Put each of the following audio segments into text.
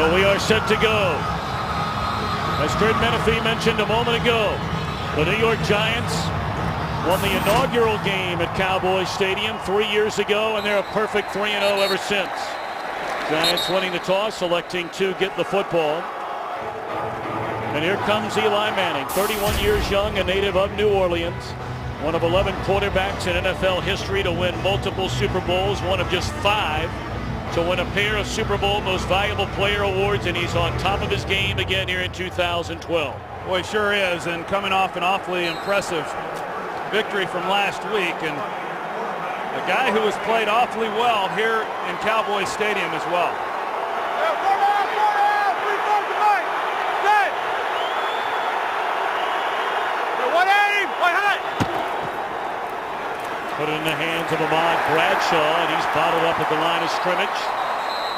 So we are set to go. As Kurt Menefee mentioned a moment ago, the New York Giants won the inaugural game at Cowboys Stadium 3 years ago, and they're a perfect 3-0 ever since. Giants winning the toss, selecting to get the football. And here comes Eli Manning, 31 years young, a native of New Orleans. One of 11 quarterbacks in NFL history to win multiple Super Bowls, one of just 5 to win a pair of Super Bowl Most Valuable Player awards, and he's on top of his game again here in 2012. Boy, he sure is, and coming off an awfully impressive victory from last week, and a guy who has played awfully well here in Cowboys Stadium as well. Put it in the hands of Ahmad Bradshaw, and he's bottled up at the line of scrimmage.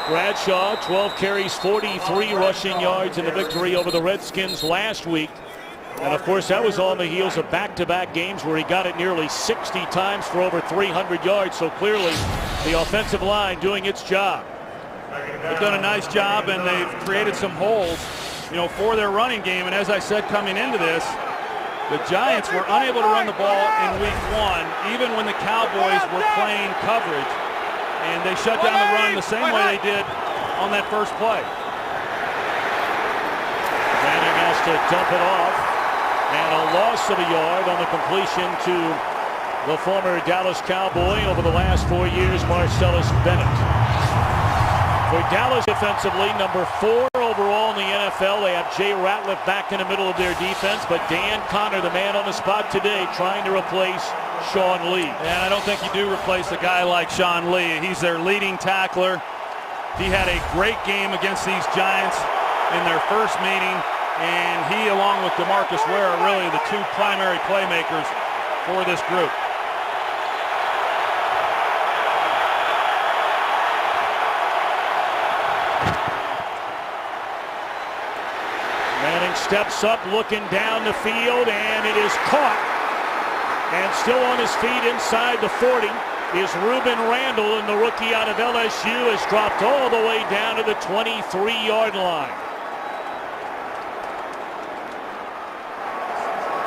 Bradshaw, 12 carries, 43 rushing yards in the victory over the Redskins last week. And of course, that was on the heels of back-to-back games where he got it nearly 60 times for over 300 yards. So clearly, the offensive line doing its job. They've done a nice job, and they've created some holes, for their running game. And as I said coming into this, the Giants were unable to run the ball in week 1, even when the Cowboys were playing coverage. And they shut down the run the same way they did on that first play. Manning has to dump it off. And a loss of a yard on the completion to the former Dallas Cowboy over the last 4 years, Marcellus Bennett. For Dallas defensively, number 4 overall in the NFL. They have Jay Ratliff back in the middle of their defense, but Dan Connor, the man on the spot today, trying to replace Sean Lee. And I don't think you do replace a guy like Sean Lee. He's their leading tackler. He had a great game against these Giants in their first meeting, and he, along with DeMarcus Ware, are really the 2 primary playmakers for this group. Manning steps up, looking down the field, and it is caught. And still on his feet inside the 40 is Ruben Randall, and the rookie out of LSU has dropped all the way down to the 23-yard line.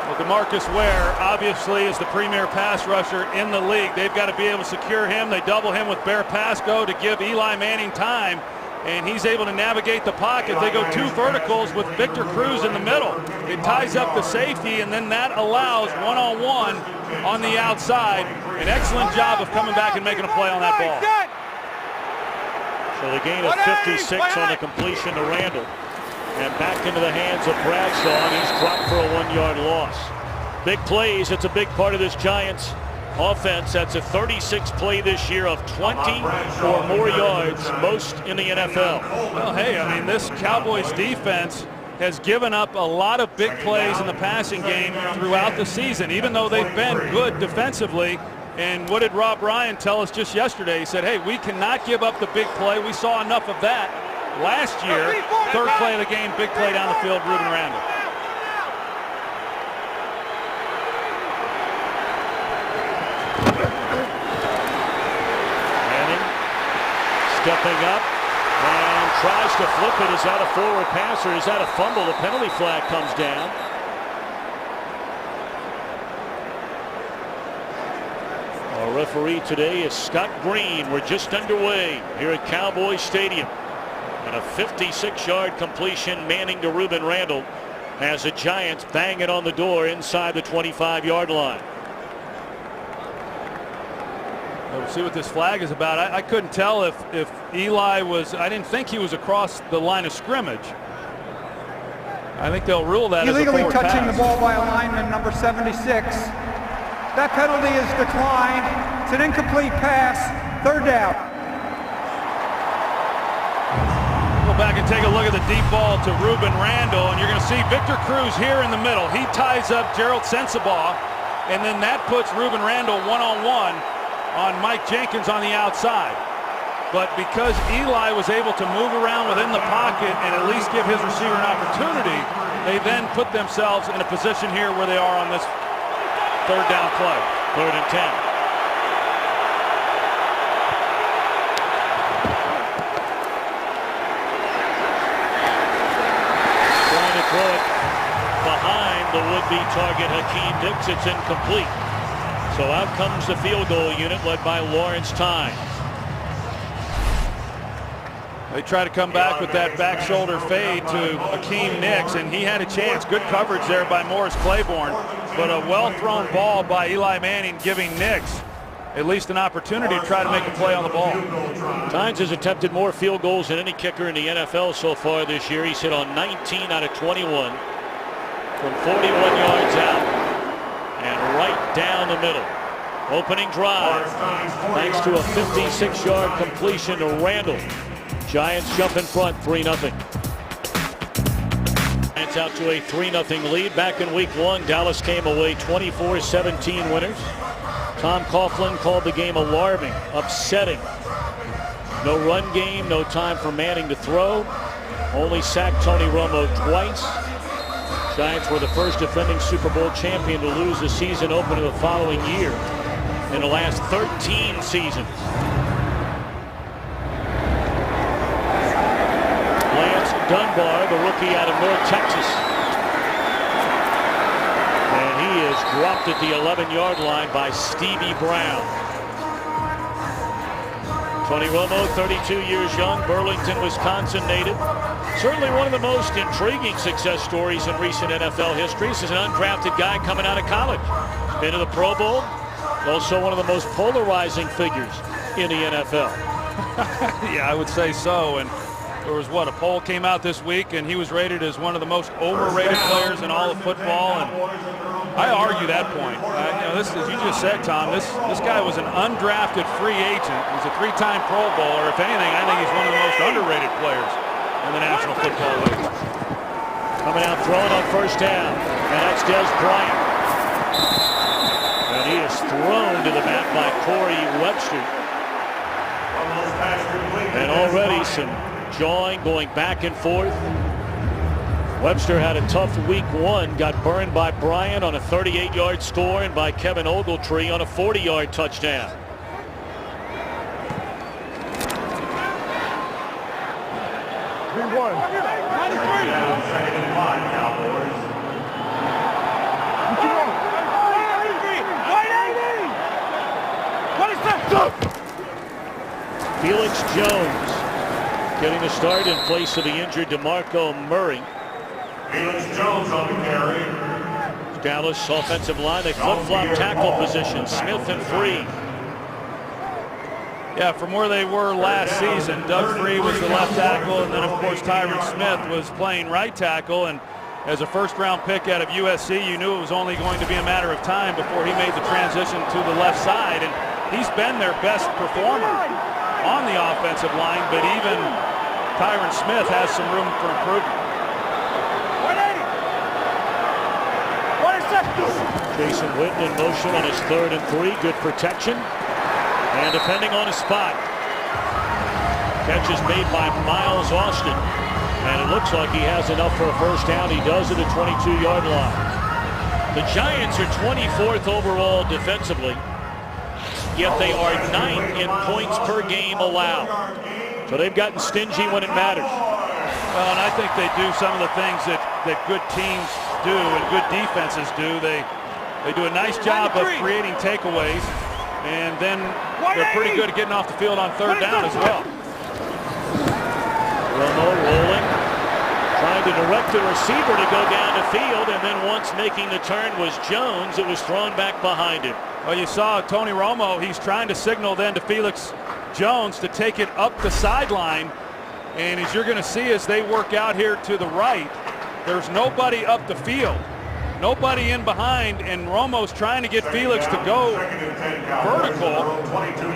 Well, DeMarcus Ware obviously is the premier pass rusher in the league. They've got to be able to secure him. They double him with Bear Pasco to give Eli Manning time, and he's able to navigate the pocket. They go 2 verticals with Victor Cruz in the middle. It ties up the safety, and then that allows one-on-one on the outside. An excellent job of coming back and making a play on that ball. So the gain of 56 on the completion to Randall. And back into the hands of Bradshaw, and he's dropped for a 1-yard loss. Big plays, it's a big part of this Giants offense. That's a 36 play this year of 20 or more yards, most in the NFL. Well, hey, I mean, this Cowboys defense has given up a lot of big plays in the passing game throughout the season, even though they've been good defensively. And what did Rob Ryan tell us just yesterday? He said, hey, we cannot give up the big play. We saw enough of that last year. 3rd play of the game, big play down the field, Ruben Randall. Stepping up and tries to flip it. Is that a forward pass or is that a fumble? The penalty flag comes down. Our referee today is Scott Green. We're just underway here at Cowboys Stadium. And a 56-yard completion, Manning to Ruben Randall, as the Giants bang it on the door inside the 25-yard line. We'll see what this flag is about. I couldn't tell if Eli was, I didn't think he was across the line of scrimmage. I think they'll rule that illegally as a forward touching pass. the ball by a lineman, number 76. That penalty is declined. It's an incomplete pass. 3rd down. Go back and take a look at the deep ball to Ruben Randall, and you're going to see Victor Cruz here in the middle. He ties up Gerald Sensabaugh, and then that puts Ruben Randall one-on-one on Mike Jenkins on the outside. But because Eli was able to move around within the pocket and at least give his receiver an opportunity, they then put themselves in a position here where they are on this 3rd down play. 3rd and 10. would-be target Hakeem Nicks. It's incomplete. So out comes the field goal unit led by Lawrence Tynes. They try to come back with that back shoulder fade to Hakeem Nicks, and he had a chance. Good coverage there by Morris Claiborne, but a well-thrown ball by Eli Manning giving Nicks at least an opportunity to try to make a play on the ball. Tynes has attempted more field goals than any kicker in the NFL so far this year. He's hit on 19 out of 21 from 41 yards out and right down the middle. Opening drive thanks to a 56-yard completion to Randall. Giants jump in front 3-0. Giants out to a 3-0 lead. Back in week 1, Dallas came away 24-17 winners. Tom Coughlin called the game alarming, upsetting. No run game, no time for Manning to throw. Only sacked Tony Romo twice. Giants were the first defending Super Bowl champion to lose the season opener the following year in the last 13 seasons. Lance Dunbar, the rookie out of North Texas. And he is dropped at the 11-yard line by Stevie Brown. Tony Romo, 32 years young, Burlington, Wisconsin native. Certainly one of the most intriguing success stories in recent NFL history. This is an undrafted guy coming out of college. Been to the Pro Bowl. Also one of the most polarizing figures in the NFL. Yeah, I would say so. And there was a poll came out this week, and he was rated as one of the most overrated players in all of football. And I argue that point. This, as you just said, Tom, this guy was an undrafted free agent. He's a 3-time Pro Bowler. If anything, I think he's one of the most underrated players in the National Football League. Coming out throwing on first down, and that's Des Bryant. And he is thrown to the mat by Corey Webster. And already some jawing going back and forth. Webster had a tough week 1, got burned by Bryant on a 38-yard score and by Kevin Ogletree on a 40-yard touchdown. Felix Jones getting the start in place of the injured DeMarco Murray. Felix Jones on the carry. Dallas offensive line, they flip-flop tackle position. Smith and Free. Yeah, from where they were last season, Doug Free was the left tackle, and then of course Tyron Smith was playing right tackle. And as a first-round pick out of USC, you knew it was only going to be a matter of time before he made the transition to the left side. And he's been their best performer on the offensive line, but even Tyron Smith has some room for improvement. Jason Witten in motion on his 3rd and 3. Good protection. And depending on his spot. Catch is made by Miles Austin. And it looks like he has enough for a first down. He does at the 22-yard line. The Giants are 24th overall defensively. Yet they are 9th in points per game allowed. So they've gotten stingy when it matters. Well, and I think they do some of the things that good teams do and good defenses do. They do a nice job of creating takeaways, and then they're pretty good at getting off the field on 3rd down as well. Romo rolling, trying to direct the receiver to go down the field, and then once making the turn was Jones. It was thrown back behind him. Well, you saw Tony Romo. He's trying to signal then to Felix Jones to take it up the sideline. And as you're going to see as they work out here to the right, there's nobody up the field. Nobody in behind, and Romo's trying to get Felix to go vertical,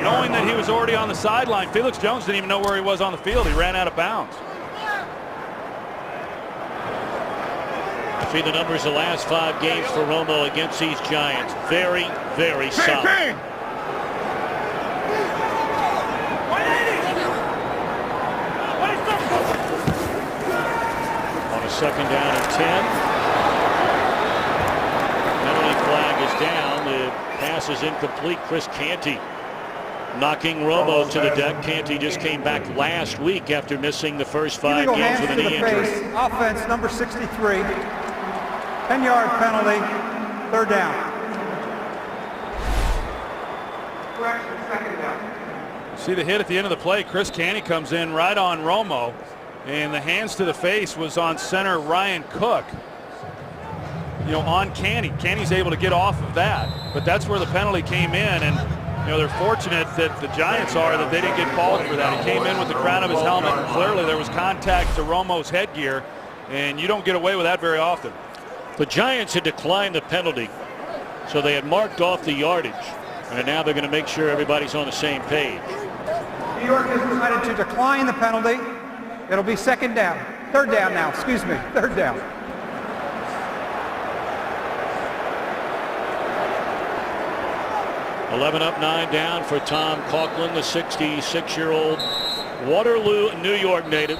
knowing that he was already on the sideline. Felix Jones didn't even know where he was on the field. He ran out of bounds. See the numbers the last 5 games for Romo against these Giants. Very, very solid. On a 2nd down and 10. Flag is down. The pass is incomplete. Chris Canty knocking Romo to the deck. Canty just came back last week after missing the first 5 games with a knee injury. Offense number 63. 10-yard penalty, third down. Correction, second down. See the hit at the end of the play. Chris Canny comes in right on Romo, and the hands to the face was on center Ryan Cook. You know, on Canny. Canny's able to get off of that, but that's where the penalty came in, and you know, they're fortunate that the Giants are that they didn't get called for that. He came in with the crown of his helmet, and clearly there was contact to Romo's headgear, and you don't get away with that very often. The Giants had declined the penalty, so they had marked off the yardage, and now they're going to make sure everybody's on the same page. New York has decided to decline the penalty. It'll be third down now, excuse me, third down. $11 up, 9 down for Tom Coughlin, the 66-year-old Waterloo, New York native.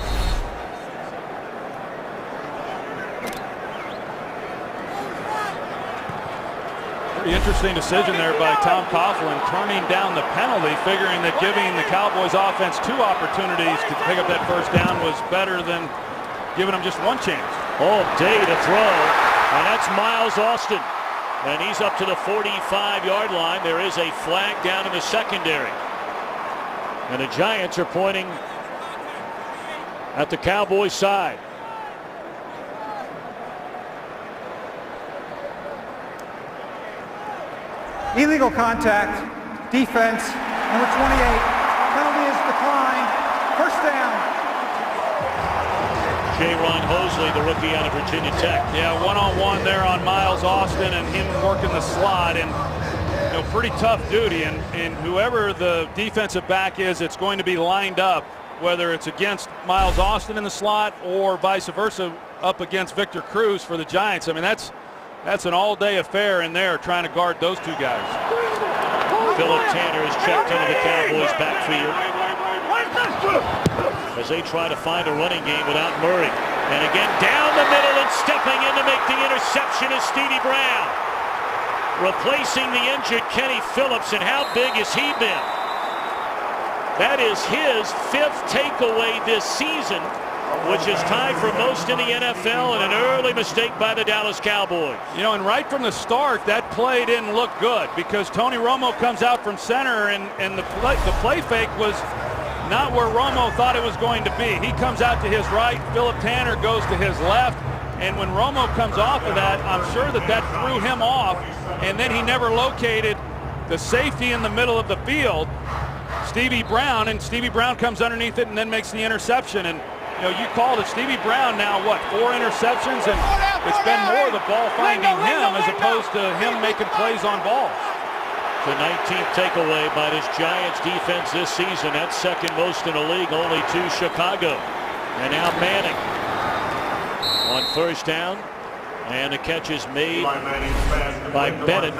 Pretty interesting decision there by Tom Coughlin, turning down the penalty, figuring that giving the Cowboys offense 2 opportunities to pick up that first down was better than giving them just 1 chance. Oh, day to throw, and that's Miles Austin. And he's up to the 45-yard line. There is a flag down in the secondary. And the Giants are pointing at the Cowboys side. Illegal contact, defense, number 28. Penalty is declined. First down. Ron Hosley, the rookie out of Virginia Tech. Yeah, one-on-one there on Miles Austin and him working the slot, and you know, pretty tough duty, and whoever the defensive back is, it's going to be lined up, whether it's against Miles Austin in the slot or vice versa up against Victor Cruz for the Giants. I mean, that's an all-day affair in there trying to guard those 2 guys. Philip Tanner is checked into the Cowboys backfield as they try to find a running game without Murray. And again, down the middle and stepping in to make the interception is Stevie Brown, replacing the injured Kenny Phillips. And how big has he been? That is his 5th takeaway this season, which is tied for most in the NFL, and an early mistake by the Dallas Cowboys. You know, and right from the start, that play didn't look good because Tony Romo comes out from center, and the play fake was not where Romo thought it was going to be. He comes out to his right, Philip Tanner goes to his left, and when Romo comes off of that, I'm sure that threw him off, and then he never located the safety in the middle of the field, Stevie Brown, and Stevie Brown comes underneath it and then makes the interception. And you know, you called it Stevie Brown now, what, 4 interceptions, and it's been more the ball finding him as opposed to him making plays on balls. The 19th takeaway by this Giants defense this season. That's second most in the league, only to Chicago. And now Manning on first down. And the catch is made by Bennett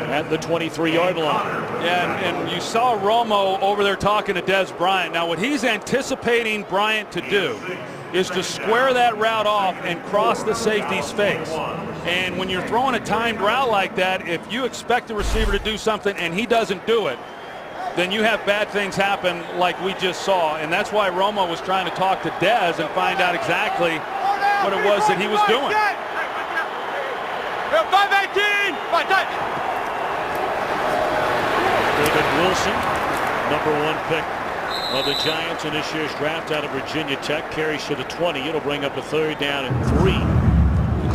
at the 23-yard line. Yeah, and you saw Romo over there talking to Dez Bryant. Now what he's anticipating Bryant to do is to square that route off and cross the safety's face. And when you're throwing a timed route like that, if you expect the receiver to do something and he doesn't do it, then you have bad things happen like we just saw. And that's why Romo was trying to talk to Dez and find out exactly what it was that he was doing. 5-18! David Wilson, #1 pick of the Giants in this year's draft out of Virginia Tech, carries to the 20. It'll bring up a 3rd down and 3.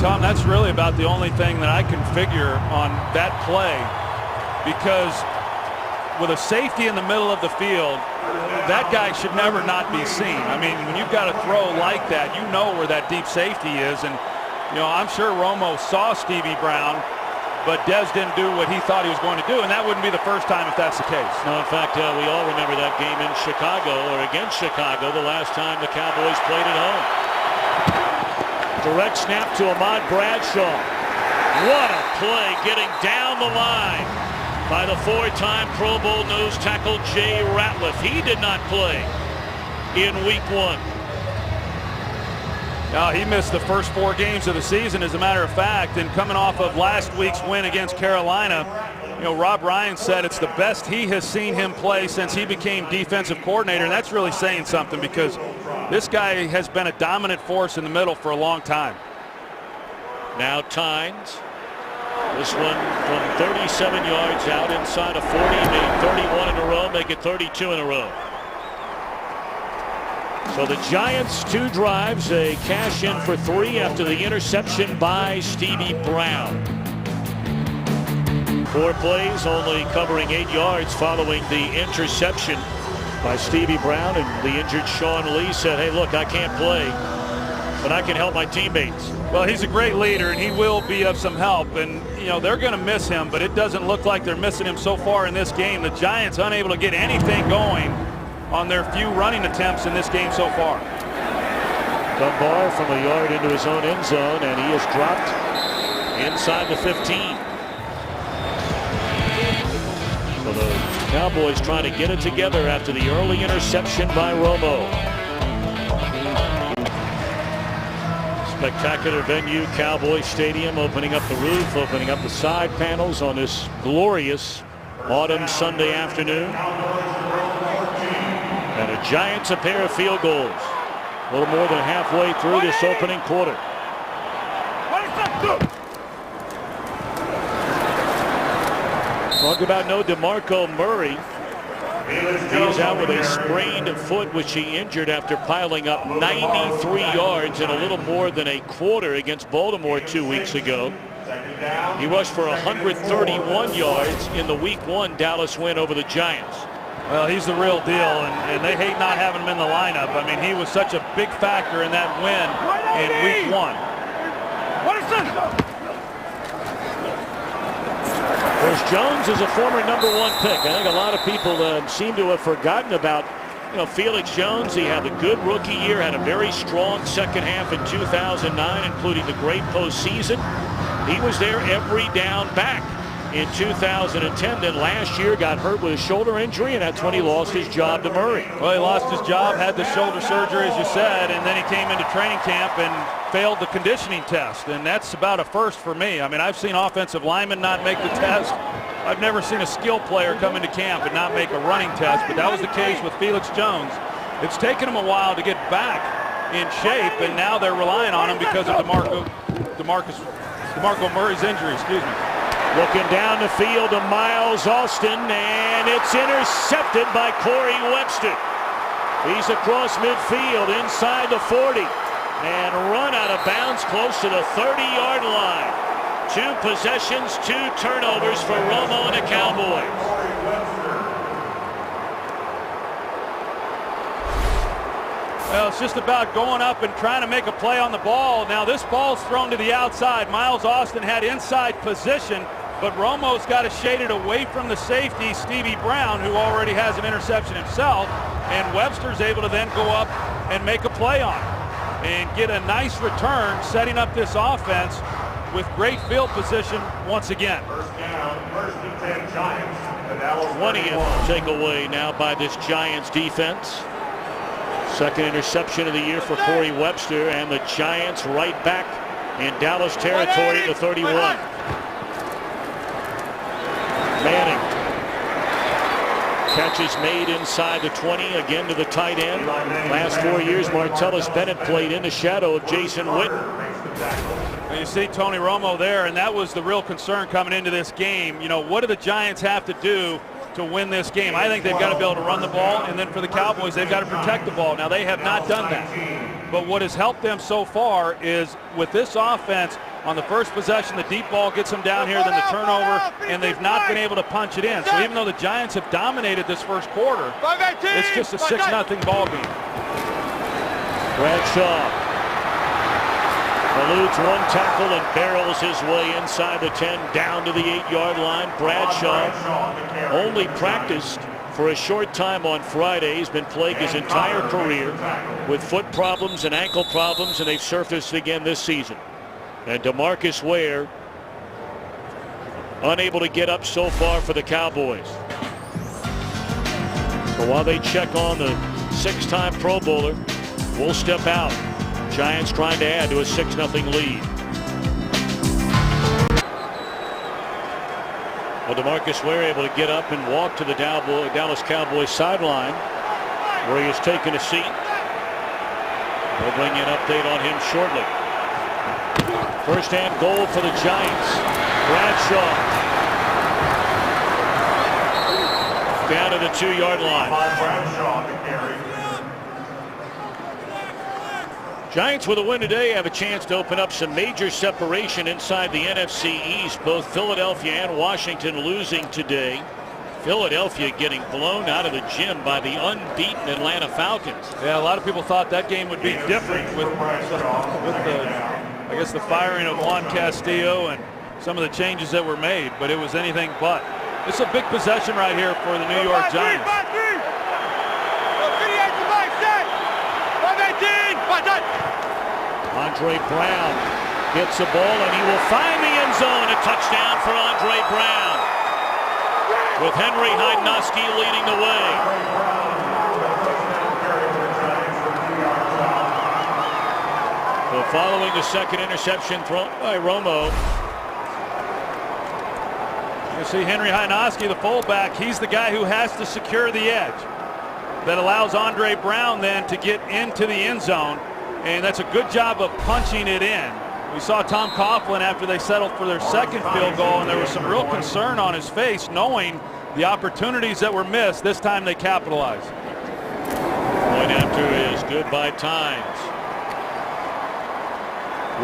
Tom, that's really about the only thing that I can figure on that play, because with a safety in the middle of the field, that guy should never not be seen. I mean, when you've got a throw like that, you know where that deep safety is. And you know, I'm sure Romo saw Stevie Brown, but Dez didn't do what he thought he was going to do, and that wouldn't be the first time if that's the case. No, in fact, we all remember that game in Chicago, or against Chicago, the last time the Cowboys played at home. Direct snap to Ahmad Bradshaw. What a play, getting down the line by the 4-time Pro Bowl nose tackle Jay Ratliff. He did not play in Week 1. He missed the first 4 games of the season, as a matter of fact, and coming off of last week's win against Carolina, you know, Rob Ryan said it's the best he has seen him play since he became defensive coordinator, and that's really saying something because this guy has been a dominant force in the middle for a long time. Now Tynes. This one from 37 yards out inside of 40. Made 31 in a row. Make it 32 in a row. So the Giants 2 drives. They cash in for 3 after the interception by Stevie Brown. 4 plays, only covering 8 yards following the interception by Stevie Brown. And the injured Sean Lee said, hey, look, I can't play, but I can help my teammates. Well, he's a great leader, and he will be of some help. And, you know, they're going to miss him, but it doesn't look like they're missing him so far in this game. The Giants unable to get anything going on their few running attempts in this game so far. Dunbar from a yard into his own end zone, and he is dropped inside the 15. So the Cowboys trying to get it together after the early interception by Romo. Spectacular venue, Cowboys Stadium, opening up the roof, opening up the side panels on this glorious autumn Sunday afternoon. And the Giants a pair of field goals. A little more than halfway through this opening quarter. Talk about no DeMarco Murray. He's out with a sprained foot, which he injured after piling up 93 yards in a little more than a quarter against Baltimore 2 weeks ago. He rushed for 131 yards in the Week 1 Dallas win over the Giants. Well, he's the real deal, and they hate not having him in the lineup. I mean, he was such a big factor in that win in Week 1. Of course, Jones is a former #1 pick. I think a lot of people seem to have forgotten about, Felix Jones. He had a good rookie year, had a very strong second half in 2009, including the great postseason. He was there every down back in 2010. Then last year got hurt with a shoulder injury, and that's when he lost his job to Murray. Well, he lost his job, had the shoulder surgery, as you said, and then he came into training camp and failed the conditioning test, and that's about a first for me. I mean, I've seen offensive linemen not make the test. I've never seen a skill player come into camp and not make a running test, but that was the case with Felix Jones. It's taken him a while to get back in shape, and now they're relying on him because of DeMarco Murray's injury. Excuse me. Looking down the field to Miles Austin, and it's intercepted by Corey Webster. He's across midfield inside the 40 and run out of bounds close to the 30-yard line. 2 possessions, 2 turnovers for Romo and the Cowboys. Well, it's just about going up and trying to make a play on the ball. Now this ball's thrown to the outside. Miles Austin had inside position, but Romo's got to shade it away from the safety, Stevie Brown, who already has an interception himself, and Webster's able to then go up and make a play on it and get a nice return, setting up this offense with great field position once again. First down, first and 10 Giants. 20th takeaway now by this Giants defense. Second interception of the year for Corey Webster, and the Giants right back in Dallas territory at the 31. Manning. Catches made inside the 20, again to the tight end. Last 4 years, Martellus Bennett played in the shadow of Jason Witten. And you see Tony Romo there, and that was the real concern coming into this game. What do the Giants have to do to win this game? I think they've got to be able to run the ball, and then for the Cowboys, they've got to protect the ball. Now, they have not done that. But what has helped them so far is with this offense, on the first possession, the deep ball gets them down here, then the turnover, and they've not been able to punch it in. So even though the Giants have dominated this first quarter, it's just a 6-0 ball game. Bradshaw eludes one tackle and barrels his way inside the 10 down to the 8-yard line. Bradshaw only practiced for a short time on Friday. He's been plagued his entire career with foot problems and ankle problems, and they've surfaced again this season. And DeMarcus Ware unable to get up so far for the Cowboys. So while they check on the 6-time Pro Bowler, we'll step out. Giants trying to add to a 6-0 lead. Well, DeMarcus Ware able to get up and walk to the Dallas Cowboys sideline, where he has taken a seat. We'll bring you an update on him shortly. First and goal for the Giants. Bradshaw down to the 2-yard line. Bradshaw to carry. Giants with a win today have a chance to open up some major separation inside the NFC East. Both Philadelphia and Washington losing today. Philadelphia getting blown out of the gym by the unbeaten Atlanta Falcons. Yeah, a lot of people thought that game would be different with I guess the firing of Juan Castillo and some of the changes that were made, but it was anything but. It's a big possession right here for the New York Giants. Andre Brown gets the ball and he will find the end zone. A touchdown for Andre Brown, with Henry Hydnoski leading the way. So following the second interception thrown by Romo. You see Henry Hydnoski, the fullback, he's the guy who has to secure the edge. That allows Andre Brown then to get into the end zone. And that's a good job of punching it in. We saw Tom Coughlin after they settled for their second field goal, and there was some real concern on his face knowing the opportunities that were missed. This time they capitalized. Point after is good by Times.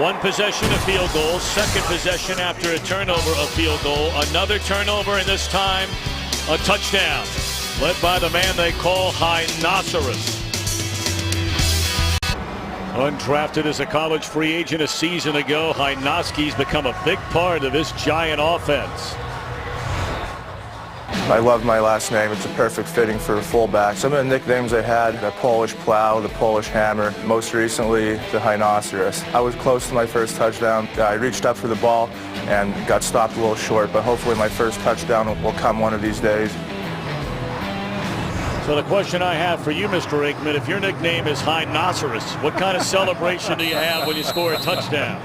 One possession, a field goal. Second possession after a turnover, a field goal. Another turnover, and this time a touchdown. Led by the man they call Hinoceros. Undrafted as a college free agent a season ago, Hinoski's become a big part of this Giant offense. I love my last name. It's a perfect fitting for a fullback. Some of the nicknames I had, the Polish Plow, the Polish Hammer, most recently the Hinoceros. I was close to my first touchdown. I reached up for the ball and got stopped a little short, but hopefully my first touchdown will come one of these days. So the question I have for you, Mr. Aikman, if your nickname is Hinoceros, what kind of celebration do you have when you score a touchdown?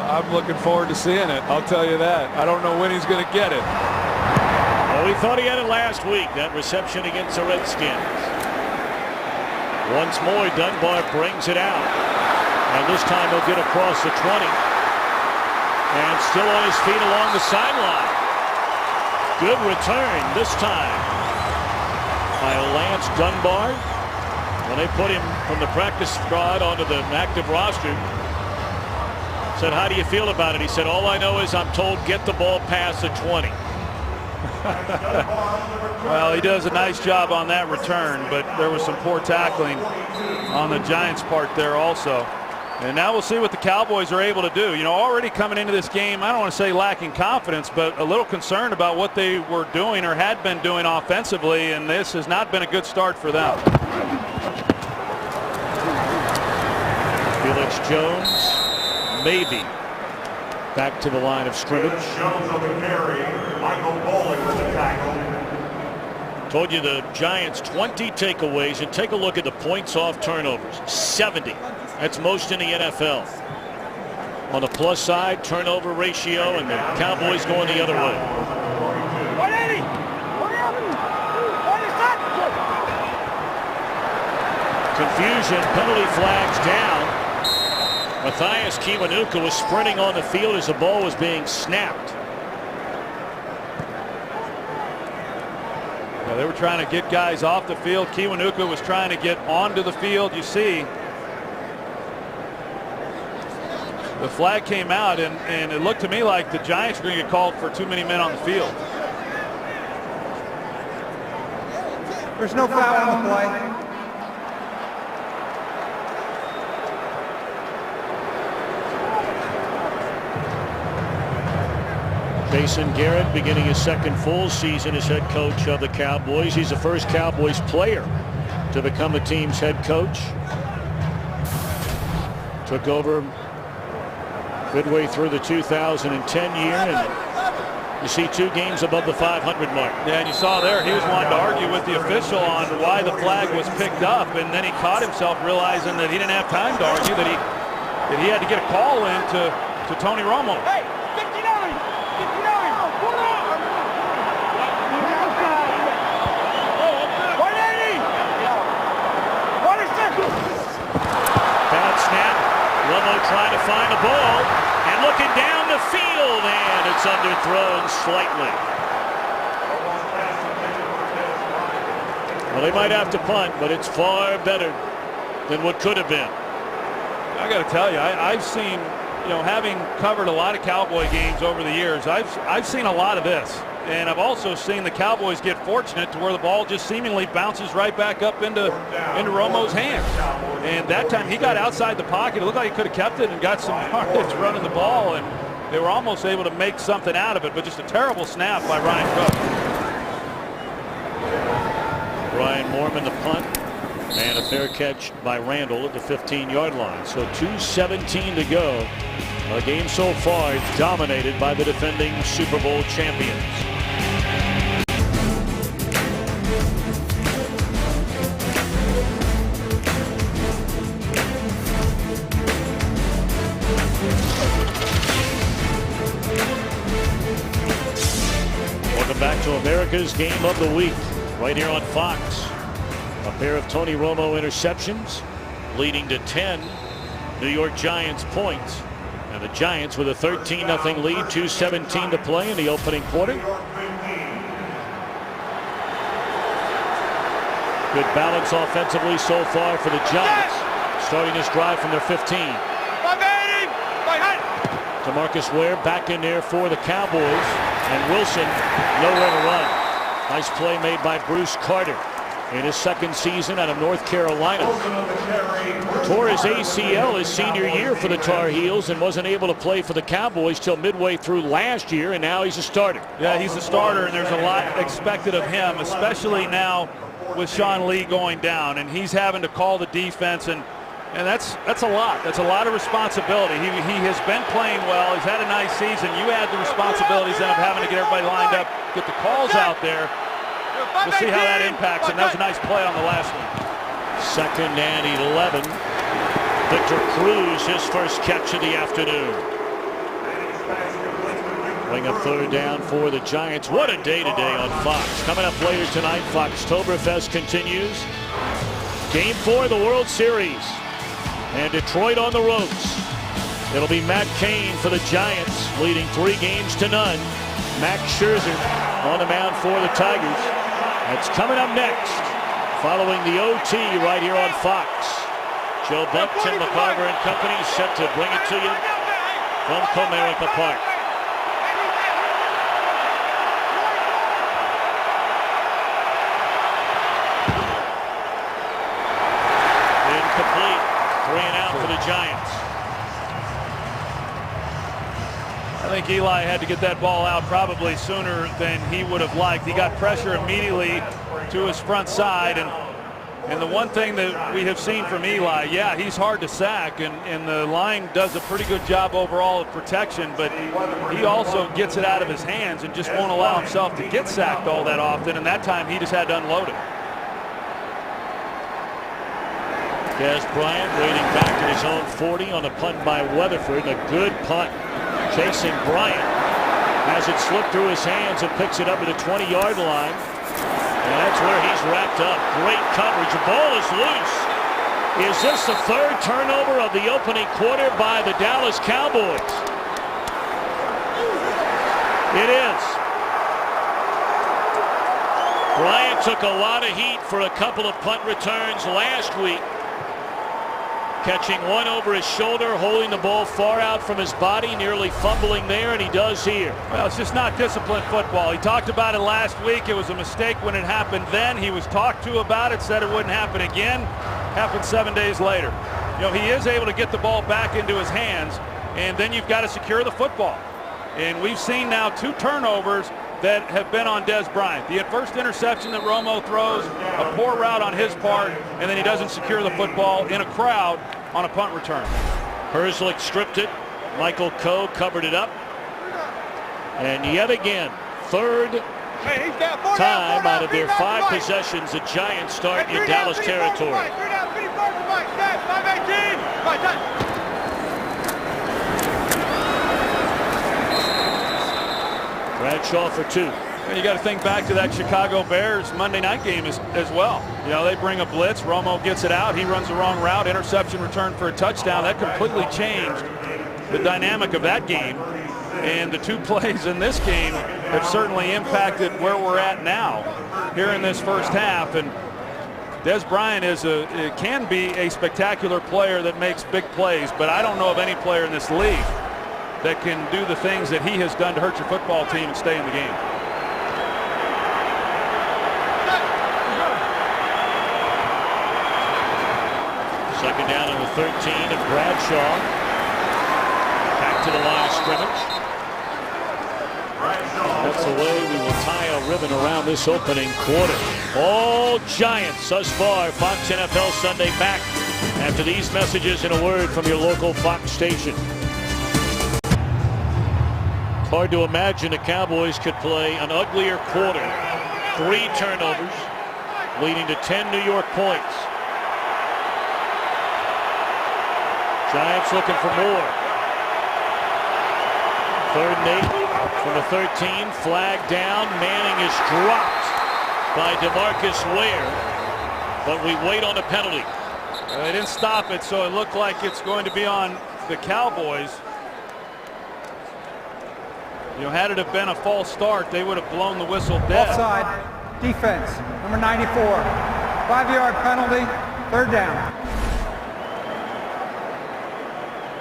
I'm looking forward to seeing it. I'll tell you that. I don't know when he's going to get it. Well, we thought he had it last week, that reception against the Redskins. Once more, Dunbar brings it out. And this time he'll get across the 20. And still on his feet along the sideline. Good return this time by Lance Dunbar. When they put him from the practice squad onto the active roster, said, how do you feel about it? He said, all I know is I'm told get the ball past the 20. Well, he does a nice job on that return, but there was some poor tackling on the Giants' part there also. And now we'll see what the Cowboys are able to do. You know, already coming into this game, I don't want to say lacking confidence, but a little concerned about what they were doing or had been doing offensively, and this has not been a good start for them. Felix Jones, maybe back to the line of scrimmage. Jones on the carry. Michael Bowling with the tackle. Told you the Giants 20 takeaways, and take a look at the points off turnovers. 70. That's most in the NFL. On the plus side, turnover ratio, and the Cowboys going the other way. Confusion, penalty flags down. Matthias Kiwanuka was sprinting on the field as the ball was being snapped. Yeah, they were trying to get guys off the field. Kiwanuka was trying to get onto the field. You see, the flag came out, and it looked to me like the Giants were going to get called for too many men on the field. There's no foul on the play. Jason Garrett beginning his second full season as head coach of the Cowboys. He's the first Cowboys player to become the team's head coach. Took over midway through the 2010 year, and you see 2 games above the 500 mark. Yeah, and you saw there he was wanting to argue with the official on why the flag was picked up, and then he caught himself realizing that he didn't have time to argue, that he had to get a call in to Tony Romo. Hey, 59! 59! 180! 106! Bad snap. Romo trying to find the ball. the field, and it's underthrown slightly. Well, they might have to punt, but it's far better than what could have been. I got to tell you, I've seen, having covered a lot of Cowboy games over the years, I've seen a lot of this. And I've also seen the Cowboys get fortunate to where the ball just seemingly bounces right back up into Romo's hands. And that time he got outside the pocket. It looked like he could have kept it and got some yards running the ball, and they were almost able to make something out of it, but just a terrible snap by Ryan Cook. Brian Mormon the punt, and a fair catch by Randall at the 15-yard line. So 2:17 to go. A game so far dominated by the defending Super Bowl champions. Welcome back to America's Game of the Week, right here on Fox. A pair of Tony Romo interceptions leading to 10 New York Giants points. And the Giants with a 13-0 lead, 2:17 to play in the opening quarter. Good balance offensively so far for the Giants, starting this drive from their 15. DeMarcus Ware back in there for the Cowboys, and Wilson nowhere to run. Nice play made by Bruce Carter in his second season out of North Carolina. Tore his ACL his senior year for the Tar Heels and wasn't able to play for the Cowboys till midway through last year, and now he's a starter. Yeah, he's a starter, and there's a lot expected of him, especially now with Sean Lee going down, and he's having to call the defense, and that's a lot. That's a lot of responsibility. He has been playing well. He's had a nice season. You add the responsibilities then of having to get everybody lined up, get the calls out there. We'll see how that impacts, and that was a nice play on the last one. 2nd and 11. Victor Cruz, his first catch of the afternoon. Playing a 3rd down for the Giants. What a day today on Fox. Coming up later tonight, Foxtoberfest continues. Game 4 of the World Series. And Detroit on the ropes. It'll be Matt Cain for the Giants, leading 3-0. Max Scherzer on the mound for the Tigers. That's coming up next, following the OT right here on Fox. Joe Buck, Tim McCarver and company set to bring it to you from Comerica Park. Incomplete. 3 and out for the Giants. I think Eli had to get that ball out probably sooner than he would have liked. He got pressure immediately to his front side, and the one thing that we have seen from Eli, yeah, he's hard to sack, and the line does a pretty good job overall of protection, but he also gets it out of his hands and just won't allow himself to get sacked all that often, and that time he just had to unload it. Des Bryant waiting back at his own 40 on a punt by Weatherford. A good punt. Chasing Bryant. Has it slip through his hands and picks it up at the 20-yard line. And that's where he's wrapped up. Great coverage. The ball is loose. Is this the 3rd turnover of the opening quarter by the Dallas Cowboys? It is. Bryant took a lot of heat for a couple of punt returns last week. Catching one over his shoulder, holding the ball far out from his body, nearly fumbling there, and he does here. Well, it's just not disciplined football. He talked about it last week. It was a mistake when it happened then. He was talked to about it, said it wouldn't happen again. Happened 7 days later. He is able to get the ball back into his hands, and then you've got to secure the football. And we've seen now 2 turnovers that have been on Des Bryant. The first interception that Romo throws, a poor route on his part, and then he doesn't secure the football in a crowd on a punt return. Herzlich stripped it. Michael Coe covered it up. And yet again, 3rd time out of their 5 possessions, the Giants start in Dallas territory. Bradshaw for 2. And you got to think back to that Chicago Bears Monday night game as well. They bring a blitz. Romo gets it out. He runs the wrong route. Interception return for a touchdown. That completely changed the dynamic of that game. And the 2 plays in this game have certainly impacted where we're at now here in this first half. And Des Bryant can be a spectacular player that makes big plays, but I don't know of any player in this league that can do the things that he has done to hurt your football team and stay in the game. Second down on the 13 of Bradshaw. Back to the line of scrimmage. That's the way we will tie a ribbon around this opening quarter. All Giants thus far. Fox NFL Sunday back after these messages and a word from your local Fox station. Hard to imagine the Cowboys could play an uglier quarter. 3 turnovers leading to 10 New York points. Giants looking for more. 3rd and 8 from the 13. Flag down. Manning is dropped by DeMarcus Ware, but we wait on a penalty. They didn't stop it, so it looked like it's going to be on the Cowboys. You know, had it have been a false start, they would have blown the whistle dead. Offside. Defense. Number 94. 5-yard penalty. 3rd down.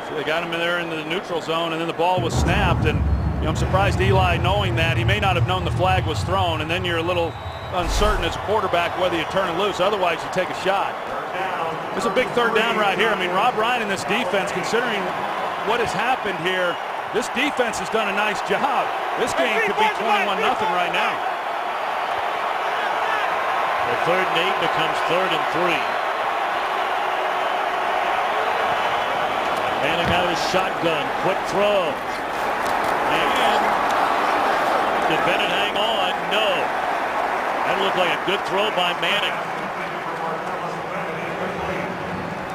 So they got him in there in the neutral zone, and then the ball was snapped. And you know, I'm surprised Eli, knowing that, he may not have known the flag was thrown, and then you're a little uncertain as a quarterback whether you turn it loose. Otherwise, you take a shot. It's a big 3rd down right here. I mean, Rob Ryan in this defense, considering what has happened here, this defense has done a nice job. This game could be 21-0 right now. The 3rd and 8 becomes 3rd and 3. Manning out of his shotgun. Quick throw. And did Bennett hang on? No. That looked like a good throw by Manning.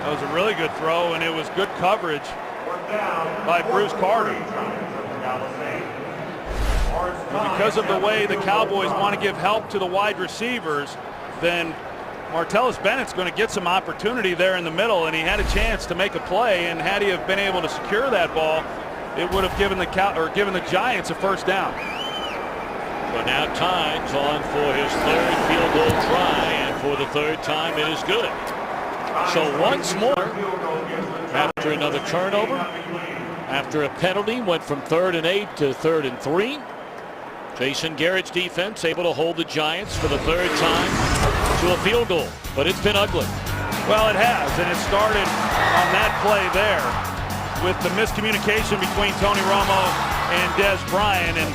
That was a really good throw, and it was good coverage by Bruce Carter. Because of the way the Cowboys want to give help to the wide receivers, then Martellus Bennett's going to get some opportunity there in the middle, and he had a chance to make a play, and had he have been able to secure that ball, it would have given the Giants a 1st down. But now Tynes on for his 3rd field goal try, and for the 3rd time it is good. So once more, after another turnover, after a penalty, went from 3rd and 8 to 3rd and 3. Jason Garrett's defense able to hold the Giants for the 3rd time to a field goal, but it's been ugly. Well, it has, and it started on that play there with the miscommunication between Tony Romo and Des Bryant, and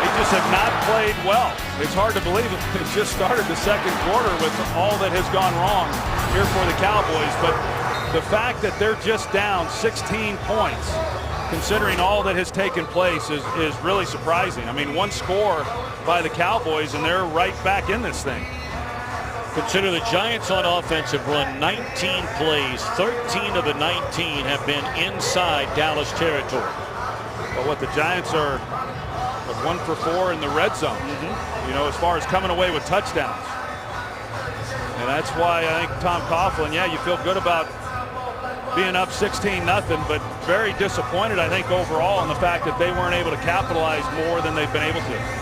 they just have not played well. It's hard to believe it just started the 2nd quarter with all that has gone wrong here for the Cowboys, but the fact that they're just down 16 points, considering all that has taken place, is really surprising. I mean, 1 score by the Cowboys, and they're right back in this thing. Consider the Giants on offense have run 19 plays. 13 of the 19 have been inside Dallas territory. But what the Giants are 1 for 4 in the red zone, you know, as far as coming away with touchdowns. And that's why I think Tom Coughlin, yeah, you feel good about being up 16-0, but very disappointed, I think, overall in the fact that they weren't able to capitalize more than they've been able to.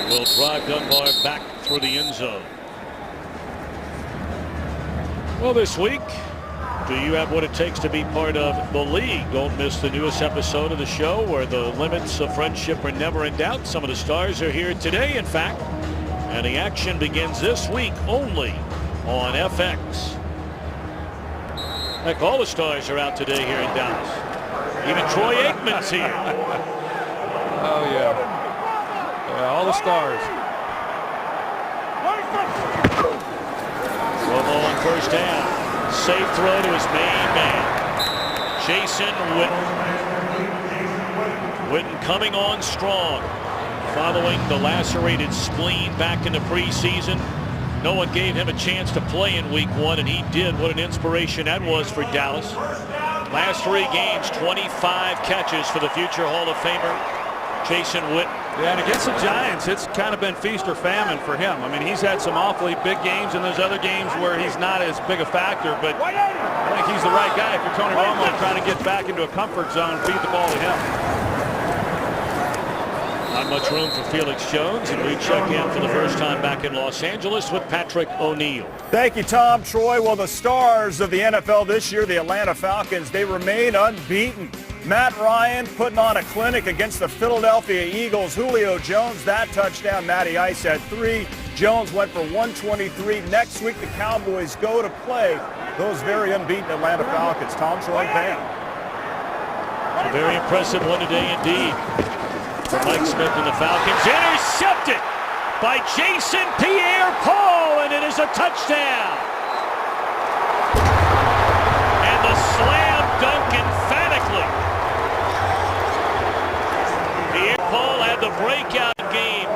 Will drive Dunbar back through the end zone. Well, this week, do you have what it takes to be part of the league? Don't miss the newest episode of the show where the limits of friendship are never in doubt. Some of the stars are here today, in fact, and the action begins this week only on FX. Heck, all the stars are out today here in Dallas. Even Troy Aikman's here. Oh, yeah. All the stars. Romo on 1st down. Safe throw to his main man, Jason Witten. Witten coming on strong following the lacerated spleen back in the preseason. No one gave him a chance to play in week 1, and he did. What an inspiration that was for Dallas. Last 3 games, 25 catches for the future Hall of Famer Jason Witten. Yeah, and against the Giants, it's kind of been feast or famine for him. I mean, he's had some awfully big games, and there's other games where he's not as big a factor, but I think he's the right guy. If you're Tony Romo trying to get back into a comfort zone, feed the ball to him. Not much room for Felix Jones, and we check in for the first time back in Los Angeles with Patrick O'Neill. Thank you, Tom. Troy, well, the stars of the NFL this year, the Atlanta Falcons, they remain unbeaten. Matt Ryan putting on a clinic against the Philadelphia Eagles. Julio Jones, that touchdown. Matty Ice had 3. Jones went for 123. Next week, the Cowboys go to play those very unbeaten Atlanta Falcons. Tom, Troy, Bam. A very impressive one today indeed for Mike Smith and the Falcons. Intercepted by Jason Pierre-Paul, and it is a touchdown. And the slam dunk emphatically. Pierre-Paul had the breakout game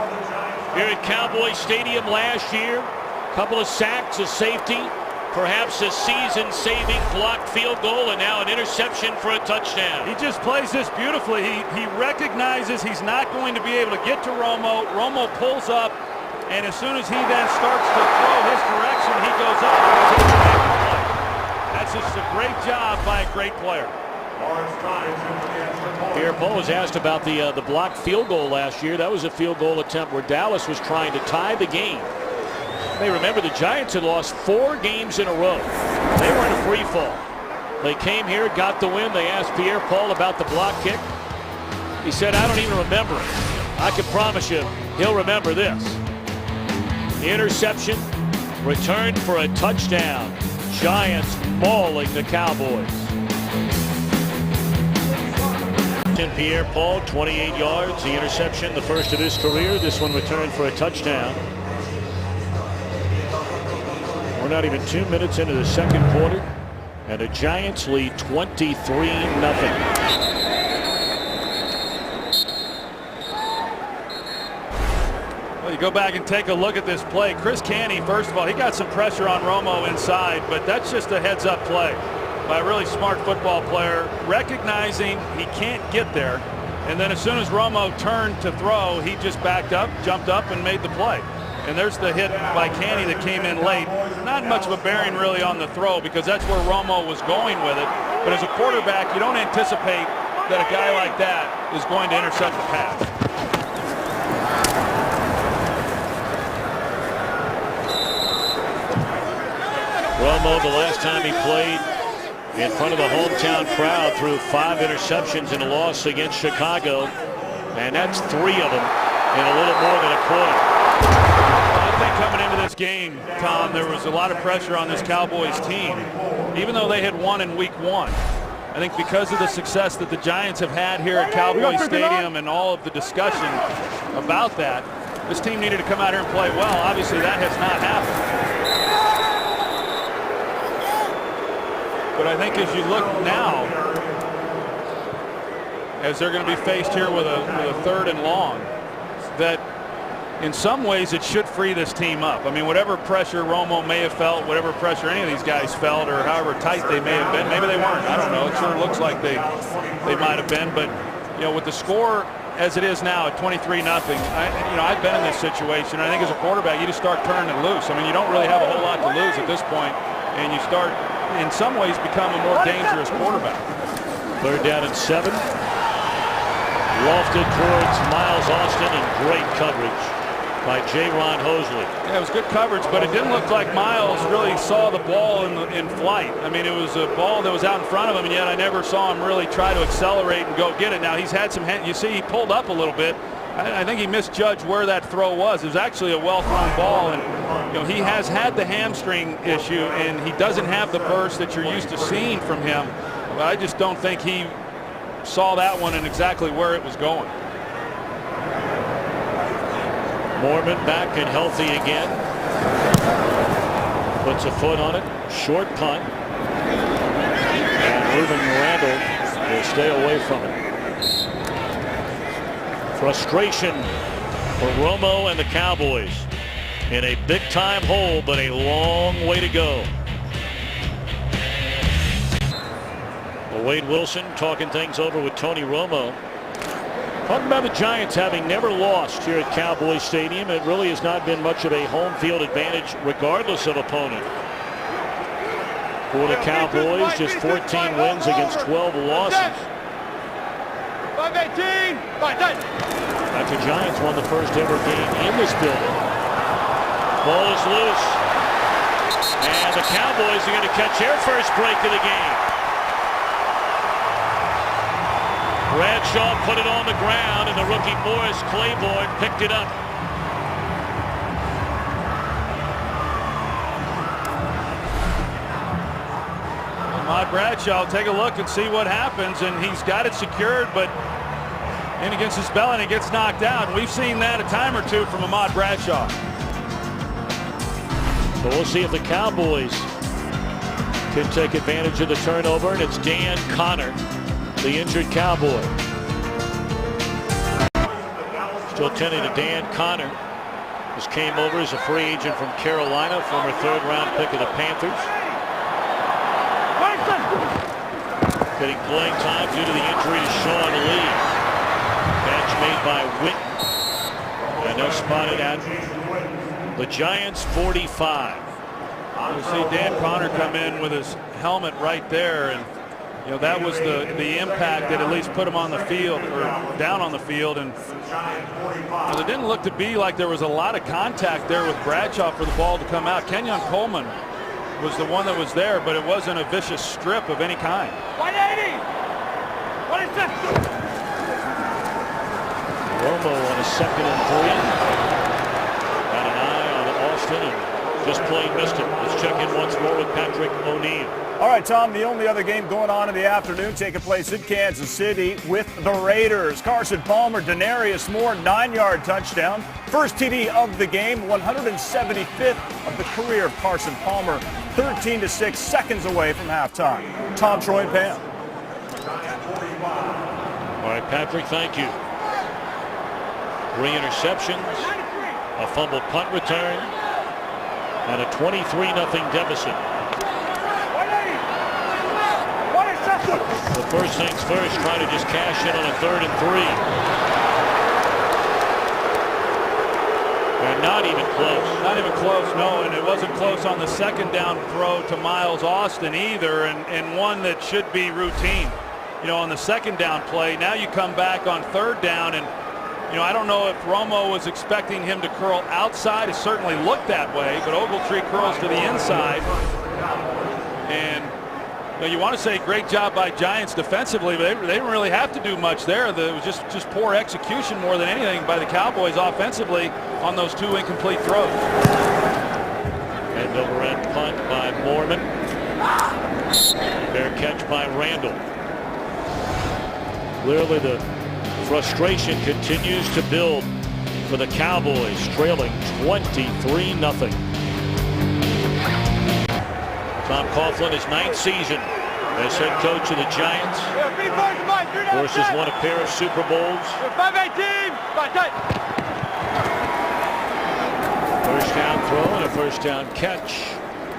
here at Cowboys Stadium last year. A couple of sacks, a safety, perhaps a season-saving blocked field goal, and now an interception for a touchdown. He just plays this beautifully. He recognizes he's not going to be able to get to Romo. Romo pulls up, and as soon as he then starts to throw his direction, he goes up. That's just a great job by a great player. Pierre-Paul was asked about the blocked field goal last year. That was a field goal attempt where Dallas was trying to tie the game. You may remember the Giants had lost 4 games in a row. They were in a free fall. They came here, got the win. They asked Pierre-Paul about the block kick. He said, I don't even remember it. I can promise you he'll remember this. Interception, returned for a touchdown. Giants mauling the Cowboys. Pierre-Paul, 28 yards, the interception, the first of his career. This one returned for a touchdown. We're not even 2 minutes into the second quarter, and the Giants lead 23-0. Well, you go back and take a look at this play. Chris Canty, first of all, he got some pressure on Romo inside, but that's just a heads-up play by a really smart football player, recognizing he can't get there. And then as soon as Romo turned to throw, he just backed up, jumped up, and made the play. And there's the hit by Canty that came in late. Not much of a bearing really on the throw because that's where Romo was going with it. But as a quarterback, you don't anticipate that a guy like that is going to intercept the pass. Romo, the last time he played in front of the hometown crowd, threw 5 interceptions in a loss against Chicago, and that's 3 of them in a little more than a quarter. I think coming into this game, Tom, there was a lot of pressure on this Cowboys team, even though they had won in week 1. I think because of the success that the Giants have had here at Cowboys Stadium and all of the discussion about that, this team needed to come out here and play well. Obviously, that has not happened. But I think as you look now, as they're going to be faced here with a 3rd and long, that in some ways it should free this team up. I mean, whatever pressure Romo may have felt, whatever pressure any of these guys felt, or however tight they may have been, maybe they weren't. I don't know. It sure looks like they might have been. But, you know, with the score as it is now at 23-0, I've been in this situation. I think as a quarterback, you just start turning it loose. I mean, you don't really have a whole lot to lose at this point, and you start, in some ways, become a more dangerous quarterback. 3rd down and 7. Lofted towards Miles Austin, and great coverage by J. Ron Hosley. Yeah, it was good coverage, but it didn't look like Miles really saw the ball in flight. I mean, it was a ball that was out in front of him, and yet I never saw him really try to accelerate and go get it. Now, he's had some, you see, he pulled up a little bit. I think he misjudged where that throw was. It was actually a well-thrown ball, and he has had the hamstring issue, and he doesn't have the burst that you're used to seeing from him. But I just don't think he saw that one and exactly where it was going. Mormon back and healthy again. Puts a foot on it. Short punt. And Ruben Randall will stay away from it. Frustration for Romo and the Cowboys in a big-time hole, but a long way to go. Well, Wade Wilson talking things over with Tony Romo. Talking about the Giants having never lost here at Cowboys Stadium, it really has not been much of a home field advantage regardless of opponent. For the Cowboys, just 14 wins against 12 losses. 5-18. The Giants won the first ever game in this building. Ball is loose. And the Cowboys are going to catch their first break of the game. Bradshaw put it on the ground, and the rookie Morris Claiborne picked it up. Ahmad Bradshaw, take a look and see what happens, and he's got it secured, but in against his belly, and it gets knocked out. And we've seen that a time or two from Ahmad Bradshaw. So we'll see if the Cowboys can take advantage of the turnover, and it's Dan Connor, the injured Cowboy. Still tending to Dan Connor. Just came over as a free agent from Carolina, former third-round pick of the Panthers. Getting playing time due to the injury to Sean Lee. Catch made by Witten. And they'll spot it at the Giants 45. You see Dan Connor come in with his helmet right there, and you know that was the impact that at least put him on the field or down on the field. And it didn't look to be like there was a lot of contact there with Bradshaw for the ball to come out. Kenyon Coleman was the one that was there, but it wasn't a vicious strip of any kind. 180. What is this? Romo on a 2nd and 3. Got an eye on Austin and just plain missed it. Let's check in once more with Patrick O'Neill. All right, Tom, the only other game going on in the afternoon taking place in Kansas City with the Raiders. Carson Palmer, Denarius Moore, 9-yard touchdown. First TD of the game, 175th of the career of Carson Palmer. 13-6 seconds away from halftime. Tom, Troy, and Pam. All right, Patrick, thank you. 3 interceptions, a fumbled punt return, and a 23-0 deficit. The first things first, trying to just cash in on a 3rd and 3. They're not even close. Not even close, no, and it wasn't close on the second down throw to Miles Austin either, and one that should be routine. You know, on the second down play, now you come back on 3rd down, and you know, I don't know if Romo was expecting him to curl outside. It certainly looked that way, but Ogletree curls to the inside. And you know, you want to say great job by Giants defensively, but they didn't really have to do much there. It was just poor execution more than anything by the Cowboys offensively on those 2 incomplete throws. End over end punt by Mormon. Fair catch by Randall. Clearly the frustration continues to build for the Cowboys, trailing 23-0. Tom Coughlin, his 9th season as head coach of the Giants. Of course, has won a pair of Super Bowls. 5-18. First down throw and a first down catch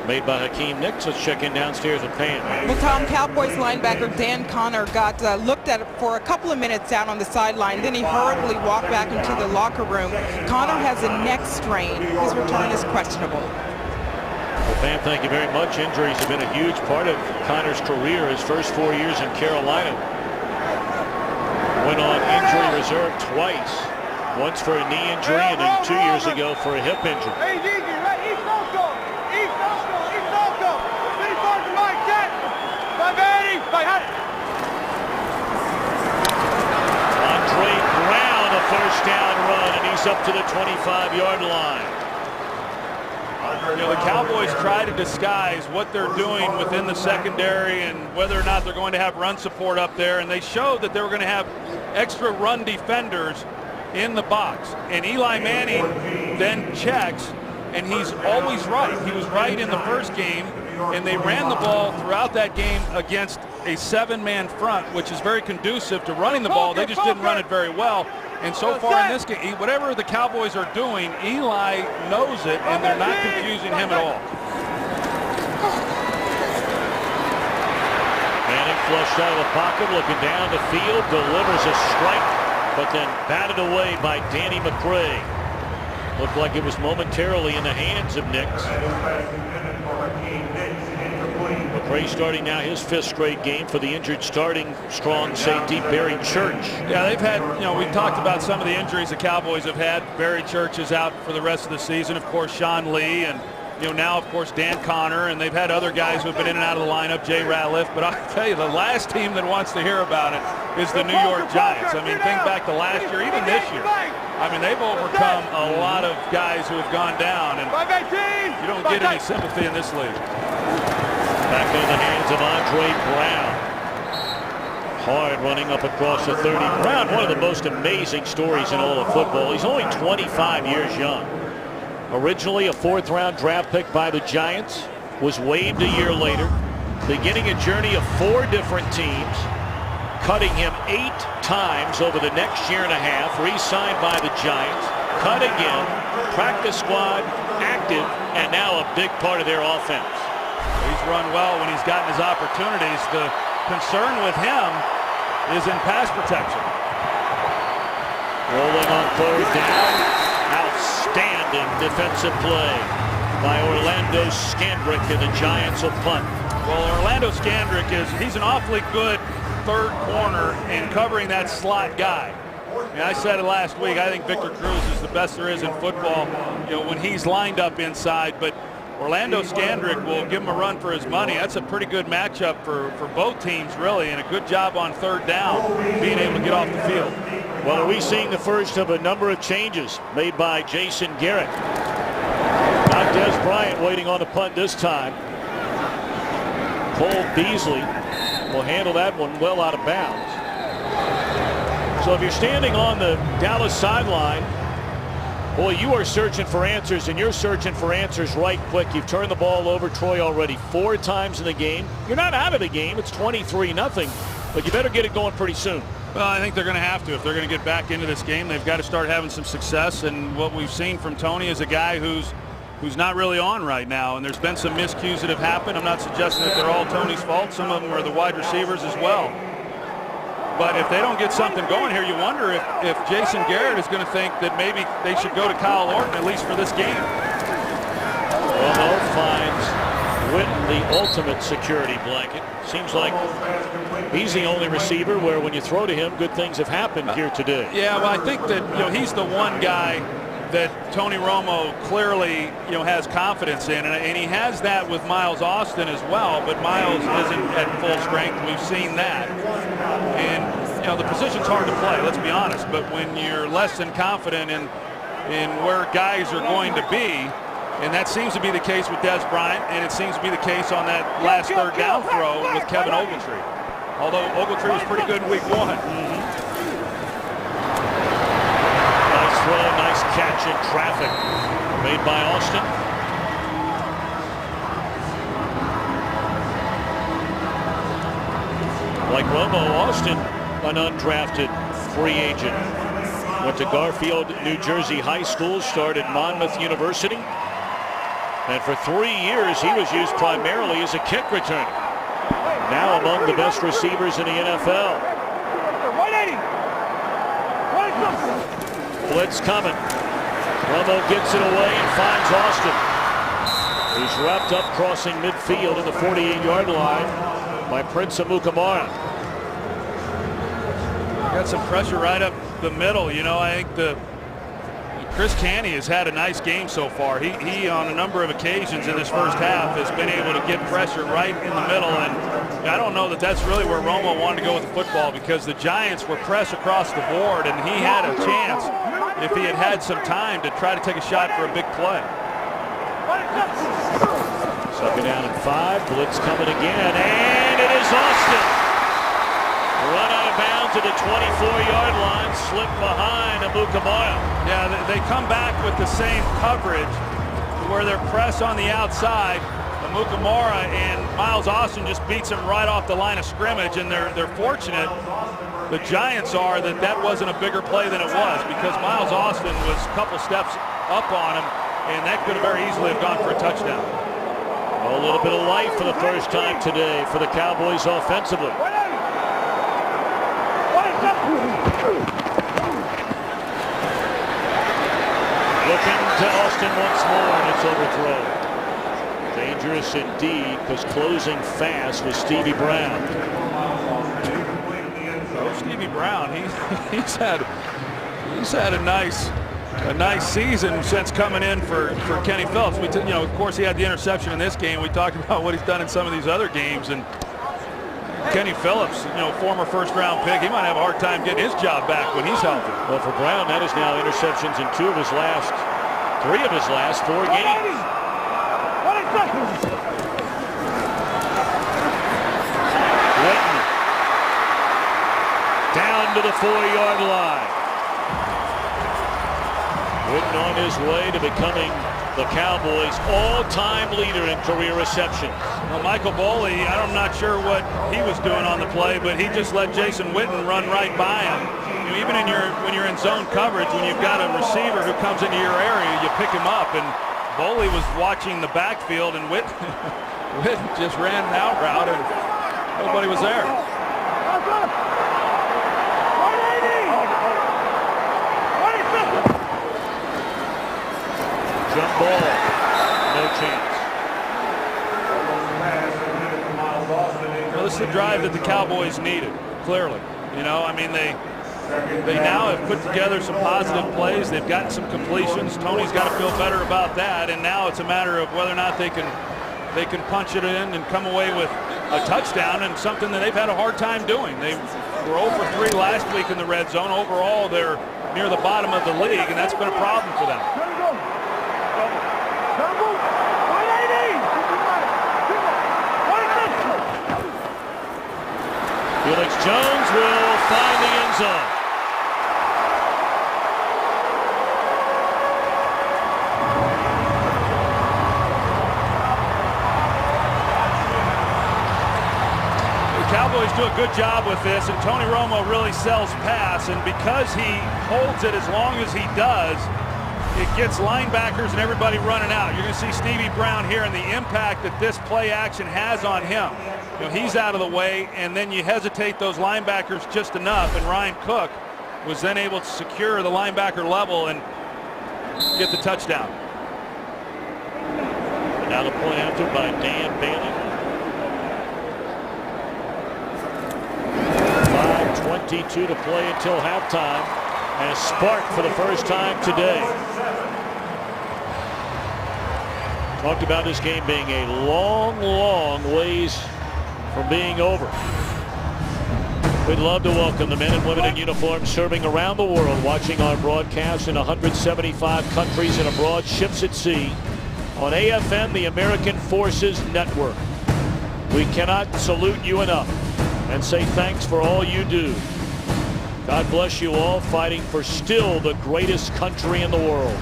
made by Hakeem Nicks. Let's check in downstairs with Pam. Well, Tom, Cowboys linebacker Dan Connor got looked at for a couple of minutes out on the sideline. Then he hurriedly walked back into the locker room. Connor has a neck strain. His return is questionable. Well, Pam, thank you very much. Injuries have been a huge part of Connor's career. His first 4 years in Carolina went on injury reserve twice. Once for a knee injury and then 2 years ago for a hip injury. Andre Brown, a first down run, and he's up to the 25-yard line. You know, the Cowboys try to disguise what they're doing within the secondary and whether or not they're going to have run support up there, and they showed that they were going to have extra run defenders in the box. And Eli Manning then checks, and he's always right. He was right in the first game, and they ran the ball throughout that game against a 7-man front, which is very conducive to running the ball. They just didn't run it very well. And so far in this game, whatever the Cowboys are doing, Eli knows it, and they're not confusing him at all. Manning flushed out of the pocket, looking down the field, delivers a strike but then batted away by Danny McCray. Looked like it was momentarily in the hands of Nix. McCray starting now his 5th straight game for the injured starting strong safety Barry Church. Yeah, they've had, we've talked about some of the injuries the Cowboys have had. Barry Church is out for the rest of the season. Of course, Sean Lee, and now, of course, Dan Connor, and they've had other guys who have been in and out of the lineup, Jay Ratliff. But I'll tell you, the last team that wants to hear about it is the New York Giants. I mean, think back to last year, even this year. I mean, they've overcome a lot of guys who have gone down, and you don't get any sympathy in this league. Back into the hands of Andre Brown. Hard running up across the 30. Brown, one of the most amazing stories in all of football. He's only 25 years young. Originally a 4th-round draft pick by the Giants, was waived a year later, beginning a journey of 4 different teams, cutting him 8 times over the next year and a half, re-signed by the Giants, cut again, practice squad, active, and now a big part of their offense. He's run well when he's gotten his opportunities. The concern with him is in pass protection. Rolling on 3rd down. Outstanding defensive play by Orlando Scandrick, and the Giants will punt. Well, Orlando Scandrick he's an awfully good 3rd corner in covering that slot guy. And I said it last week, I think Victor Cruz is the best there is in football, when he's lined up inside. But Orlando Scandrick will give him a run for his money. That's a pretty good matchup for both teams, really, and a good job on 3rd down, being able to get off the field. Well, are we seeing the first of a number of changes made by Jason Garrett? Not Des Bryant waiting on the punt this time. Cole Beasley will handle that one well out of bounds. So if you're standing on the Dallas sideline, boy, you are searching for answers, and you're searching for answers right quick. You've turned the ball over, Troy, already 4 times in the game. You're not out of the game. It's 23-0, but you better get it going pretty soon. Well, I think they're going to have to. If they're going to get back into this game, they've got to start having some success. And what we've seen from Tony is a guy who's not really on right now. And there's been some miscues that have happened. I'm not suggesting that they're all Tony's fault. Some of them are the wide receivers as well. But if they don't get something going here, you wonder if Jason Garrett is going to think that maybe they should go to Kyle Orton, at least for this game. Romo finds Witten the ultimate security blanket. Seems like he's the only receiver where when you throw to him, good things have happened here today. Yeah, well, I think that he's the one guy that Tony Romo clearly has confidence in, and he has that with Miles Austin as well. But Miles isn't at full strength. We've seen that, and the position's hard to play. Let's be honest. But when you're less than confident in where guys are going to be. And that seems to be the case with Des Bryant, and it seems to be the case on that last 3rd down throw with Kevin Ogletree. Although Ogletree was pretty good in week 1. Nice throw, nice catch in traffic made by Austin. Like Romo, Austin, an undrafted free agent. Went to Garfield, New Jersey High School, started Monmouth University. And for 3 years, he was used primarily as a kick returner. Now among the best receivers in the NFL. Blitz coming. Romo gets it away and finds Austin. He's wrapped up crossing midfield at the 48-yard line by Prince Amukamara. Got some pressure right up the middle. I think Chris Canny has had a nice game so far. He on a number of occasions in this first half has been able to get pressure right in the middle, and I don't know that that's really where Romo wanted to go with the football, because the Giants were pressed across the board, and he had a chance if he had some time to try to take a shot for a big play. 2nd down and 5. Blitz coming again, and it is Austin. Run out of bounds at the 24-yard line, slipped behind Amukamara. Yeah, they come back with the same coverage where they're pressed on the outside. Amukamara and Miles Austin just beats him right off the line of scrimmage, and they're fortunate. The Giants are that wasn't a bigger play than it was, because Miles Austin was a couple steps up on him, and that could have very easily have gone for a touchdown. A little bit of life for the first time today for the Cowboys offensively. to Austin once more, and it's overthrown. Dangerous indeed, because closing fast was Stevie Brown. Oh, Stevie Brown, he's had a nice season since coming in for Kenny Phillips. Of course, he had the interception in this game. We talked about what he's done in some of these other games, and Kenny Phillips, former first-round pick, he might have a hard time getting his job back when he's healthy. Well, for Brown, that is now interceptions in three of his last 4 games. Whitten down to the 4-yard line. Whitten on his way to becoming the Cowboys' all-time leader in career receptions. Well, Michael Boley, I'm not sure what he was doing on the play, but he just let Jason Whitten run right by him. Even when you're in zone coverage, when you've got a receiver who comes into your area, you pick him up. And Boley was watching the backfield, and Whitten just ran an out route, and nobody was there. Jump ball, no chance. Well, this is the drive that the Cowboys needed, clearly. They now have put together some positive plays. They've gotten some completions. Tony's got to feel better about that, and now it's a matter of whether or not they can punch it in and come away with a touchdown, and something that they've had a hard time doing. They were 0 for 3 last week in the red zone. Overall, they're near the bottom of the league, and that's been a problem for them. Felix Jones will find the end zone. The Cowboys do a good job with this, and Tony Romo really sells pass, and because he holds it as long as he does, it gets linebackers and everybody running out. You're going to see Stevie Brown here and the impact that this play action has on him. He's out of the way, and then you hesitate those linebackers just enough, and Ryan Cook was then able to secure the linebacker level and get the touchdown. Now the point after by Dan Bailey. 5:22 to play until halftime, and a spark for the first time today. Talked about this game being a long, long ways from being over. We'd love to welcome the men and women in uniform serving around the world, watching our broadcast in 175 countries and abroad, ships at sea, on AFN, the American Forces Network. We cannot salute you enough and say thanks for all you do. God bless you all, fighting for still the greatest country in the world.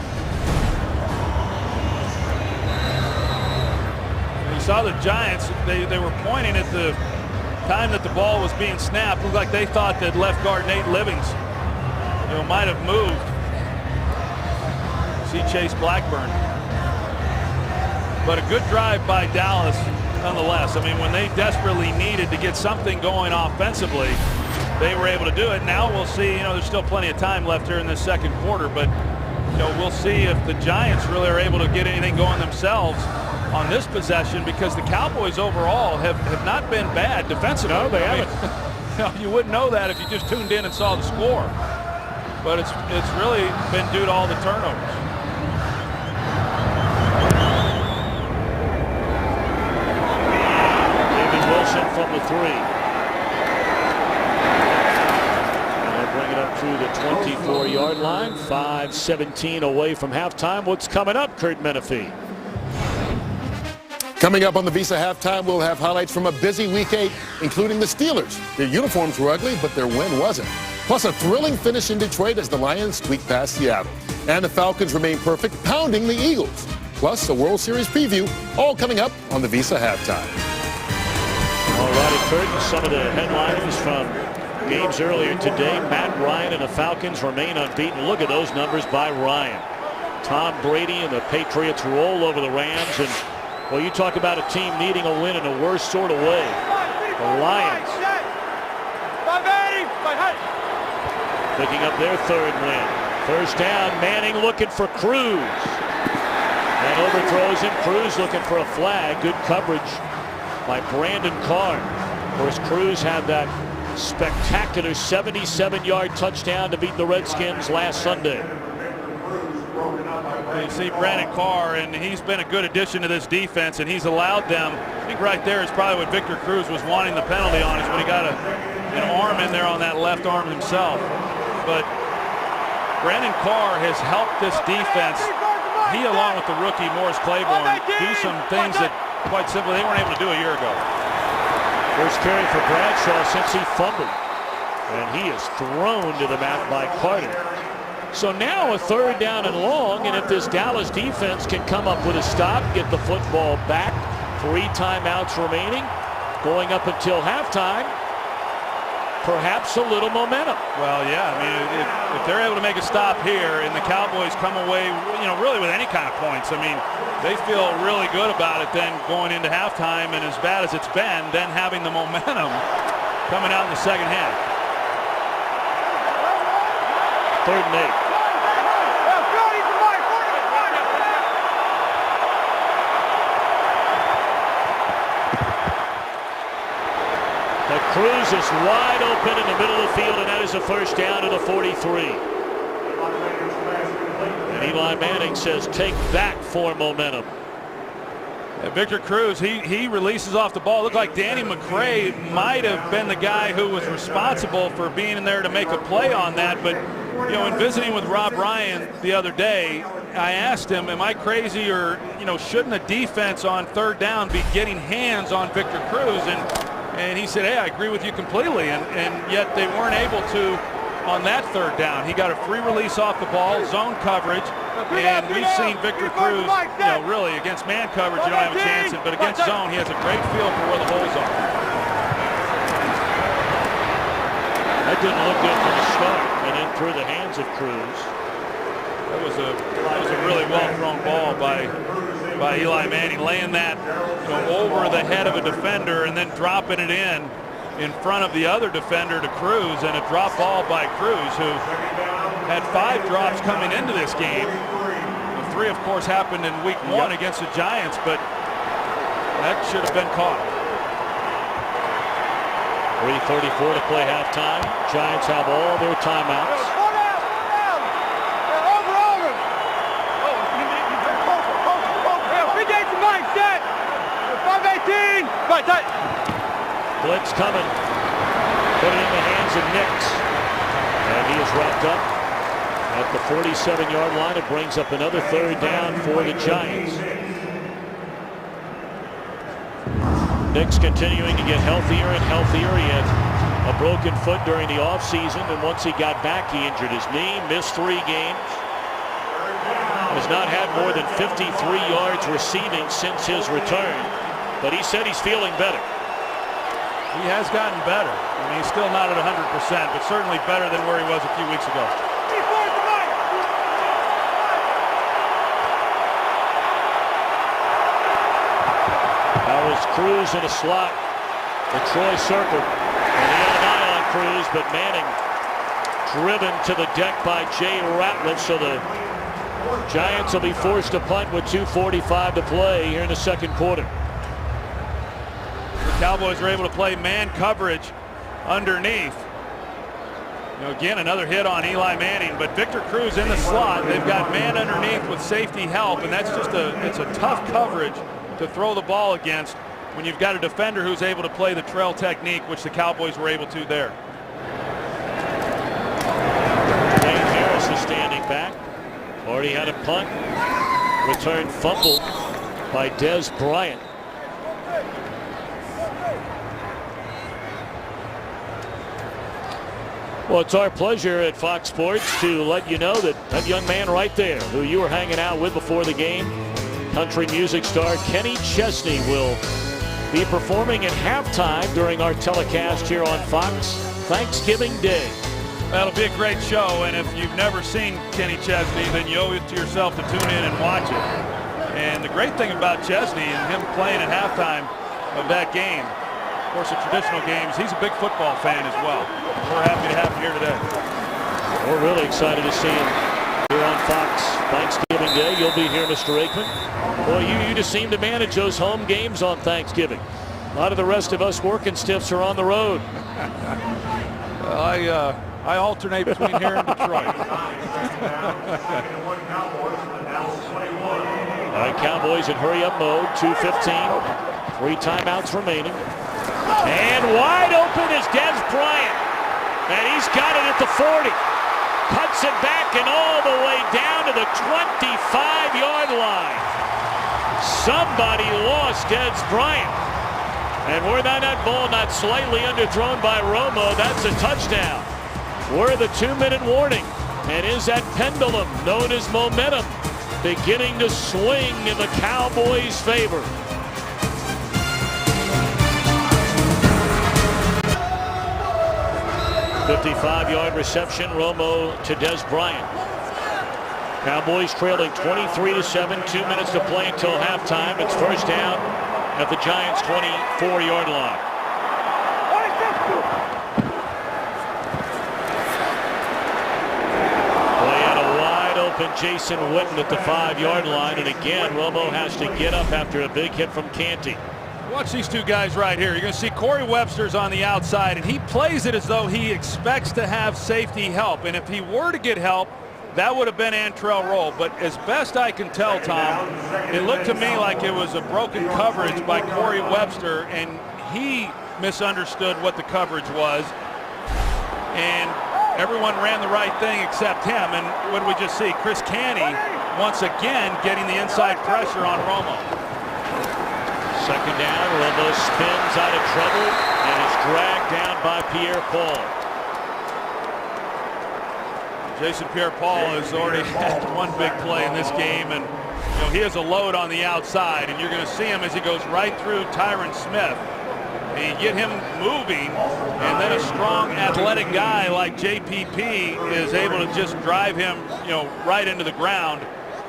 Saw the Giants, they were pointing at the time that the ball was being snapped. Looked like they thought that left guard Nate Livings might have moved. See Chase Blackburn. But a good drive by Dallas nonetheless. When they desperately needed to get something going offensively, they were able to do it. Now we'll see, there's still plenty of time left here in this second quarter, but we'll see if the Giants really are able to get anything going themselves on this possession, because the Cowboys overall have not been bad defensively. No, they haven't. You wouldn't know that if you just tuned in and saw the score. But it's really been due to all the turnovers. David Wilson from the 3. And they'll bring it up to the 24-yard line. 5:17 away from halftime. What's coming up, Kurt Menefee? Coming up on the Visa Halftime, we'll have highlights from a busy Week 8, including the Steelers. Their uniforms were ugly, but their win wasn't. Plus a thrilling finish in Detroit as the Lions squeak past Seattle. And the Falcons remain perfect, pounding the Eagles. Plus a World Series preview, all coming up on the Visa Halftime. All righty, Kurt, some of the headliners from games earlier today. Matt Ryan and the Falcons remain unbeaten. Look at those numbers by Ryan. Tom Brady and the Patriots roll over the Rams, and well, you talk about a team needing a win in a worse sort of way. The Lions picking up their third win. First down, Manning looking for Cruz. And overthrows him. Cruz looking for a flag. Good coverage by Brandon Carr. Of course, Cruz had that spectacular 77-yard touchdown to beat the Redskins last Sunday. You see Brandon Carr, and he's been a good addition to this defense, and he's allowed them. I think right there is probably what Victor Cruz was wanting the penalty on, is when he got an arm in there on that left arm himself. But Brandon Carr has helped this defense. He, along with the rookie Morris Claiborne, do some things that, quite simply, they weren't able to do a year ago. First carry for Bradshaw since he fumbled. And he is thrown to the mat by Carter. So now a 3rd down and long, and if this Dallas defense can come up with a stop, get the football back, 3 timeouts remaining, going up until halftime, perhaps a little momentum. Well, yeah, I mean, if they're able to make a stop here and the Cowboys come away, really with any kind of points, I mean, they feel really good about it then going into halftime, and as bad as it's been, then having the momentum coming out in the second half. 3rd and 8. But Cruz is wide open in the middle of the field, and that is a 1st down to the 43. And Eli Manning says, take that for momentum. Victor Cruz, he releases off the ball. It looked like Danny McCray might have been the guy who was responsible for being in there to make a play on that. But, in visiting with Rob Ryan the other day, I asked him, am I crazy, or, shouldn't the defense on 3rd down be getting hands on Victor Cruz? And he said, hey, I agree with you completely. And yet they weren't able to on that 3rd down. He got a free release off the ball, zone coverage. And we've seen Victor Cruz, really against man coverage, you don't have a chance. But against zone, he has a great feel for where the holes are. That didn't look good from the start, and then through the hands of Cruz. That was a really well thrown ball by Eli Manning, laying that over the head of a defender and then dropping it in front of the other defender to Cruz, and a drop ball by Cruz, who had 5 drops coming into this game. The 3, of course, happened in week 1 against the Giants, but that should have been caught. 3:34 to play halftime. Giants have all their timeouts. Blitz coming. Put it in the hands of Nix. And he is wrapped up at the 47-yard line. It brings up another 3rd down for the Giants. Nix continuing to get healthier and healthier. He had a broken foot during the offseason, and once he got back, he injured his knee, missed 3 games. Has not had more than 53 yards receiving since his return, but he said he's feeling better. He has gotten better. I mean, he's still not at 100%, but certainly better than where he was a few weeks ago. That was Cruz in a slot. The Troy circle. And he had an eye on Cruz, but Manning driven to the deck by Jay Ratliff, so the Giants will be forced to punt with 2:45 to play here in the 2nd quarter. The Cowboys are able to play man coverage underneath. Again, another hit on Eli Manning, but Victor Cruz in the slot. They've got man underneath with safety help, and that's just it's a tough coverage to throw the ball against when you've got a defender who's able to play the trail technique, which the Cowboys were able to there. Dane Harris is standing back. Already had a punt. Return fumble by Des Bryant. Well, it's our pleasure at Fox Sports to let you know that that young man right there, who you were hanging out with before the game, country music star Kenny Chesney, will be performing at halftime during our telecast here on Fox Thanksgiving Day. That'll be a great show, and if you've never seen Kenny Chesney, then you owe it to yourself to tune in and watch it. And the great thing about Chesney and him playing at halftime of that game, of course, the traditional games, he's a big football fan as well. We're happy to have him here today. We're really excited to see him here on Fox Thanksgiving Day. You'll be here, Mr. Aikman. Boy, you just seem to manage those home games on Thanksgiving. A lot of the rest of us working stiffs are on the road. I alternate between here and Detroit. All right, Cowboys in hurry-up mode, 2:15. 3 timeouts remaining. And wide open is Des Bryant. And he's got it at the 40. Cuts it back and all the way down to the 25-yard line. Somebody lost Des Bryant. And were that ball not slightly underthrown by Romo, that's a touchdown. We're the 2-minute warning. And is that pendulum known as momentum beginning to swing in the Cowboys' favor? $55-yard reception, Romo to Des Bryant. Cowboys trailing 23-7, 2 minutes to play until halftime. It's first down at the Giants' 24-yard line. Play out a wide open Jason Witten at the 5-yard line, and again Romo has to get up after a big hit from Canty. Watch these two guys right here. You're going to see Corey Webster's on the outside, and he plays it as though he expects to have safety help. And if he were to get help, that would have been Antrell Roll. But as best I can tell, Tom, it looked to me like it was a broken coverage by Corey Webster, and he misunderstood what the coverage was. And everyone ran the right thing except him. And what did we just see? Chris Canty, once again, getting the inside pressure on Romo. Second down, Romo spins out of trouble and is dragged down by Pierre-Paul. Jason Pierre-Paul has already had one big play in this game, and he has a load on the outside, and you're going to see him as he goes right through Tyron Smith. And you get him moving, and then a strong athletic guy like JPP is able to just drive him right into the ground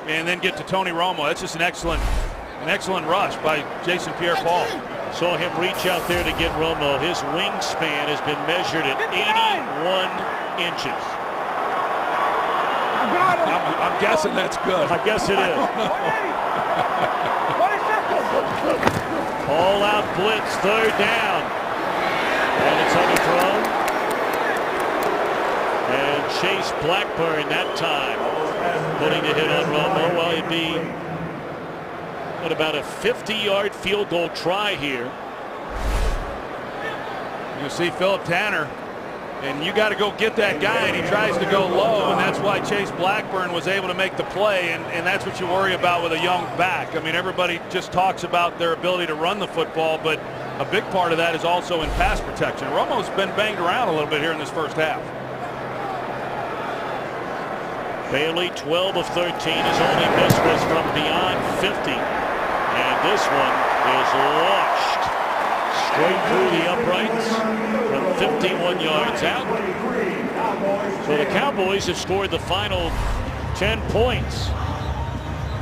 and then get to Tony Romo. That's just an excellent rush by Jason Pierre-Paul. Saw him reach out there to get Romo. His wingspan has been measured at 81 inches. I'm guessing that's good. I guess it is. All out blitz, third down. And it's underthrown. And Chase Blackburn that time putting the hit on Romo. Well, it'd be at about a 50-yard field goal try here. You see Philip Tanner, and you got to go get that guy, and he tries to go low, and that's why Chase Blackburn was able to make the play, and that's what you worry about with a young back. I mean, everybody just talks about their ability to run the football, but a big part of that is also in pass protection. Romo's been banged around a little bit here in this first half. Bailey, 12 of 13. His only miss was from beyond 50. And this one is launched straight through the uprights from 51 yards out. So the Cowboys have scored the final 10 points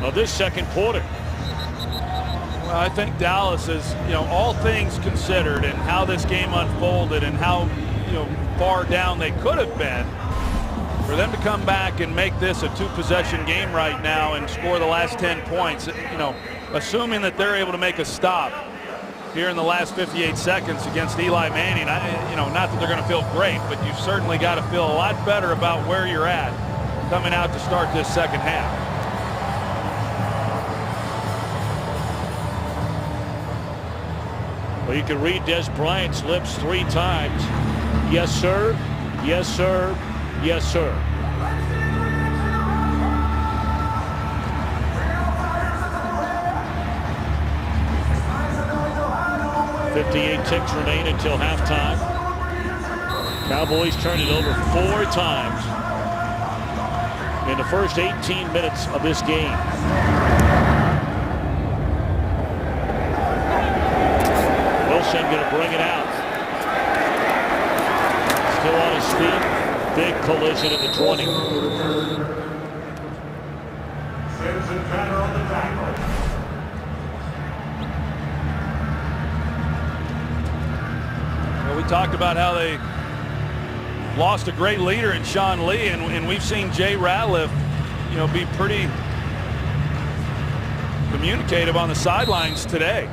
of this second quarter. Well, I think Dallas is, all things considered and how this game unfolded and how, far down they could have been, for them to come back and make this a 2-possession game right now and score the last 10 points, assuming that they're able to make a stop here in the last 58 seconds against Eli Manning, not that they're going to feel great, but you've certainly got to feel a lot better about where you're at coming out to start this second half. Well, you can read Des Bryant's lips 3 times. Yes, sir. Yes, sir. Yes, sir. .58 ticks remain until halftime. Cowboys turned it over 4 times in the first 18 minutes of this game. Wilson going to bring it out. Still on his feet. Big collision at the 20. Well, we talked about how they lost a great leader in Sean Lee, and we've seen Jay Ratliff, be pretty communicative on the sidelines today.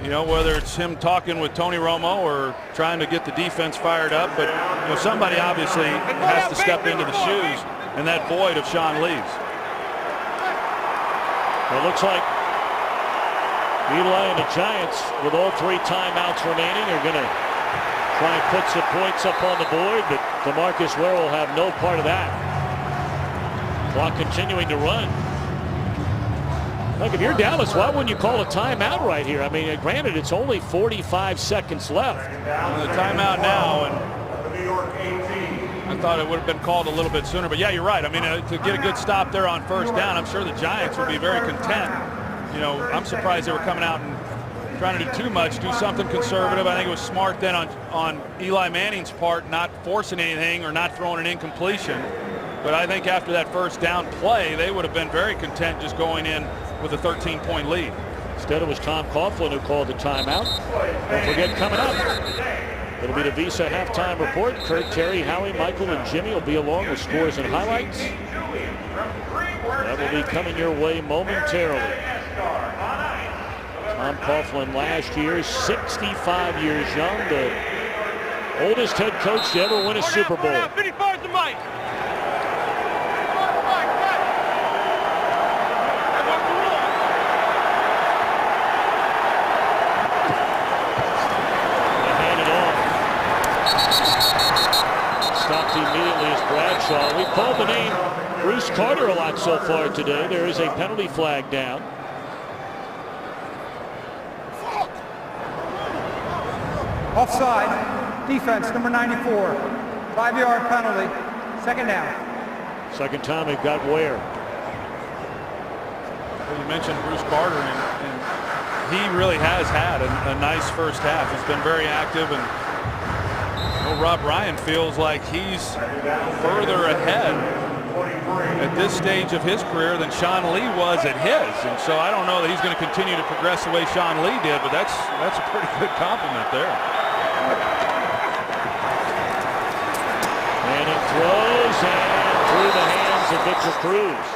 You know, whether it's him talking with Tony Romo or trying to get the defense fired up, but you know, somebody obviously has to step into the shoes and that void of Sean Lee's. Well, it looks like Eli and the Giants, with all 3 timeouts remaining, are going to try and put some points up on the board, but DeMarcus Ware will have no part of that. Clock continuing to run. Look, if you're Dallas, why wouldn't you call a timeout right here? I mean, granted, it's only 45 seconds left. The timeout now, and I thought it would have been called a little bit sooner. But yeah, you're right. I mean, to get a good stop there on first down, I'm sure the Giants would be very content. You know, I'm surprised they were coming out and trying to do too much, do something conservative. I think it was smart then on Eli Manning's part, not forcing anything or not throwing an incompletion. But I think after that first down play, they would have been very content just going in with a 13-point lead. Instead, it was Tom Coughlin who called the timeout. Don't forget, coming up, it'll be the Visa halftime report. Kurt, Terry, Howie, Michael, and Jimmy will be along with scores and highlights. That will be coming your way momentarily. Tom Coughlin last year, 65 years young, the oldest head coach to ever win a Super Bowl. 55 to Mike. Stopped immediately as Bradshaw. We've called the name Bruce Carter a lot so far today. There is a penalty flag down. Offside. Defense, number 94. 5-yard penalty. Second down. Second time they've got Ware. Well, you mentioned Bruce Carter, and he really has had a nice first half. He's been very active, and Rob Ryan feels like he's further ahead at this stage of his career than Sean Lee was at his. And so I don't know that he's going to continue to progress the way Sean Lee did, but that's a pretty good compliment there. And it throws and through the hands of Victor Cruz.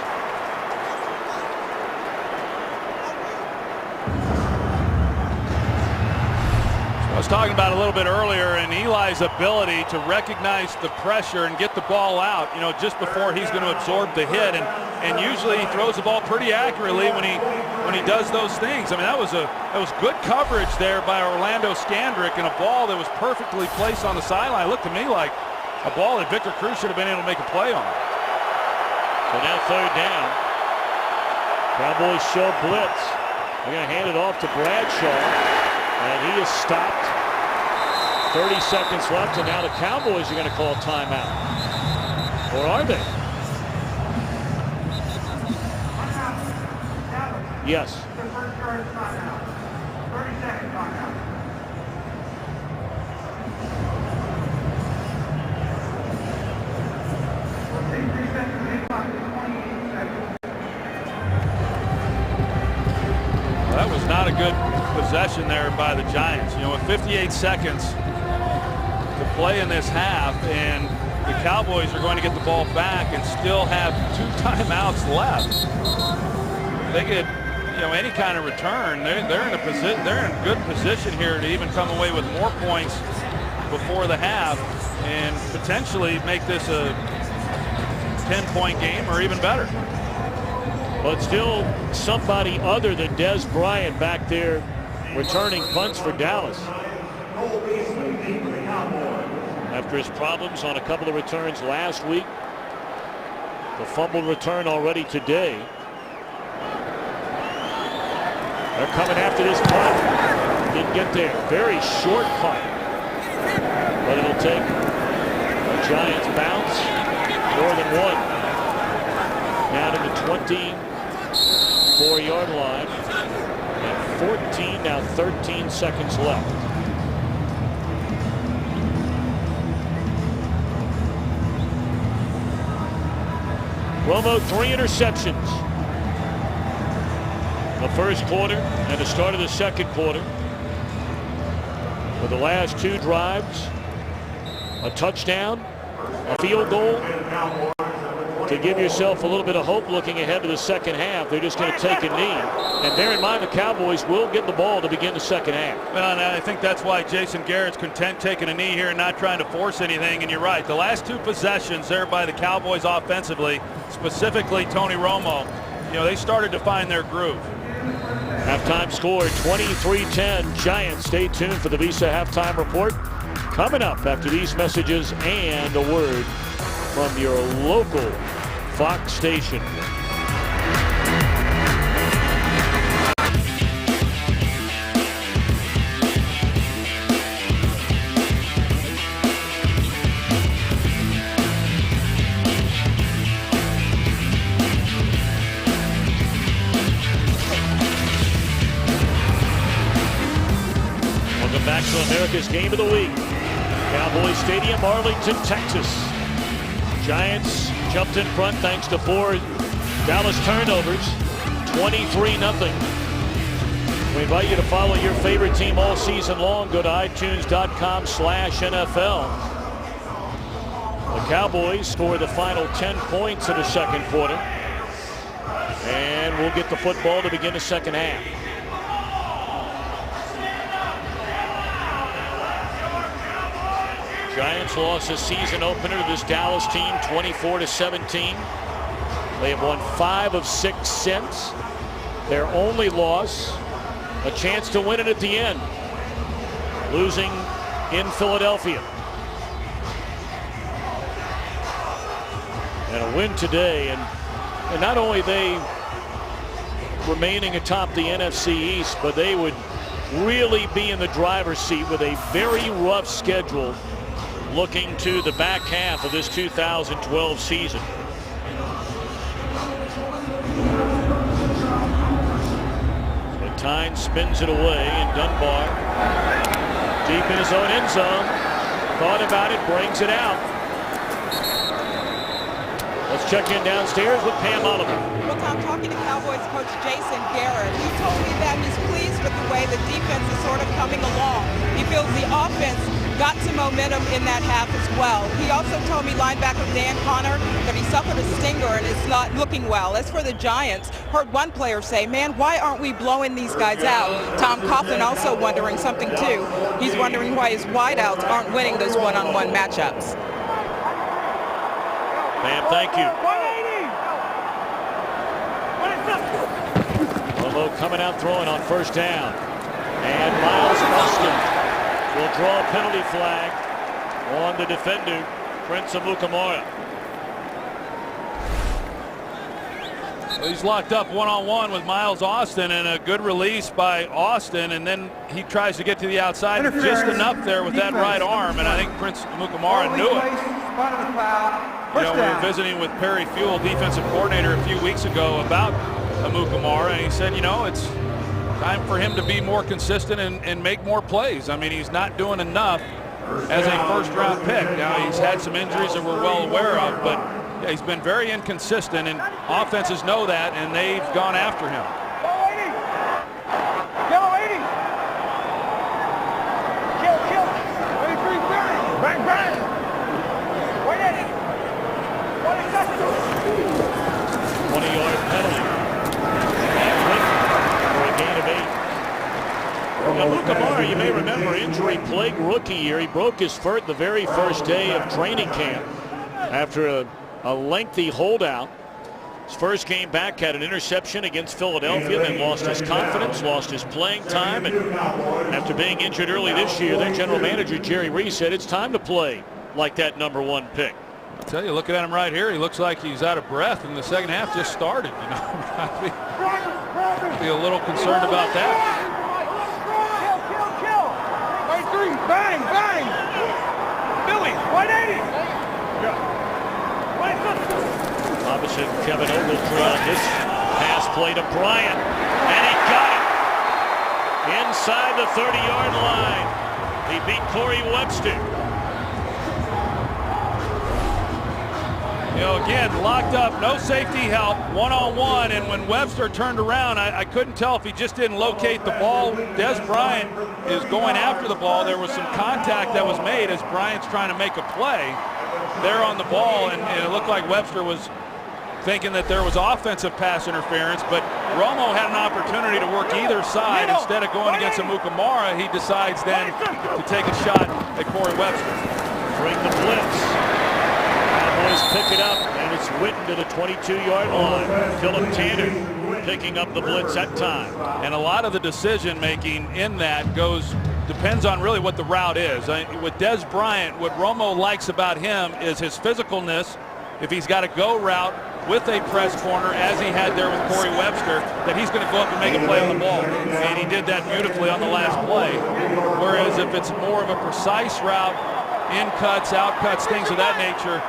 I was talking about a little bit earlier, and Eli's ability to recognize the pressure and get the ball out, you know, just before he's going to absorb the hit, and usually he throws the ball pretty accurately when he does those things. I mean, that was good coverage there by Orlando Scandrick, and a ball that was perfectly placed on the sideline. It looked to me like a ball that Victor Cruz should have been able to make a play on. So now third down. Cowboys show blitz. They're going to hand it off to Bradshaw. And he is stopped. 30 seconds left, and now the Cowboys are going to call timeout. Or are they? Yes. 30-second timeout. That was not a good possession there by the Giants. You know, with 58 seconds to play in this half, and the Cowboys are going to get the ball back and still have 2 timeouts left. They get, you know, any kind of return. They're in good position here to even come away with more points before the half and potentially make this a 10-point game or even better. But still somebody other than Des Bryant back there returning punts for Dallas. After his problems on a couple of returns last week, the fumbled return already today. They're coming after this punt. Didn't get there. Very short punt. But it'll take a Giants bounce, more than one. Down to the 24-yard line. And 14, now 13 seconds left. Romo, 3 interceptions. The first quarter and the start of the second quarter. For the last 2 drives, a touchdown, a field goal, to give yourself a little bit of hope looking ahead to the second half. They're just going to take a knee. And bear in mind the Cowboys will get the ball to begin the second half. Well, and I think that's why Jason Garrett's content taking a knee here and not trying to force anything. And you're right. The last two possessions there by the Cowboys offensively, specifically Tony Romo, they started to find their groove. Halftime score 23-10 Giants. Stay tuned for the Visa halftime report coming up after these messages and a word from your local Fox station. Welcome back to America's Game of the Week. Cowboys Stadium, Arlington, Texas. Giants jumped in front thanks to 4 Dallas turnovers, 23-0. We invite you to follow your favorite team all season long. Go to itunes.com/NFL. The Cowboys score the final 10 points in the second quarter. And we'll get the football to begin the second half. Giants lost a season opener to this Dallas team 24-17. They have won 5 of 6 since. Their only loss, a chance to win it at the end, losing in Philadelphia. And a win today, and not only they remaining atop the NFC East, but they would really be in the driver's seat with a very rough schedule looking to the back half of this 2012 season. Tyne spins it away, and Dunbar deep in his own end zone. Thought about it, brings it out. Let's check in downstairs with Pam Oliver. Well, Tom, talking to Cowboys coach Jason Garrett, he told me that he's pleased with the way the defense is sort of coming along. He feels the offense got some momentum in that half as well. He also told me linebacker Dan Connor that he suffered a stinger and is not looking well. As for the Giants, heard one player say, man, why aren't we blowing these guys out? Tom Coughlin also wondering something too. He's wondering why his wideouts aren't winning those one-on-one matchups. Pam, thank you. Romo coming out throwing on first down. And Miles Austin will draw a penalty flag on the defender, Prince Amukamara. He's locked up one-on-one with Miles Austin, and a good release by Austin, and then he tries to get to the outside just enough there with that right arm, and I think Prince Amukamara knew it. We were visiting with Perry Fuel, defensive coordinator, a few weeks ago about Amukamara, and he said, it's time for him to be more consistent and make more plays. I mean, he's not doing enough as a first-round pick. Now, he's had some injuries that we're well aware of, but yeah, he's been very inconsistent, and offenses know that, and they've gone after him. Kill 80. Kill. 23, 30. Bang. Wait 80. 20-yard penalty. For a gain of 8. Amukamara, you may remember, injury-plagued rookie year. He broke his foot the very first day of training camp after a lengthy holdout. His first game back had an interception against Philadelphia, then lost his confidence, lost his playing time, and after being injured early this year, their general manager Jerry Reese said it's time to play like that #1 pick. I'll tell you, looking at him right here, he looks like he's out of breath, and the second half just started. I'd be a little concerned about that. Kill. 23, bang. Billy, 180. Opposite Kevin Ogletree on this pass play to Bryant, and he got it inside the 30-yard line. He beat Corey Webster. Again, locked up, no safety help, one-on-one, and when Webster turned around, I couldn't tell if he just didn't locate the ball. Des Bryant is going after the ball. There was some contact that was made as Bryant's trying to make a play there on the ball, and it looked like Webster was thinking that there was offensive pass interference, but Romo had an opportunity to work either side. Instead of going against Amukamara, he decides then to take a shot at Corey Webster. Bring the blitz. Cowboys pick it up, and it's Witten to the 22-yard line. Philip Tanner picking up the blitz that time. And a lot of the decision-making in that depends on really what the route is. With Des Bryant, what Romo likes about him is his physicalness. If he's got a go route with a press corner, as he had there with Corey Webster, that he's going to go up and make a play on the ball. And he did that beautifully on the last play. Whereas if it's more of a precise route, in cuts, out cuts, things of that nature,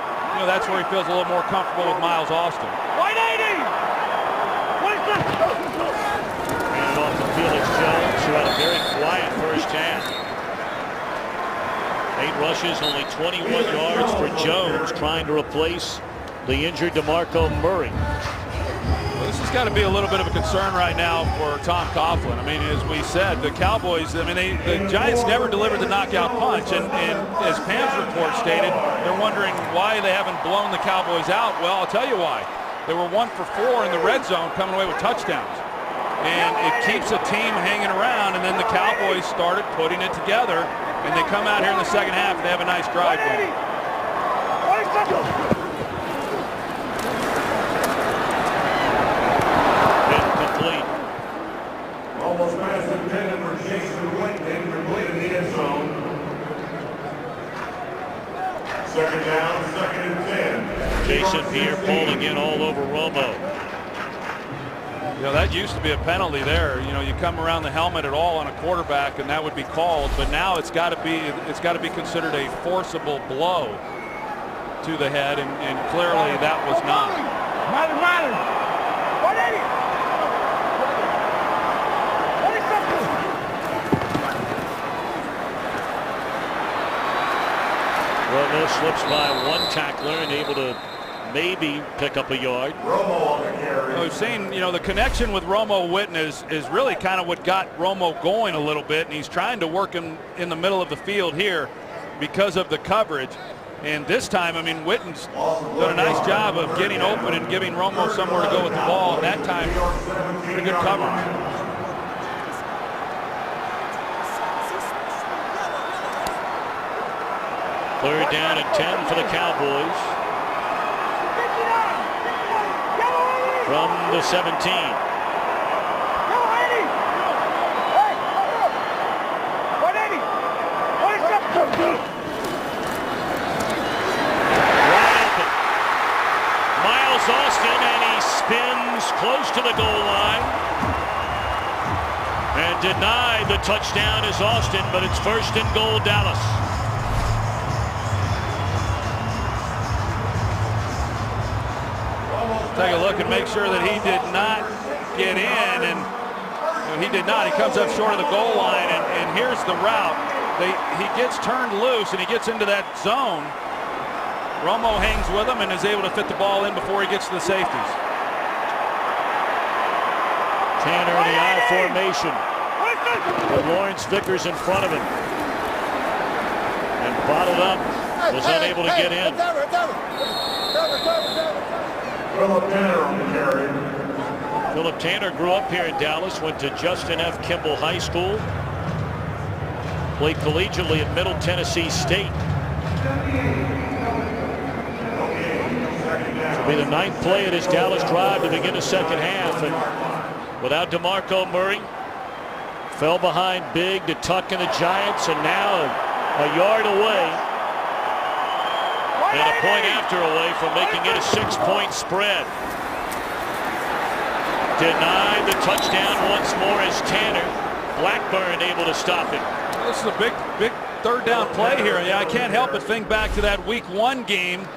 that's where he feels a little more comfortable with Miles Austin. 180! And off the field is Jones, who had a very quiet first half. 8 rushes, only 21 yards for Jones, trying to replace the injured DeMarco Murray. Well, this has got to be a little bit of a concern right now for Tom Coughlin. I mean, as we said, the Cowboys, the Giants never delivered the knockout punch, and as Pam's report stated, they're wondering why they haven't blown the Cowboys out. Well, I'll tell you why. They were 1 for 4 in the red zone, coming away with touchdowns. And it keeps a team hanging around, and then the Cowboys started putting it together, and they come out here in the second half and they have a nice drive going. Incomplete. Almost pass intended for Jason Witten, complete in the end zone. Second down, 2nd and 10. Jason Pierre-Paul again all over Romo. That used to be a penalty there. You come around the helmet at all on a quarterback, and that would be called. But now it's got to be considered a forcible blow to the head, and clearly that was not. 180! Romo slips by one tackler and able to maybe pick up a yard. Romo on the carry. We've seen, the connection with Romo Witten is really kind of what got Romo going a little bit, and he's trying to work him in the middle of the field here because of the coverage. And this time, Witten's done a nice job of getting open and giving Romo somewhere to go with the ball. And that time, pretty good coverage. Third down and 10 for the Cowboys. From the 17. Miles Austin, and he spins close to the goal line. And denied the touchdown is Austin, but it's 1st and goal, Dallas. Take a look and make sure that he did not get in, and he did not. He comes up short of the goal line, and here's the route. He gets turned loose, and he gets into that zone. Romo hangs with him and is able to fit the ball in before he gets to the safeties. Tanner in the I formation with Lawrence Vickers in front of him. And bottled up, was unable to get in. Philip Tanner on the carry. Philip Tanner grew up here in Dallas, went to Justin F. Kimball High School, played collegiately at Middle Tennessee State. This will be the 9th play of his Dallas drive to begin the second half. And without DeMarco Murray, fell behind big to tuck in the Giants, and now a yard away. And a point after away from making it a 6-point spread. Denied the touchdown once more as Tanner. Blackburn able to stop it. This is a big third down play here. Yeah, I can't help but think back to that Week 1 game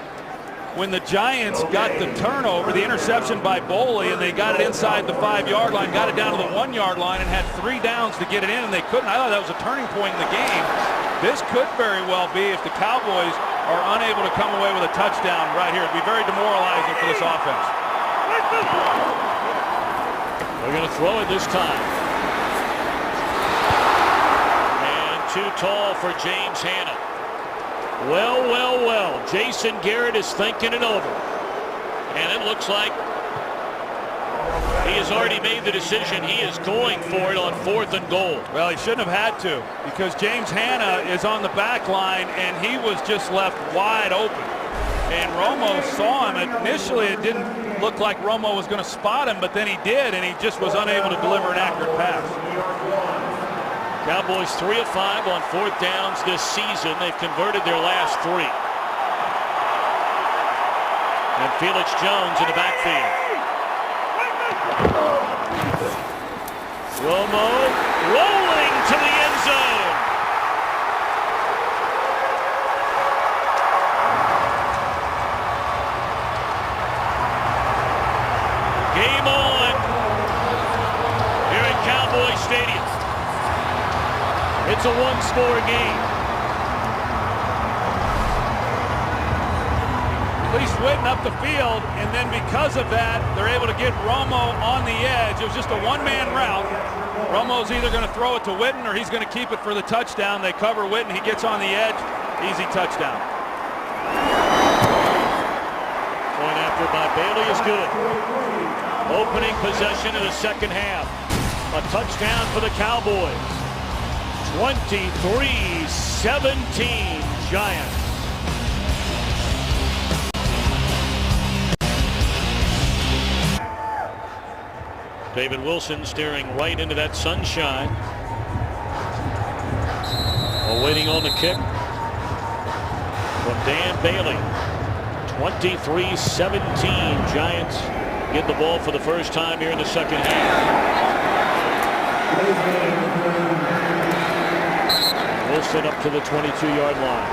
when the Giants got the turnover, the interception by Boley, and they got it inside the 5-yard line, got it down to the 1-yard line, and had 3 downs to get it in, and they couldn't. I thought that was a turning point in the game. This could very well be, if the Cowboys are unable to come away with a touchdown right here, it'd be very demoralizing for this offense. They're going to throw it this time. And too tall for James Hanna. Well. Jason Garrett is thinking it over. And it looks like he has already made the decision. He is going for it on 4th and goal. Well, he shouldn't have had to, because James Hanna is on the back line, and he was just left wide open. And Romo saw him. Initially, it didn't look like Romo was going to spot him, but then he did, and he just was unable to deliver an accurate pass. Cowboys 3 of 5 on 4th downs this season. They've converted their last 3. And Felix Jones in the backfield. Romo rolling to the end zone. Game on here at Cowboys Stadium. It's a one-score game. At least Witten up the field, and then because of that, they're able to get Romo on the edge. It was just a one-man route. Romo's either going to throw it to Witten or he's going to keep it for the touchdown. They cover Witten. He gets on the edge. Easy touchdown. Point after by Bailey is good. Opening possession in the second half. A touchdown for the Cowboys. 23-17 Giants. David Wilson staring right into that sunshine. Waiting on the kick from Dan Bailey. 23-17 Giants get the ball for the first time here in the second half. Wilson up to the 22-yard line.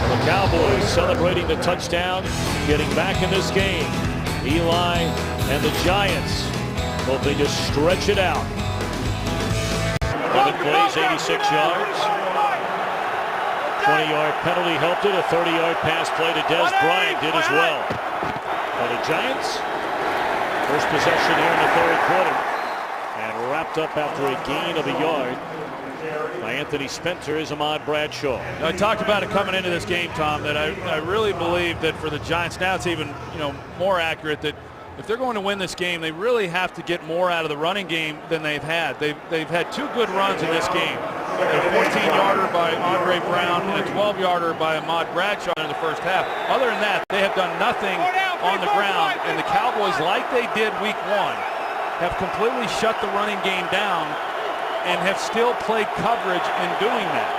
The Cowboys celebrating the touchdown, getting back in this game. Eli and the Giants hoping to stretch it out. 11 plays, 86 yards. 20-yard penalty helped it. A 30-yard pass play to Des Bryant did as well. But the Giants, first possession here in the third quarter, and wrapped up after a gain of a yard by Anthony Spencer is Ahmad Bradshaw. I talked about it coming into this game, Tom, that I really believe that for the Giants, now it's even more accurate, that if they're going to win this game, they really have to get more out of the running game than they've had. They've had 2 good runs in this game. A 14-yarder by Andre Brown and a 12-yarder by Ahmad Bradshaw in the first half. Other than that, they have done nothing on the ground, and the Cowboys, like they did week 1, have completely shut the running game down and have still played coverage in doing that.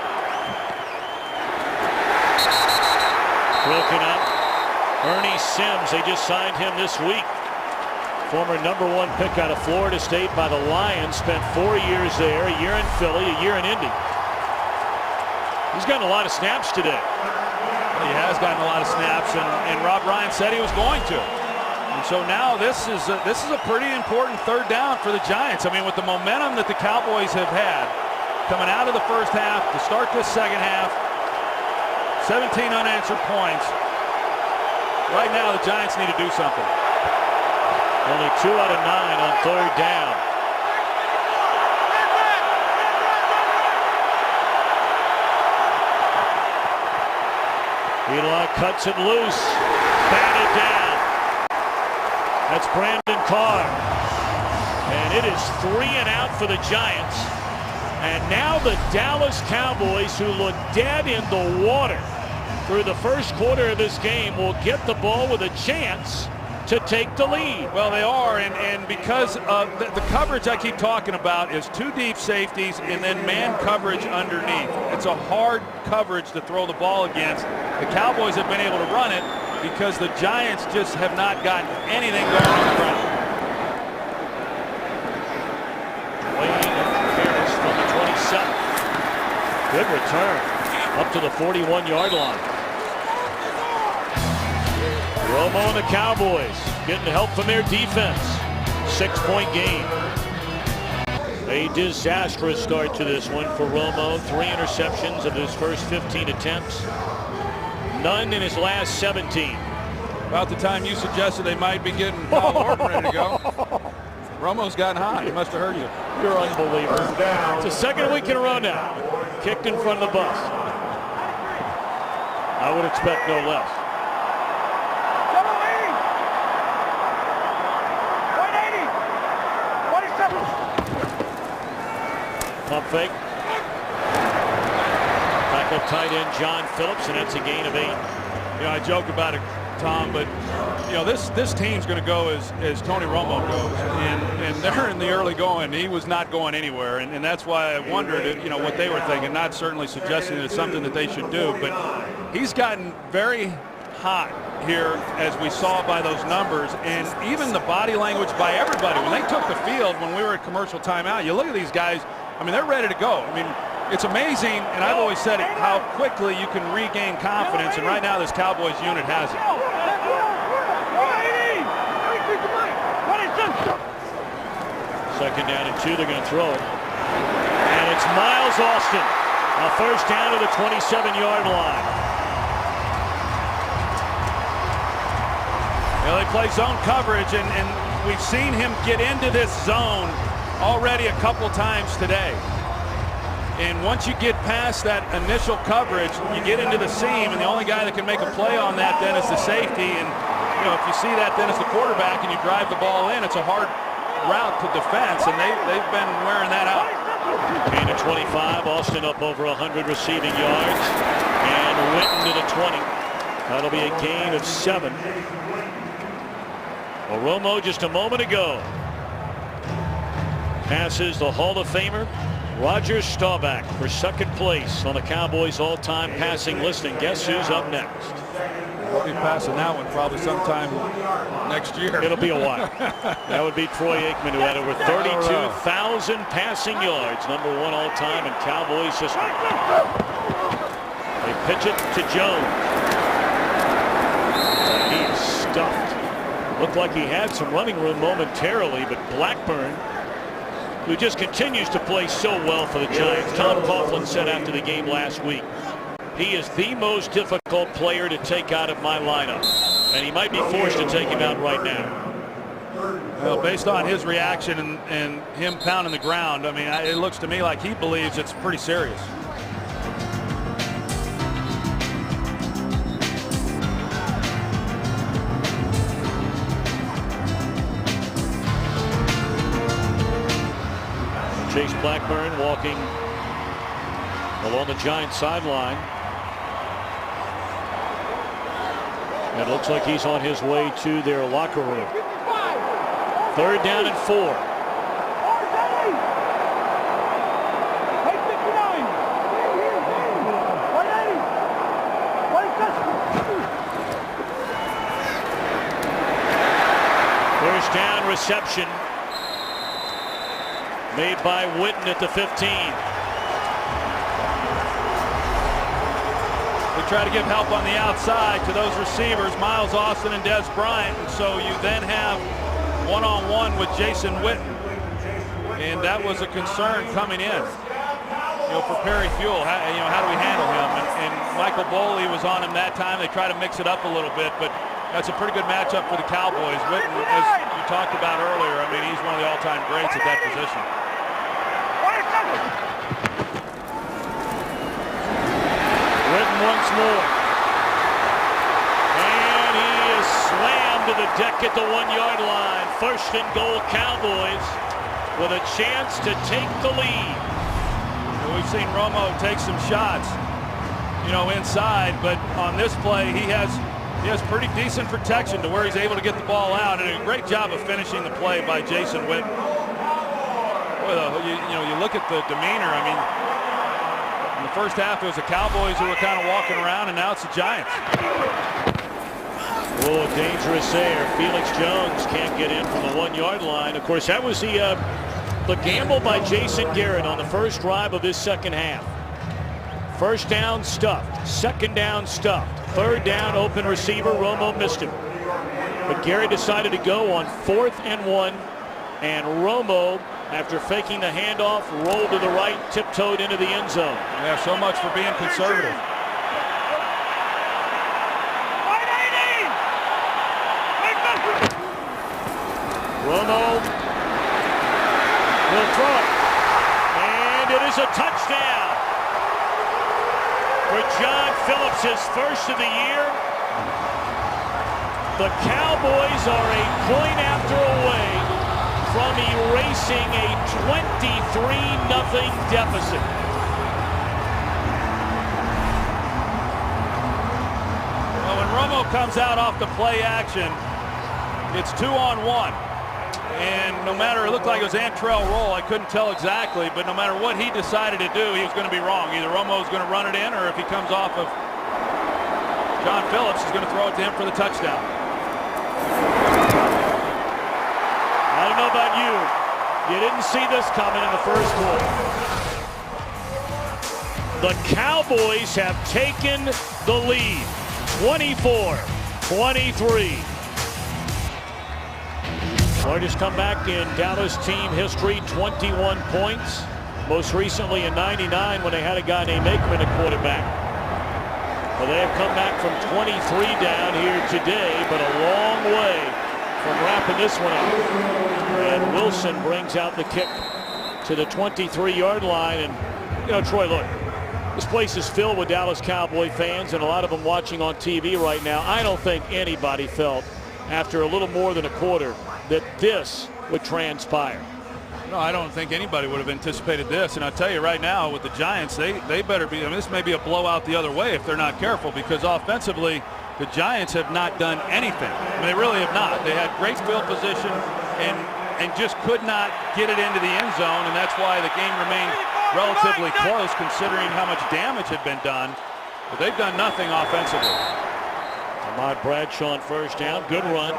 Broken up. Ernie Sims, they just signed him this week. Former #1 pick out of Florida State by the Lions. Spent 4 years there, a year in Philly, a year in Indy. He's gotten a lot of snaps today. He has gotten a lot of snaps, and Rob Ryan said he was going to. And so now this is a pretty important third down for the Giants. I mean, with the momentum that the Cowboys have had coming out of the first half to start this second half, 17 unanswered points. Right now, the Giants need to do something. Only 2 out of 9 on third down. Eli cuts it loose. Batted down. That's Brandon Carr. And it is 3 and out for the Giants. And now the Dallas Cowboys, who look dead in the water through the first quarter of this game, will get the ball with a chance to take the lead. Well, they are, and because of the coverage I keep talking about is 2 deep safeties and then man coverage underneath. It's a hard coverage to throw the ball against. The Cowboys have been able to run it because the Giants just have not gotten anything going on the ground. Wayne Harris from the 27. Good return up to the 41-yard line. Romo and the Cowboys getting help from their defense. 6-point game. A disastrous start to this one for Romo. 3 interceptions of his first 15 attempts. None in his last 17. About the time you suggested they might be getting Paul Orton ready to go. Romo's gotten hot. He must have heard you. You're unbelievable. It's the second week in a row now. Kicked in front of the bus. I would expect no less. fake. Back up tight end John Phillips, and that's a gain of 8. You know, I joke about it, Tom, but you know this team's going to go as Tony Romo goes, and they're in the early going. He was not going anywhere, and that's why I wondered, you know, what they were thinking. Not certainly suggesting it's something that they should do, but he's gotten very hot here, as we saw by those numbers, and even the body language by everybody when they took the field when we were at commercial timeout. You look at these guys. I mean, they're ready to go. I mean, it's amazing, and I've always said it, how quickly you can regain confidence, and right now this Cowboys unit has it. Second down and 2, they're going to throw it. And it's Miles Austin. A first down to the 27-yard line. You know, they play zone coverage, and we've seen him get into this zone already a couple times today. And once you get past that initial coverage, you get into the seam, and the only guy that can make a play on that then is the safety. And you know, if you see that then as the quarterback and you drive the ball in, it's a hard route to defense, and they've been wearing that out. Gain of 25. Austin up over 100 receiving yards, and Witten to the 20. That'll be a gain of 7. Well, Romo just a moment ago passes the Hall of Famer Roger Staubach for second place on the Cowboys all-time passing list, and guess who's up next? We'll be passing that one probably sometime next year. It'll be a while. That would be Troy Aikman, who had over 32,000 passing yards, number 1 all-time in Cowboys history. They pitch it to Jones. He's stuffed. Looked like he had some running room momentarily, but Blackburn, who just continues to play so well for the Giants. Tom Coughlin said after the game last week, he is the most difficult player to take out of my lineup, and he might be forced to take him out right now. Well, based on his reaction and him pounding the ground, I mean, it looks to me like he believes it's pretty serious. Chase Blackburn walking along the Giants sideline. It looks like he's on his way to their locker room. Third down and 4. First down reception made by Witten at the 15. They try to give help on the outside to those receivers, Miles Austin and Des Bryant, and so you then have one-on-one with Jason Witten, and that was a concern coming in. You know, for Perry Fuel, how do we handle him? And Michael Boley was on him that time. They try to mix it up a little bit, but that's a pretty good matchup for the Cowboys. Witten, as you talked about earlier, I mean, he's one of the all-time greats at that position. Witten once more. And he is slammed to the deck at the 1-yard line. First and goal, Cowboys, with a chance to take the lead. We've seen Romo take some shots, you know, inside, but on this play, he has pretty decent protection to where he's able to get the ball out, and a great job of finishing the play by Jason Witten. Boy, you look at the demeanor. I mean, in the first half, it was the Cowboys who were kind of walking around, and now it's the Giants. Oh, dangerous there. Felix Jones can't get in from the 1-yard line. Of course, that was the gamble by Jason Garrett on the first drive of this second half. First down, stuffed. Second down, stuffed. Third down, open receiver. Romo missed him. But Garrett decided to go on 4th and 1, and Romo, after faking the handoff, rolled to the right, tiptoed into the end zone. Yeah, so much for being conservative. Romo will throw it, and it is a touchdown for John Phillips, his first of the year. The Cowboys are a point after away from erasing a 23-0 deficit. Well, when Romo comes out off the play action, it's 2-on-1. And no matter, it looked like it was Antrell Roll, I couldn't tell exactly, but no matter what he decided to do, he was going to be wrong. Either Romo's going to run it in, or if he comes off of John Phillips, he's going to throw it to him for the touchdown. I don't know about you. You didn't see this coming in the first quarter. The Cowboys have taken the lead, 24-23. Largest comeback in Dallas team history, 21 points. Most recently in '99 when they had a guy named Aikman at quarterback. Well, they have come back from 23 down here today, but a long way from wrapping this one up. And Wilson brings out the kick to the 23-yard line. And, you know, Troy, look, this place is filled with Dallas Cowboy fans, and a lot of them watching on TV right now. I don't think anybody felt, after a little more than a quarter, that this would transpire. No, I don't think anybody would have anticipated this. And I'll tell you right now, with the Giants, they better be, I mean, this may be a blowout the other way if they're not careful, because offensively, the Giants have not done anything. I mean, they really have not. They had great field position and just could not get it into the end zone, and that's why the game remained relatively close considering how much damage had been done. But they've done nothing offensively. Ahmad Bradshaw on first down, good run,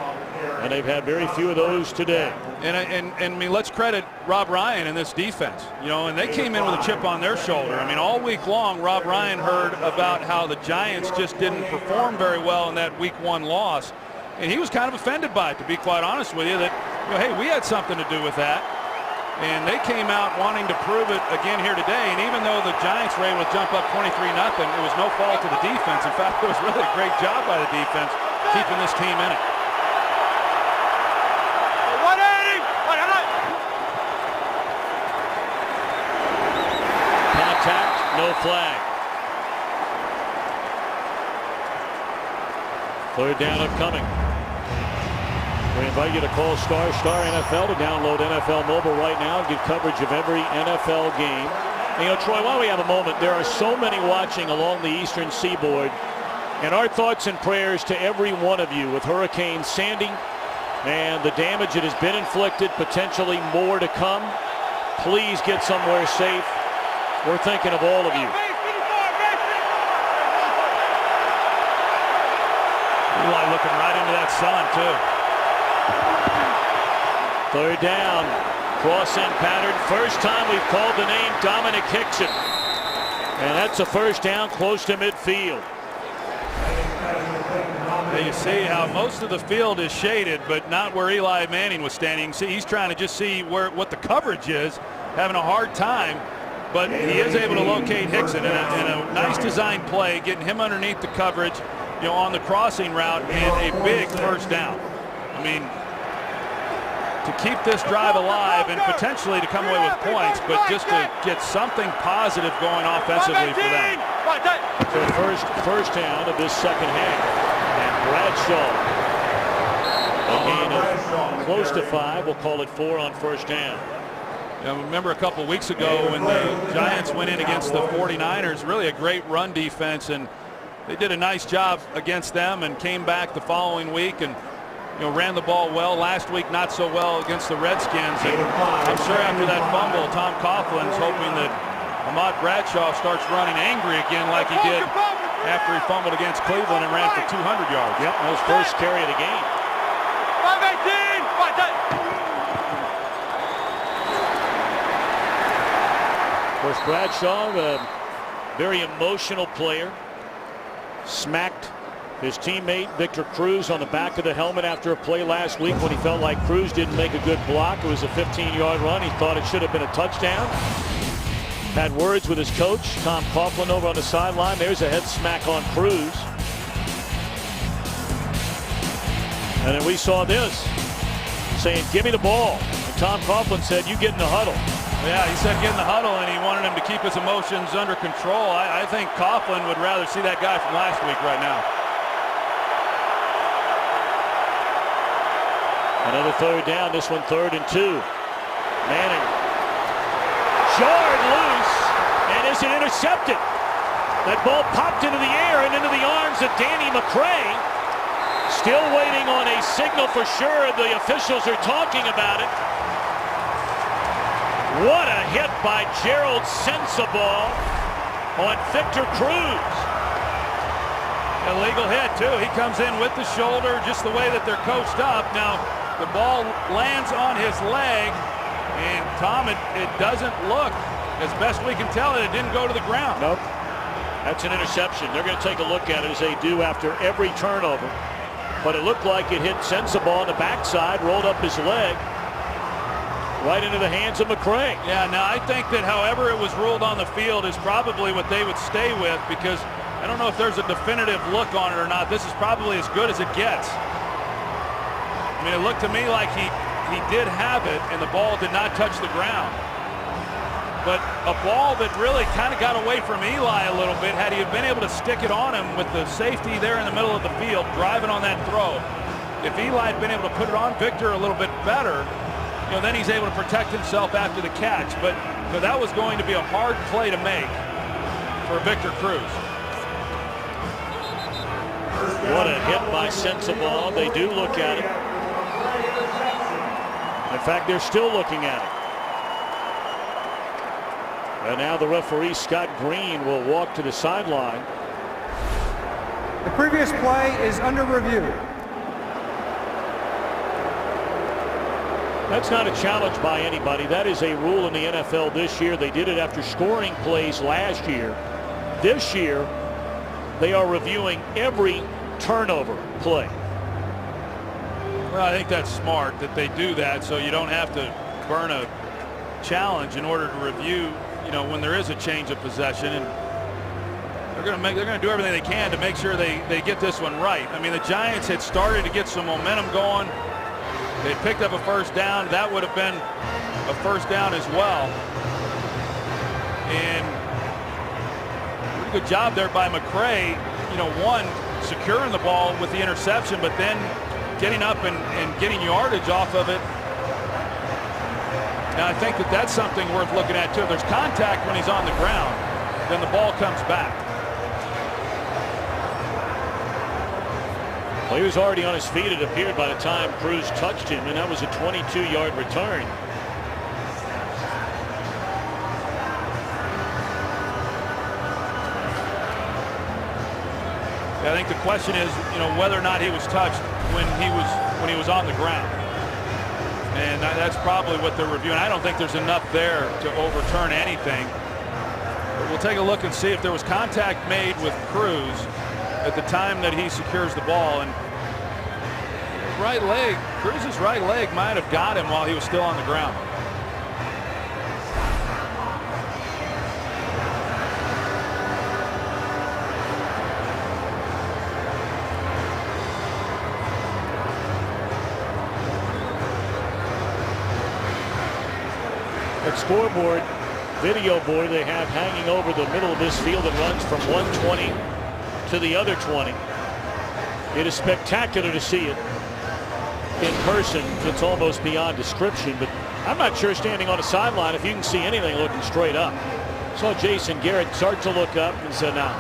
and they've had very few of those today. And I mean, let's credit Rob Ryan and this defense, you know, and they came in with a chip on their shoulder. I mean, all week long, Rob Ryan heard about how the Giants just didn't perform very well in that Week 1 loss, and he was kind of offended by it, to be quite honest with you, that, you know, hey, we had something to do with that. And they came out wanting to prove it again here today. And even though the Giants were able to jump up 23-0, it was no fault of the defense. In fact, it was really a great job by the defense keeping this team in it. 180! Contact, no flag. Third down upcoming. We invite you to call Star NFL to download NFL Mobile right now and get coverage of every NFL game. And, you know, Troy, while we have a moment, there are so many watching along the eastern seaboard, and our thoughts and prayers to every one of you with Hurricane Sandy and the damage that has been inflicted, potentially more to come. Please get somewhere safe. We're thinking of all of you. Eli looking right into that sun, too. Third down, crossing pattern. First time we've called the name Dominic Hickson. And that's a first down close to midfield. Now you see how most of the field is shaded, but not where Eli Manning was standing. See, he's trying to just see what the coverage is, having a hard time. But he is able to locate Hickson in a nice design play, getting him underneath the coverage, you know, on the crossing route, and a big first down. I mean, to keep this drive alive and potentially to come away with points, but just to get something positive going offensively for them. So first down of this second half. And Bradshaw, a gain of close to 5. We'll call it 4 on first down. I remember a couple weeks ago when the Giants went in against the 49ers, really a great run defense, and they did a nice job against them and came back the following week and, you know, ran the ball well. Last week, not so well against the Redskins. And I'm sure after that fumble, Tom Coughlin's hoping that Ahmad Bradshaw starts running angry again like he did after he fumbled against Cleveland and ran for 200 yards. Yep, that was first carry of the game. 518! Of course, Bradshaw, a very emotional player, smacked his teammate Victor Cruz on the back of the helmet after a play last week when he felt like Cruz didn't make a good block. It was a 15-yard run. He thought it should have been a touchdown. Had words with his coach, Tom Coughlin, over on the sideline. There's a head smack on Cruz. And then we saw this, saying, "Give me the ball." And Tom Coughlin said, "You get in the huddle." Yeah, he said get in the huddle, and he wanted him to keep his emotions under control. I think Coughlin would rather see that guy from last week right now. Another third down. This one 3rd and 2. Manning jarred loose and isn't intercepted. That ball popped into the air and into the arms of Danny McCray. Still waiting on a signal for sure. The officials are talking about it. What a hit by Gerald Sensabaugh on Victor Cruz. Illegal hit too. He comes in with the shoulder, just the way that they're coached up. Now the ball lands on his leg, and Tom, it doesn't look, as best we can tell, it didn't go to the ground. Nope. That's an interception. They're going to take a look at it as they do after every turnover. But it looked like it hit Sensabaugh on the backside, rolled up his leg, right into the hands of McCray. Yeah, now I think that however it was ruled on the field is probably what they would stay with, because I don't know if there's a definitive look on it or not. This is probably as good as it gets. I mean, it looked to me like he did have it, and the ball did not touch the ground. But a ball that really kind of got away from Eli a little bit, had he been able to stick it on him with the safety there in the middle of the field, driving on that throw. If Eli had been able to put it on Victor a little bit better, then he's able to protect himself after the catch. But that was going to be a hard play to make for Victor Cruz. What a hit by Sensabaugh. They do look at it. In fact, they're still looking at it. And now the referee, Scott Green, will walk to the sideline. The previous play is under review. That's not a challenge by anybody. That is a rule in the NFL this year. They did it after scoring plays last year. This year, they are reviewing every turnover play. Well, I think that's smart that they do that, so you don't have to burn a challenge in order to review, when there is a change of possession. And they're going to do everything they can to make sure they get this one right. I mean, the Giants had started to get some momentum going. They picked up a first down. That would have been a first down as well. And pretty good job there by McCray. One, securing the ball with the interception, but then getting up and getting yardage off of it. Now, I think that's something worth looking at, too. If there's contact when he's on the ground, then the ball comes back. Well, he was already on his feet, it appeared, by the time Cruz touched him, and that was a 22-yard return. I think the question is, whether or not he was touched when he was on the ground. And that's probably what they're reviewing. I don't think there's enough there to overturn anything. But we'll take a look and see if there was contact made with Cruz at the time that he secures the ball. And Cruz's right leg might have got him while he was still on the ground. Scoreboard, video board they have hanging over the middle of this field that runs from 120 to the other 20. It is spectacular to see it in person. It's almost beyond description, but I'm not sure standing on a sideline if you can see anything looking straight up. Saw Jason Garrett start to look up and said, "Now,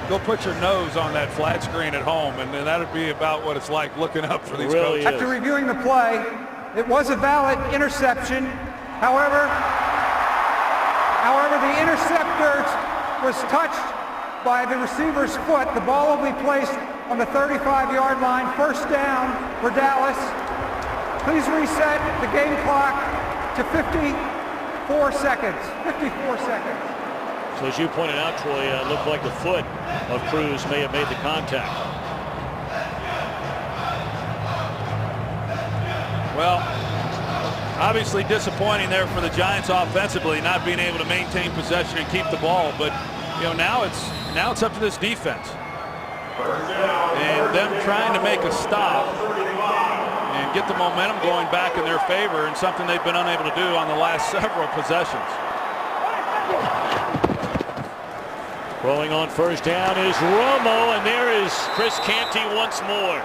go put your nose on that flat screen at home, and then that'd be about what it's like looking up for these coaches." After reviewing the play, it was a valid interception. However, the interceptor was touched by the receiver's foot. The ball will be placed on the 35-yard line. First down for Dallas. Please reset the game clock to 54 seconds. 54 seconds. So as you pointed out, Troy, it looked like the foot of Cruz may have made the contact. Well, obviously disappointing there for the Giants offensively, not being able to maintain possession and keep the ball. But now it's up to this defense and them trying to make a stop and get the momentum going back in their favor, and something they've been unable to do on the last several possessions. Throwing on first down is Romo, and there is Chris Canty once more.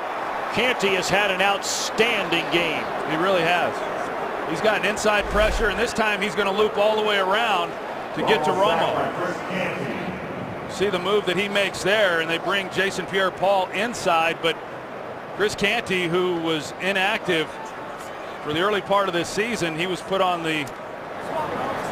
Canty has had an outstanding game. He really has. He's got an inside pressure, and this time he's going to loop all the way around to get to Romo. See the move that he makes there, and they bring Jason Pierre-Paul inside, but Chris Canty, who was inactive for the early part of this season, he was put on the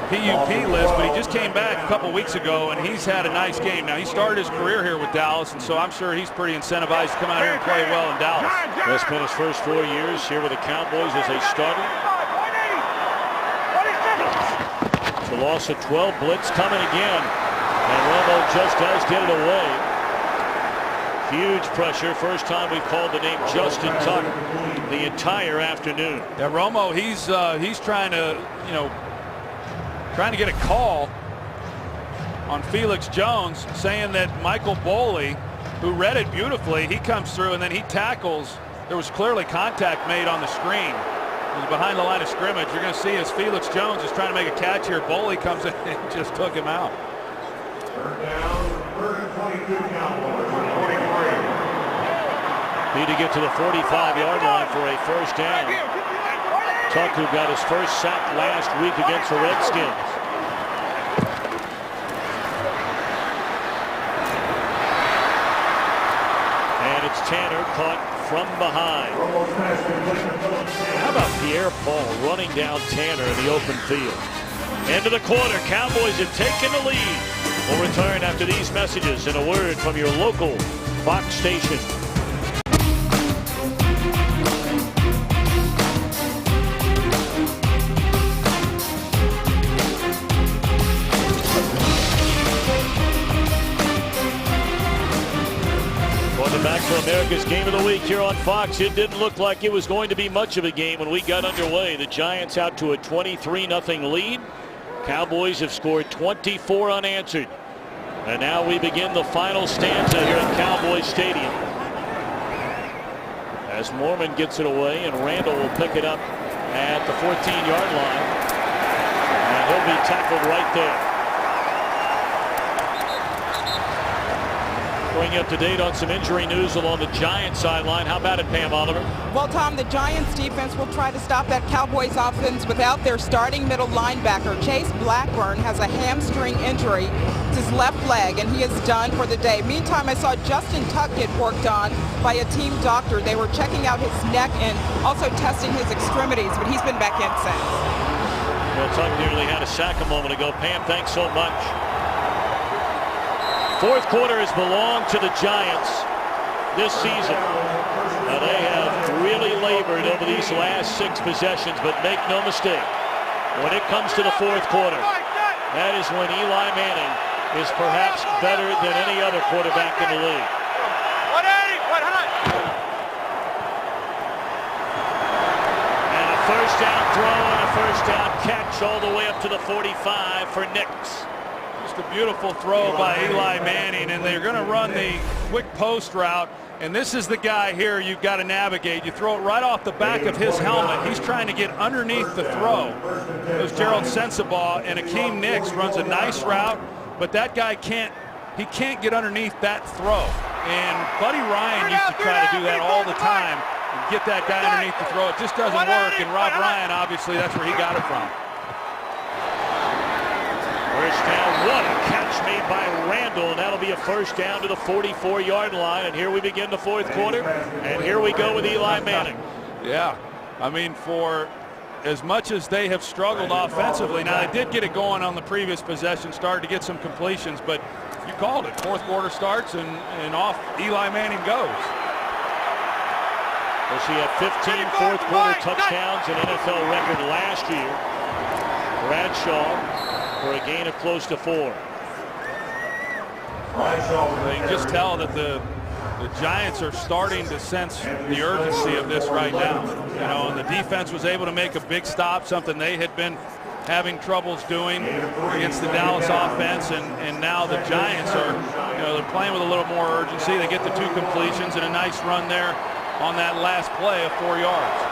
PUP list, but he just came back a couple weeks ago, and he's had a nice game. Now, he started his career here with Dallas, and so I'm sure he's pretty incentivized to come out here and play well in Dallas. That's been his first 4 years here with the Cowboys as a starter. It's a loss of 12. Blitz coming again, and Romo just does get it away. Huge pressure. First time we've called the name Justin Tucker the entire afternoon. Yeah, Romo, he's trying to, trying to get a call on Felix Jones, saying that Michael Boley, who read it beautifully, he comes through and then he tackles. There was clearly contact made on the screen. It was behind the line of scrimmage. You're going to see as Felix Jones is trying to make a catch here, Boley comes in and just took him out. Third down, first and 22 Cowboys, 43. Need to get to the 45-yard line for a first down. Tuck, who got his first sack last week against the Redskins. And it's Tanner caught from behind. How about Pierre-Paul running down Tanner in the open field? End of the quarter, Cowboys have taken the lead. We'll return after these messages and a word from your local Fox station. Back to America's Game of the Week here on Fox. It didn't look like it was going to be much of a game when we got underway. The Giants out to a 23-0 lead. Cowboys have scored 24 unanswered. And now we begin the final stanza here at Cowboys Stadium. As Mormon gets it away, and Randall will pick it up at the 14-yard line. And he'll be tackled right there. Bring you up to date on some injury news along the Giants sideline. How about it, Pam Oliver? Well, Tom, the Giants defense will try to stop that Cowboys offense without their starting middle linebacker. Chase Blackburn has a hamstring injury to his left leg, and he is done for the day. Meantime, I saw Justin Tuck get worked on by a team doctor. They were checking out his neck and also testing his extremities, but he's been back in since. Well, Tuck nearly had a sack a moment ago. Pam, thanks so much. Fourth quarter has belonged to the Giants this season. Now they have really labored over these last 6 possessions, but make no mistake, when it comes to the fourth quarter, that is when Eli Manning is perhaps better than any other quarterback in the league. And a first down throw and a first down catch all the way up to the 45 for Nix. A beautiful throw by Eli Manning, and they're going to run the quick post route, and this is the guy here you've got to navigate. You throw it right off the back of his helmet. He's trying to get underneath the throw. There's Gerald Sensabaugh, and Akeem Nicks runs a nice route, but that guy can't get underneath that throw. And Buddy Ryan used to try to do that all the time and get that guy underneath the throw. It just doesn't work, and Rob Ryan, obviously, that's where he got it from. First down, what a catch made by Randall, and that'll be a first down to the 44-yard line. And here we begin the fourth quarter, and here we go with Eli Manning. Yeah, I mean, for as much as they have struggled offensively, now they did get it going on the previous possession, started to get some completions, but you called it. Fourth quarter starts, and off Eli Manning goes. Well, she had 15 fourth quarter touchdowns, an NFL record last year. Bradshaw for a gain of close to 4. You can just tell that the Giants are starting to sense the urgency of this right now. And the defense was able to make a big stop, something they had been having troubles doing against the Dallas offense, and now the Giants are, they're playing with a little more urgency. They get the 2 completions and a nice run there on that last play of 4 yards.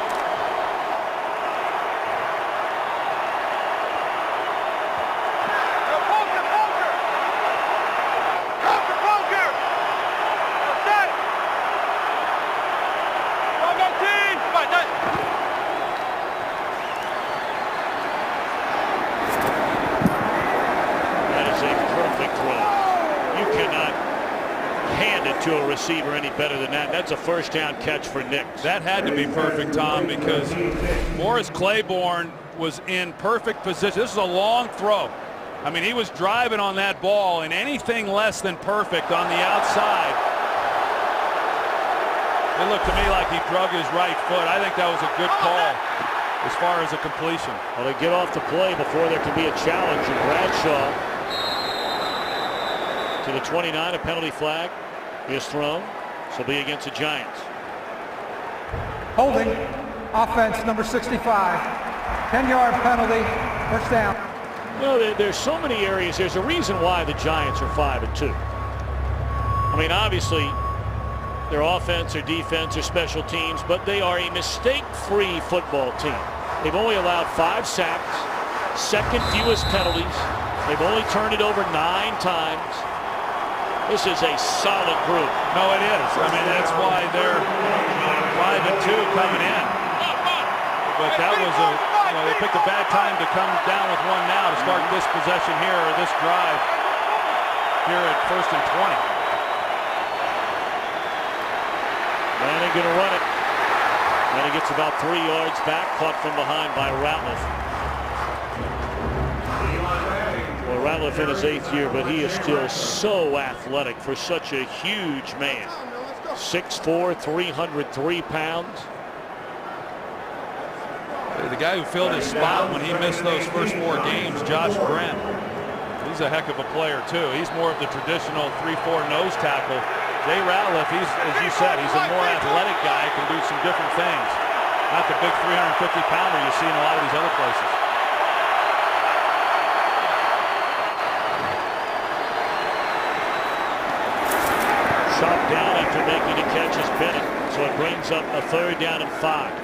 perfect throw. You cannot hand it to a receiver any better than that. That's a first down catch for Nick. That had to be perfect, Tom, because Morris Claiborne was in perfect position. This is a long throw. I mean, he was driving on that ball, and anything less than perfect on the outside. It looked to me like he drug his right foot. I think that was a good call as far as a completion. Well, they get off the play before there can be a challenge, and Bradshaw to the 29. A penalty flag is thrown. This will be against the Giants. Holding, offense number 65. 10-yard penalty, first down. You know, there's so many areas. There's a reason why the Giants are 5-2. I mean, obviously, their offense, their defense, their special teams, but they are a mistake-free football team. They've only allowed 5 sacks, second fewest penalties. They've only turned it over 9 times. This is a solid group. No, it is. I mean, that's why they're 5-2 coming in. But that was they picked a bad time to come down with one now to start this possession here, or this drive here at 1st and 20. Manning going to run it. And he gets about 3 yards back, caught from behind by Ratliff. Well, Ratliff in his 8th year, but he is still so athletic for such a huge man. 6'4", 303 pounds. The guy who filled his spot when he missed those first 4 games, Josh Brent. He's a heck of a player, too. He's more of the traditional 3-4 nose tackle. Jay Ratliff, he's, as you said, he's a more athletic guy, can do some different things. Not the big 350-pounder you see in a lot of these other places. Shot down after making the catch is Bennett, so it brings up a 3rd down and 5.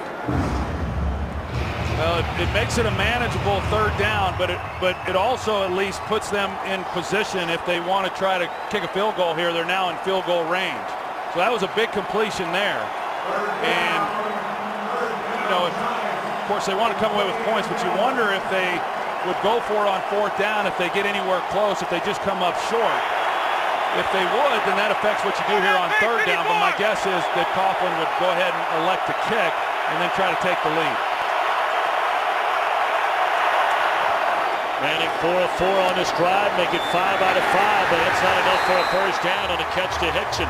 Well, it makes it a manageable 3rd down, but it also at least puts them in position if they want to try to kick a field goal here. They're now in field goal range. So that was a big completion there. And, you know, of course, they want to come away with points, but you wonder if they would go for it on 4th down if they get anywhere close, if they just come up short. If they would, then that affects what you do here on 3rd down. But my guess is that Coughlin would go ahead and elect to kick and then try to take the lead. Manning 4 of 4 on this drive, make it 5 out of 5, but that's not enough for a first down on a catch to Hickson.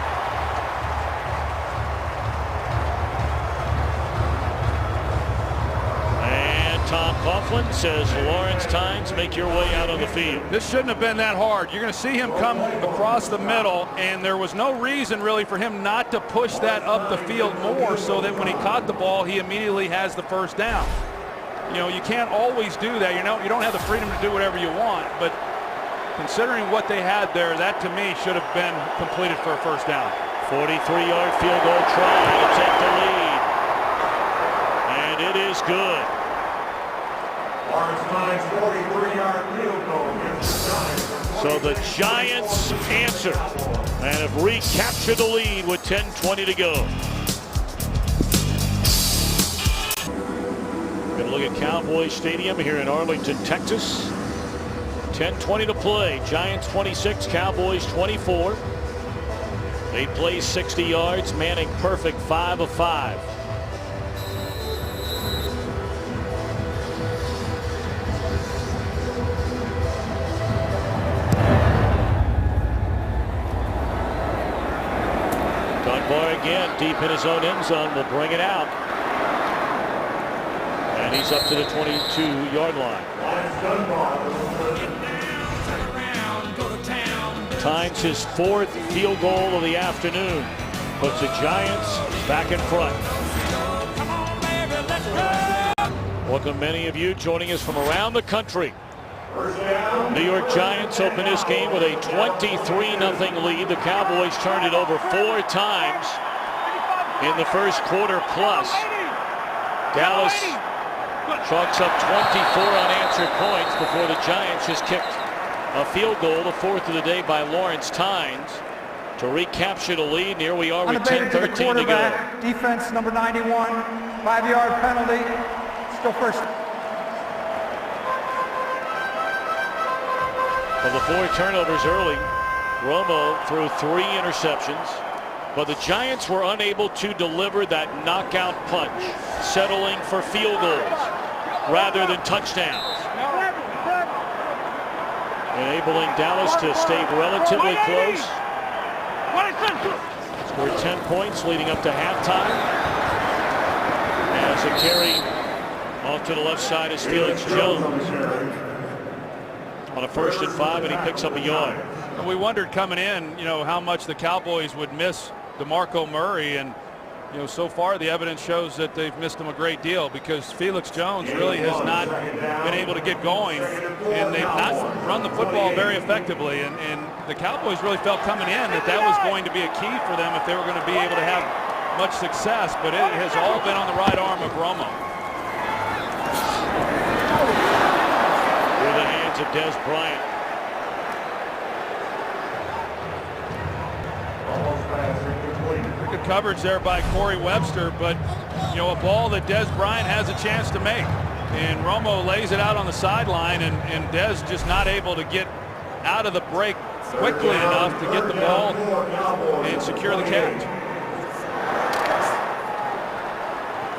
And Tom Coughlin says, Lawrence Tynes, make your way out on the field. This shouldn't have been that hard. You're going to see him come across the middle, and there was no reason really for him not to push that up the field more so that when he caught the ball, he immediately has the first down. You know, you can't always do that. You know, you don't have the freedom to do whatever you want, but considering what they had there, that to me should have been completed for a first down. 43-yard field goal try to take the lead. And it is good. Lawrence Tynes, 43-yard field goal against the Giants. So the Giants answer and have recaptured the lead with 10:20 to go. Going to look at Cowboys Stadium here in Arlington, Texas. 10:20 to play. Giants 26, Cowboys 24. 8 plays, 60 yards. Manning perfect, 5 of 5. Dunbar again, deep in his own end zone, will bring it out. And he's up to the 22-yard line. Tynes his 4th field goal of the afternoon. Puts the Giants back in front. Welcome many of you joining us from around the country. New York Giants open this game with a 23-0 lead. The Cowboys turned it over 4 times in the first quarter plus. Dallas chalks up 24 unanswered points before the Giants just kicked a field goal, the 4th of the day by Lawrence Tynes, to recapture the lead. And here we are with 10:13 to go. Defense number 91, 5-yard penalty. Still first. Of the 4 turnovers early, Romo threw 3 interceptions, but the Giants were unable to deliver that knockout punch, settling for field goals rather than touchdowns, enabling Dallas to stay relatively close. Scored 10 points leading up to halftime. As a carry off to the left side is Felix Jones on a 1st and 5, and he picks up a yard. And we wondered coming in, how much the Cowboys would miss DeMarco Murray, and so far the evidence shows that they've missed him a great deal, because Felix Jones really has not been able to get going, and they've not run the football very effectively, and the Cowboys really felt coming in that was going to be a key for them if they were going to be able to have much success, but it has all been on the right arm of Romo. Through the hands of Des Bryant. Good coverage there by Corey Webster, but a ball that Des Bryant has a chance to make, and Romo lays it out on the sideline, and Des just not able to get out of the break quickly enough to get the ball and secure the catch.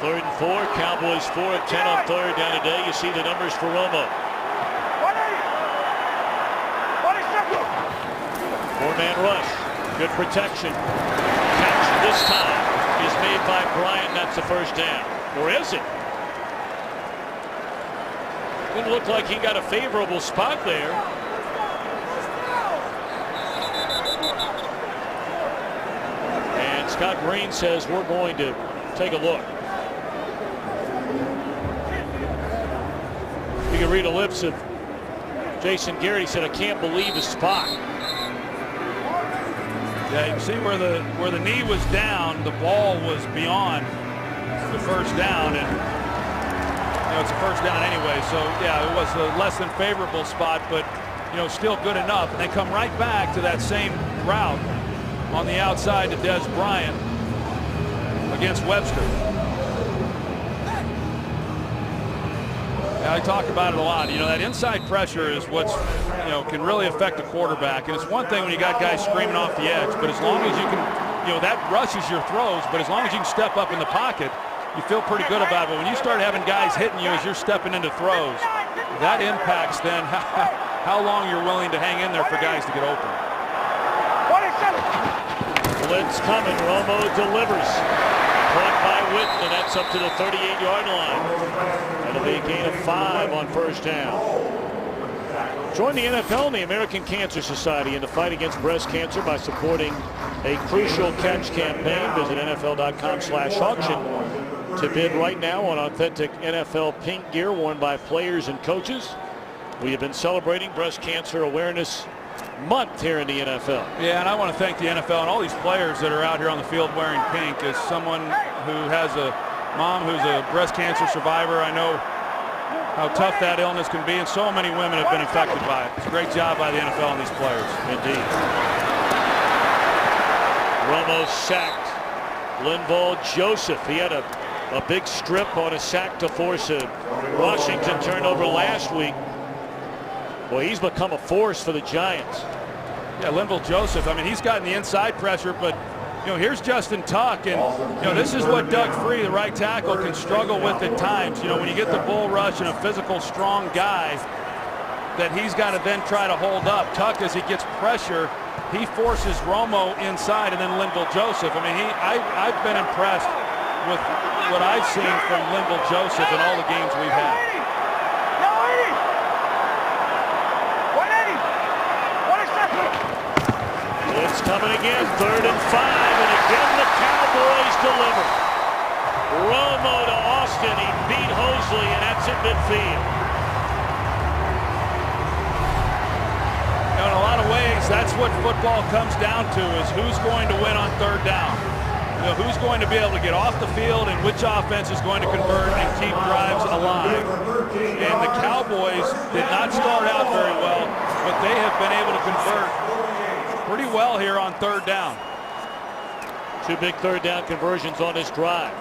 3rd and 4, Cowboys 4 of 10 on 3rd down today. You see the numbers for Romo. 4-man rush, good protection. Catch this time is made by Bryant. That's the 1st down. Or is it? Didn't look like he got a favorable spot there. And Scott Green says we're going to take a look. You can read the lips of Jason Garrett. He said, I can't believe the spot. Yeah, you can see where the knee was down, the ball was beyond the 1st down, and it's a 1st down anyway. So yeah, it was a less than favorable spot, but still good enough. And they come right back to that same route on the outside to Des Bryant against Webster. Yeah, I talk about it a lot. That inside pressure is what's, can really affect a quarterback. And it's one thing when you got guys screaming off the edge, but as long as you can, that rushes your throws, but as long as you can step up in the pocket, you feel pretty good about it. But when you start having guys hitting you as you're stepping into throws, that impacts then how long you're willing to hang in there for guys to get open. Blitz coming. Romo delivers. Caught by Witten, and that's up to the 38-yard line. That'll be a gain of 5 on 1st down. Join the NFL and the American Cancer Society in the fight against breast cancer by supporting a Crucial Catch campaign. Visit NFL.com/auction to bid right now on authentic NFL pink gear worn by players and coaches. We have been celebrating Breast Cancer Awareness Month here in the NFL. Yeah, and I want to thank the NFL and all these players that are out here on the field wearing pink. As someone who has a mom who's a breast cancer survivor, I know how tough that illness can be, and so many women have been affected by it. It's a great job by the NFL and these players. Indeed. Romo sacked Linval Joseph. He had a big strip on a sack to force a Washington turnover last week. Boy, he's become a force for the Giants. Yeah, Linval Joseph, I mean, he's gotten the inside pressure, but here's Justin Tuck, and this is what Doug Free, the right tackle, can struggle with at times. When you get the bull rush and a physical, strong guy that he's got to then try to hold up. Tuck, as he gets pressure, he forces Romo inside, and then Linval Joseph. I mean, I've been impressed with what I've seen from Linval Joseph in all the games we've had. It's coming again, 3rd and 5, and again the Cowboys deliver. Romo to Austin, he beat Hosley, and that's in midfield. In a lot of ways, that's what football comes down to, is who's going to win on 3rd down. Who's going to be able to get off the field, and which offense is going to convert and keep drives alive. And the Cowboys did not start out very well, but they have been able to convert pretty well here on 3rd down. 2 big 3rd down conversions on this drive.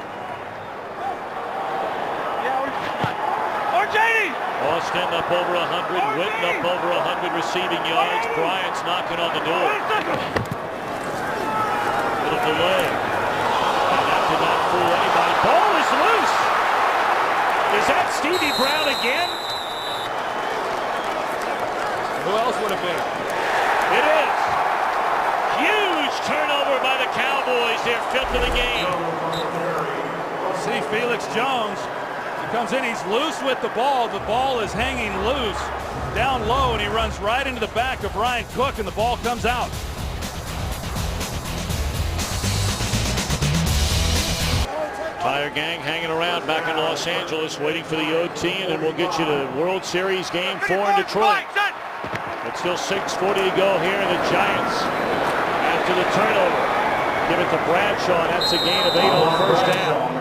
Austin up over 100, Witten up over 100 receiving yards. Bryant's knocking on the door. Little delay. And that did not fool anybody. Ball is loose. Is that Stevie Brown again? Who else would have been? It is. Huge turnover by the Cowboys. Their 5th of the game. See Felix Jones. Comes in, he's loose with the ball. The ball is hanging loose down low, and he runs right into the back of Ryan Cook, and the ball comes out. Tire gang hanging around back in Los Angeles, waiting for the OT, and then we'll get you to World Series Game 4 in Detroit. It's still 6:40 to go here, and the Giants, after the turnover, give it to Bradshaw. That's a gain of 8 on the first down.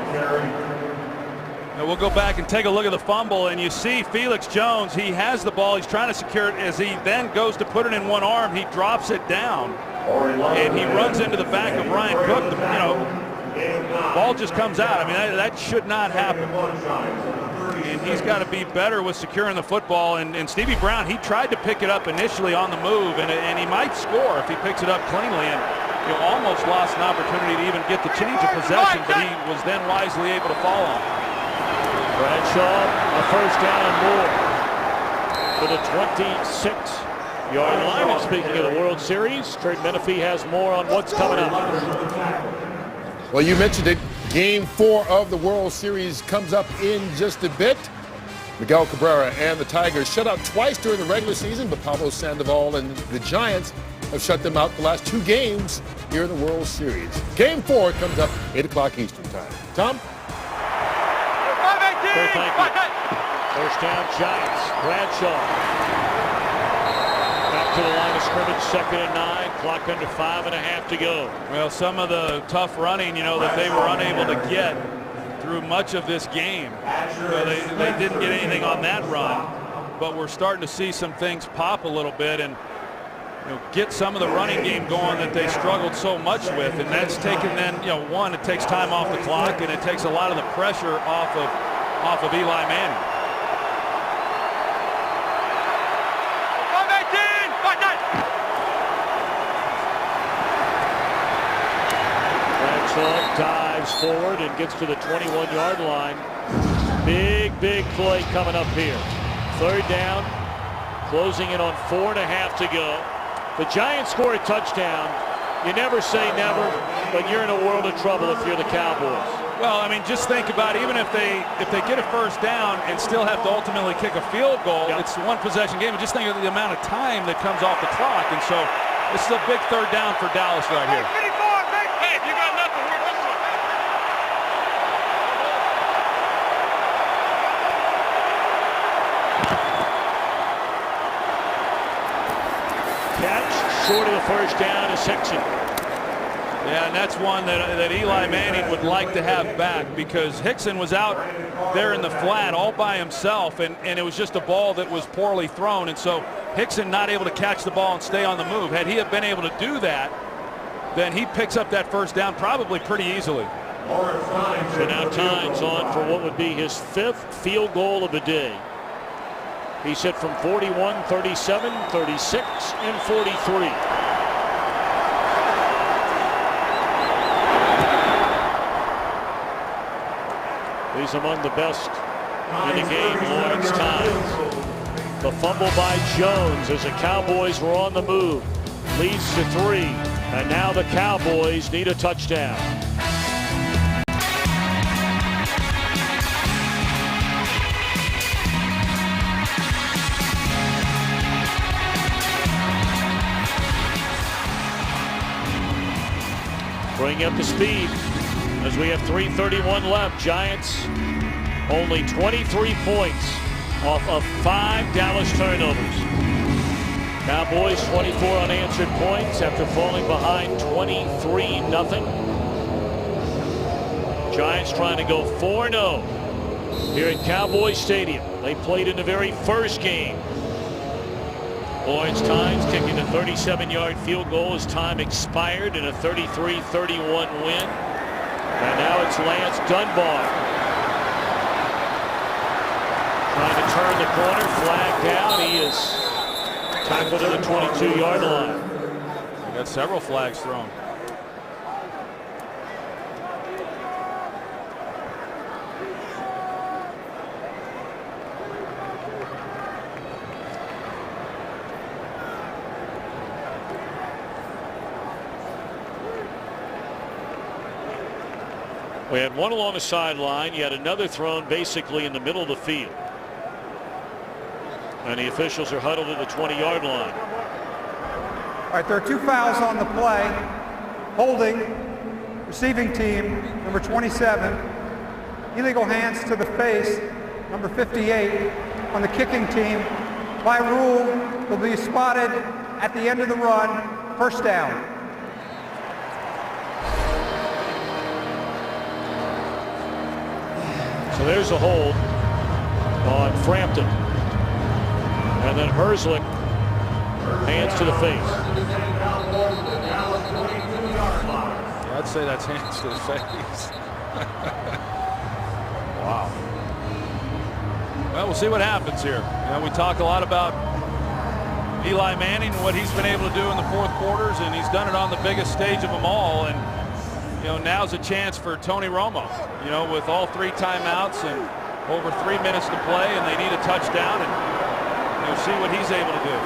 Now we'll go back and take a look at the fumble, and you see Felix Jones. He has the ball. He's trying to secure it. As he then goes to put it in one arm, he drops it down, and he runs into the back of Ryan Cook. You know, ball just comes out. I mean, that should not happen. And he's got to be better with securing the football. And Stevie Brown, he tried to pick it up initially on the move, and he might score if he picks it up cleanly. And almost lost an opportunity to even get the change of possession, but he was then wisely able to fall on it. Bradshaw, a first down and more for the 26-yard line. And speaking of the World Series, Trey Menifee has more on what's coming up. Well, you mentioned it. Game 4 of the World Series comes up in just a bit. Miguel Cabrera and the Tigers shut out twice during the regular season, but Pablo Sandoval and the Giants have shut them out the last 2 games here in the World Series. Game 4 comes up 8 o'clock Eastern time. Tom? Thank you. First down, Giants. Bradshaw. Back to the line of scrimmage, 2nd and 9. Clock under 5.5 to go. Well, some of the tough running, that they were unable to get through much of this game. They didn't get anything on that run, but we're starting to see some things pop a little bit and get some of the running game going that they struggled so much with. And that's taken then, one, it takes time off the clock, and it takes a lot of the pressure off of Eli Manning. Bradshaw dives forward and gets to the 21-yard line. Big play coming up here. 3rd down, closing in on 4.5 to go. The Giants score a touchdown. You never say never, but you're in a world of trouble if you're the Cowboys. Well, I mean, just think about it. Even if they get a first down and still have to ultimately kick a field goal, It's a 1-possession game. And just think of the amount of time that comes off the clock. And so this is a big 3rd down for Dallas right here. Hey, you got nothing. We're this one. Catch short of the first down is Hickson. Yeah, and that's one that Eli Manning would like to have back, because Hickson was out there in the flat all by himself, and it was just a ball that was poorly thrown. And so Hickson not able to catch the ball and stay on the move. Had he have been able to do that, then he picks up that first down probably pretty easily. So now Tynes on for what would be his 5th field goal of the day. He's hit from 41, 37, 36, and 43. He's among the best in the game, Lawrence Tynes. The fumble by Jones as the Cowboys were on the move. Leads to 3, and now the Cowboys need a touchdown. Bring up the speed as we have 3:31 left. Giants only 23 points off of 5 Dallas turnovers. Cowboys 24 unanswered points after falling behind 23-0. Giants trying to go 4-0 here at Cowboys Stadium. They played in the very first game. Lawrence Tynes kicking a 37-yard field goal as time expired in a 33-31 win. And now it's Lance Dunbar. Trying to turn the corner, flag down. He is tackled at the 22-yard line. We got several flags thrown. We had one along the sideline. You had another thrown basically in the middle of the field. And the officials are huddled at the 20-yard line. All right, there are 2 fouls on the play. Holding, receiving team, number 27. Illegal hands to the face, number 58. On the kicking team, by rule, will be spotted at the end of the run, first down. So there's a hold on Frampton. And then Herzlich, hands to the face. Yeah, I'd say that's hands to the face. Wow. Well, we'll see what happens here. You know, we talk a lot about Eli Manning and what he's been able to do in the fourth quarters, and he's done it on the biggest stage of them all. And you know, now's a chance for Tony Romo, you know, with all 3 timeouts and over 3 minutes to play, and they need a touchdown, and you'll see what he's able to do.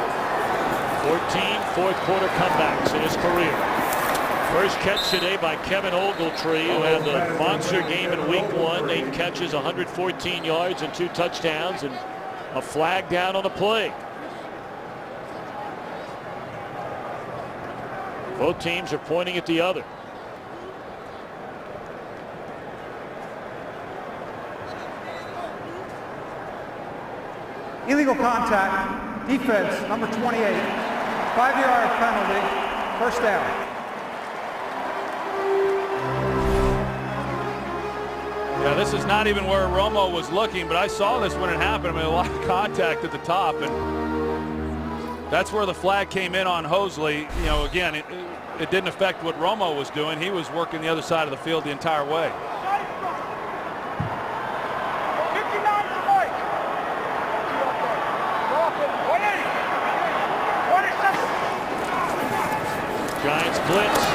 14 fourth quarter comebacks in his career. First catch today by Kevin Ogletree, who had the monster game in week 1. 8 catches, 114 yards and 2 touchdowns, and a flag down on the play. Both teams are pointing at the other. Illegal contact, defense, number 28. 5-yard penalty, first down. Yeah, this is not even where Romo was looking, but I saw this when it happened. I mean, a lot of contact at the top, and that's where the flag came in on Hosley. You know, again, it didn't affect what Romo was doing. He was working the other side of the field the entire way. Giants blitz.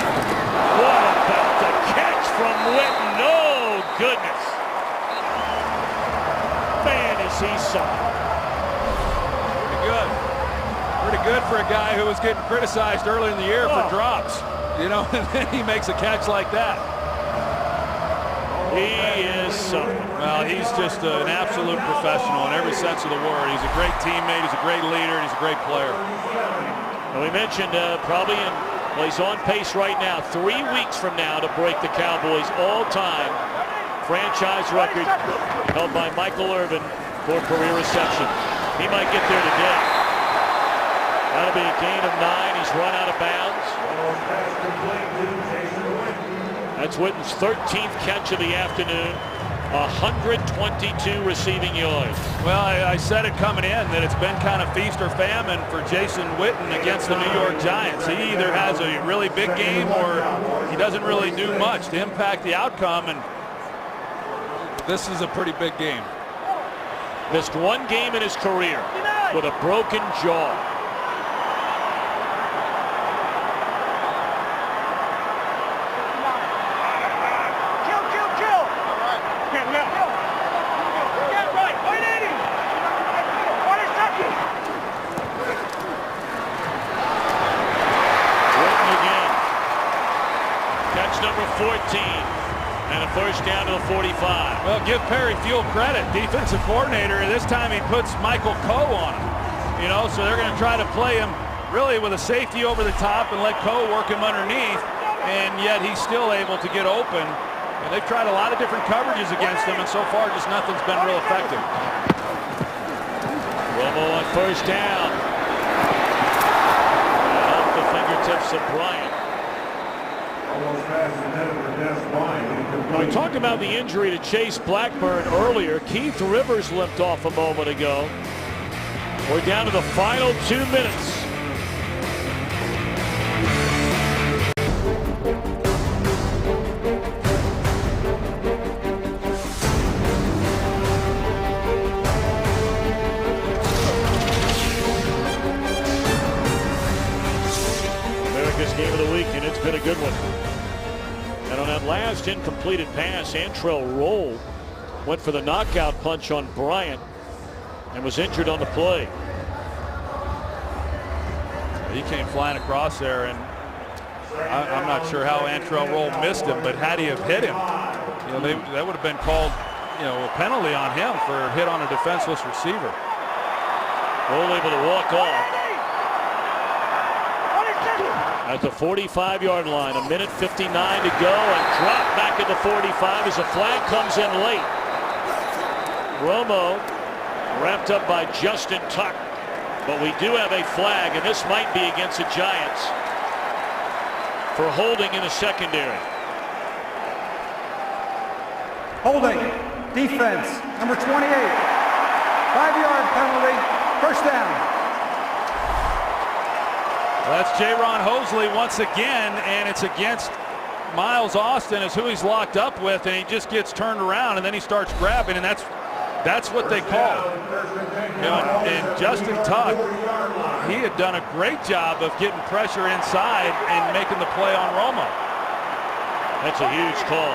What about the catch from Witten? Oh, goodness. Man, is he soft. Pretty good. Pretty good for a guy who was getting criticized early in the year for drops. You know, and then he makes a catch like that. He is something. Well, he's just an absolute professional in every sense of the word. He's a great teammate, he's a great leader, and he's a great player. And we mentioned probably well, he's on pace right now, 3 weeks from now, to break the Cowboys all-time franchise record held by Michael Irvin for career receptions. He might get there today. That'll be a gain of 9. He's run out of bounds. That's Witten's 13th catch of the afternoon. 122 receiving yards. Well, I said it coming in that it's been kind of feast or famine for Jason Witten against the New York Giants. He either has a really big game or he doesn't really do much to impact the outcome, and this is a pretty big game. Missed 1 game in his career with a broken jaw. Number 14 and a first down to the 45. Well, give Perry Fuel credit. Defensive coordinator, this time he puts Michael Coe on him. You know, so they're going to try to play him really with a safety over the top and let Coe work him underneath, and yet he's still able to get open. And they've tried a lot of different coverages against him, and so far just nothing's been real effective. Romo on first down. Off the fingertips of Bryant. We talked about the injury to Chase Blackburn earlier. Keith Rivers limped off a moment ago. We're down to the final 2 minutes. America's Game of the Week, and it's been a good one. And on that last incompleted pass, Antrell Roll went for the knockout punch on Bryant and was injured on the play. He came flying across there, and I'm not sure how Antrell Roll missed him, but had he have hit him, you know, that would have been called, you know, a penalty on him for a hit on a defenseless receiver. Roll able to walk off at the 45-yard line. 1:59 to go, and dropped back at the 45 as a flag comes in late. Romo wrapped up by Justin Tuck, but we do have a flag, and this might be against the Giants for holding in the secondary. Holding, defense, number 28. 5-yard penalty, first down. Well, that's Jaron Hosley once again, and it's against Miles Austin, is who he's locked up with, and he just gets turned around, and then he starts grabbing, and that's what they call. You know, and Justin Tuck, he had done a great job of getting pressure inside and making the play on Romo. That's a huge call.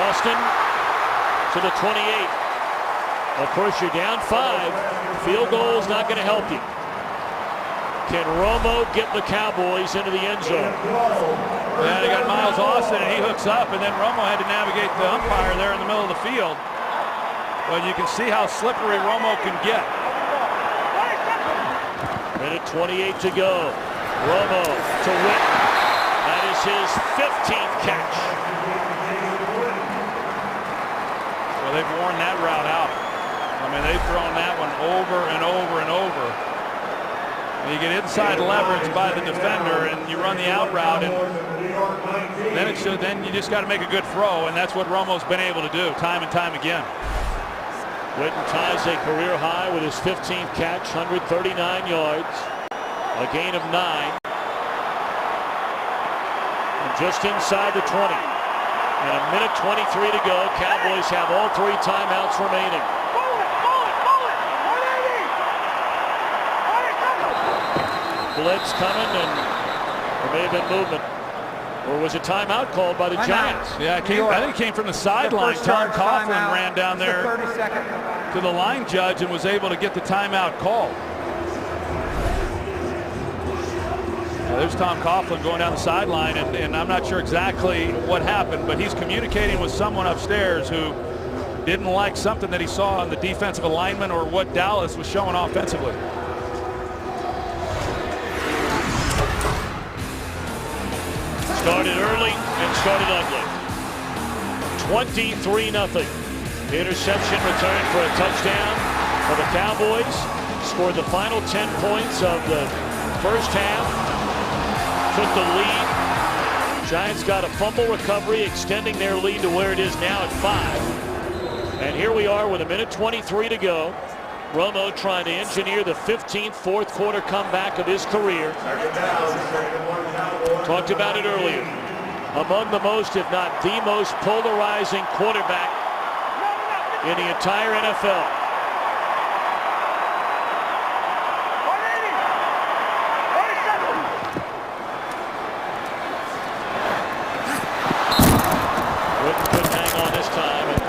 Austin to the 28. Of course, you're down 5. Field goal is not going to help you. Can Romo get the Cowboys into the end zone? Yeah, they got Miles Austin, and he hooks up, and then Romo had to navigate the umpire there in the middle of the field. But you can see how slippery Romo can get. 1:28 to go. Romo to Witten. That is his 15th catch. Well, they've worn that route out. I mean, they've thrown that one over and over and over. And you get inside leverage by the defender, and you run the out route, and then you just got to make a good throw, and that's what Romo's been able to do time and time again. Witten ties a career high with his 15th catch, 139 yards, a gain of 9, and just inside the 20. And 1:23 to go. Cowboys have all 3 timeouts remaining. Blitz coming, and there may have been movement. Or was a timeout called by the Giants? Yeah, I think it came from the sideline. Tom Coughlin ran down there to the line judge and was able to get the timeout call. Now, there's Tom Coughlin going down the sideline, and I'm not sure exactly what happened, but he's communicating with someone upstairs who didn't like something that he saw on the defensive alignment or what Dallas was showing offensively. Started early and started ugly. 23-0. The interception returned for a touchdown for the Cowboys. Scored the final 10 points of the first half. Took the lead. Giants got a fumble recovery, extending their lead to where it is now at 5. And here we are with 1:23 to go. Romo trying to engineer the 15th fourth quarter comeback of his career. Talked about it earlier. Among the most, if not the most polarizing quarterback in the entire NFL. Witten couldn't hang on this time, and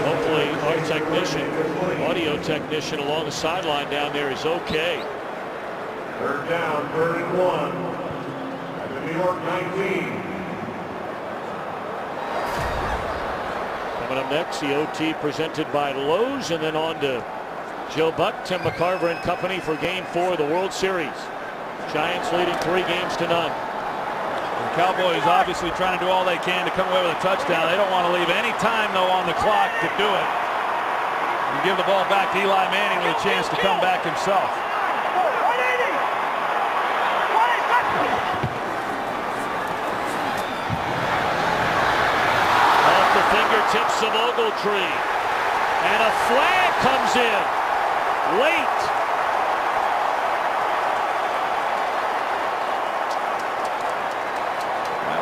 hopefully our technician, audio technician along the sideline down there is okay. Third down, 3rd and 1 at the New York 19. Coming up next, the OT presented by Lowe's, and then on to Joe Buck, Tim McCarver and company for Game 4 of the World Series. Giants leading 3-0. The Cowboys obviously trying to do all they can to come away with a touchdown. They don't want to leave any time, though, on the clock to do it. You give the ball back to Eli Manning with a chance to come back himself. Off the fingertips of Ogletree. And a flag comes in late.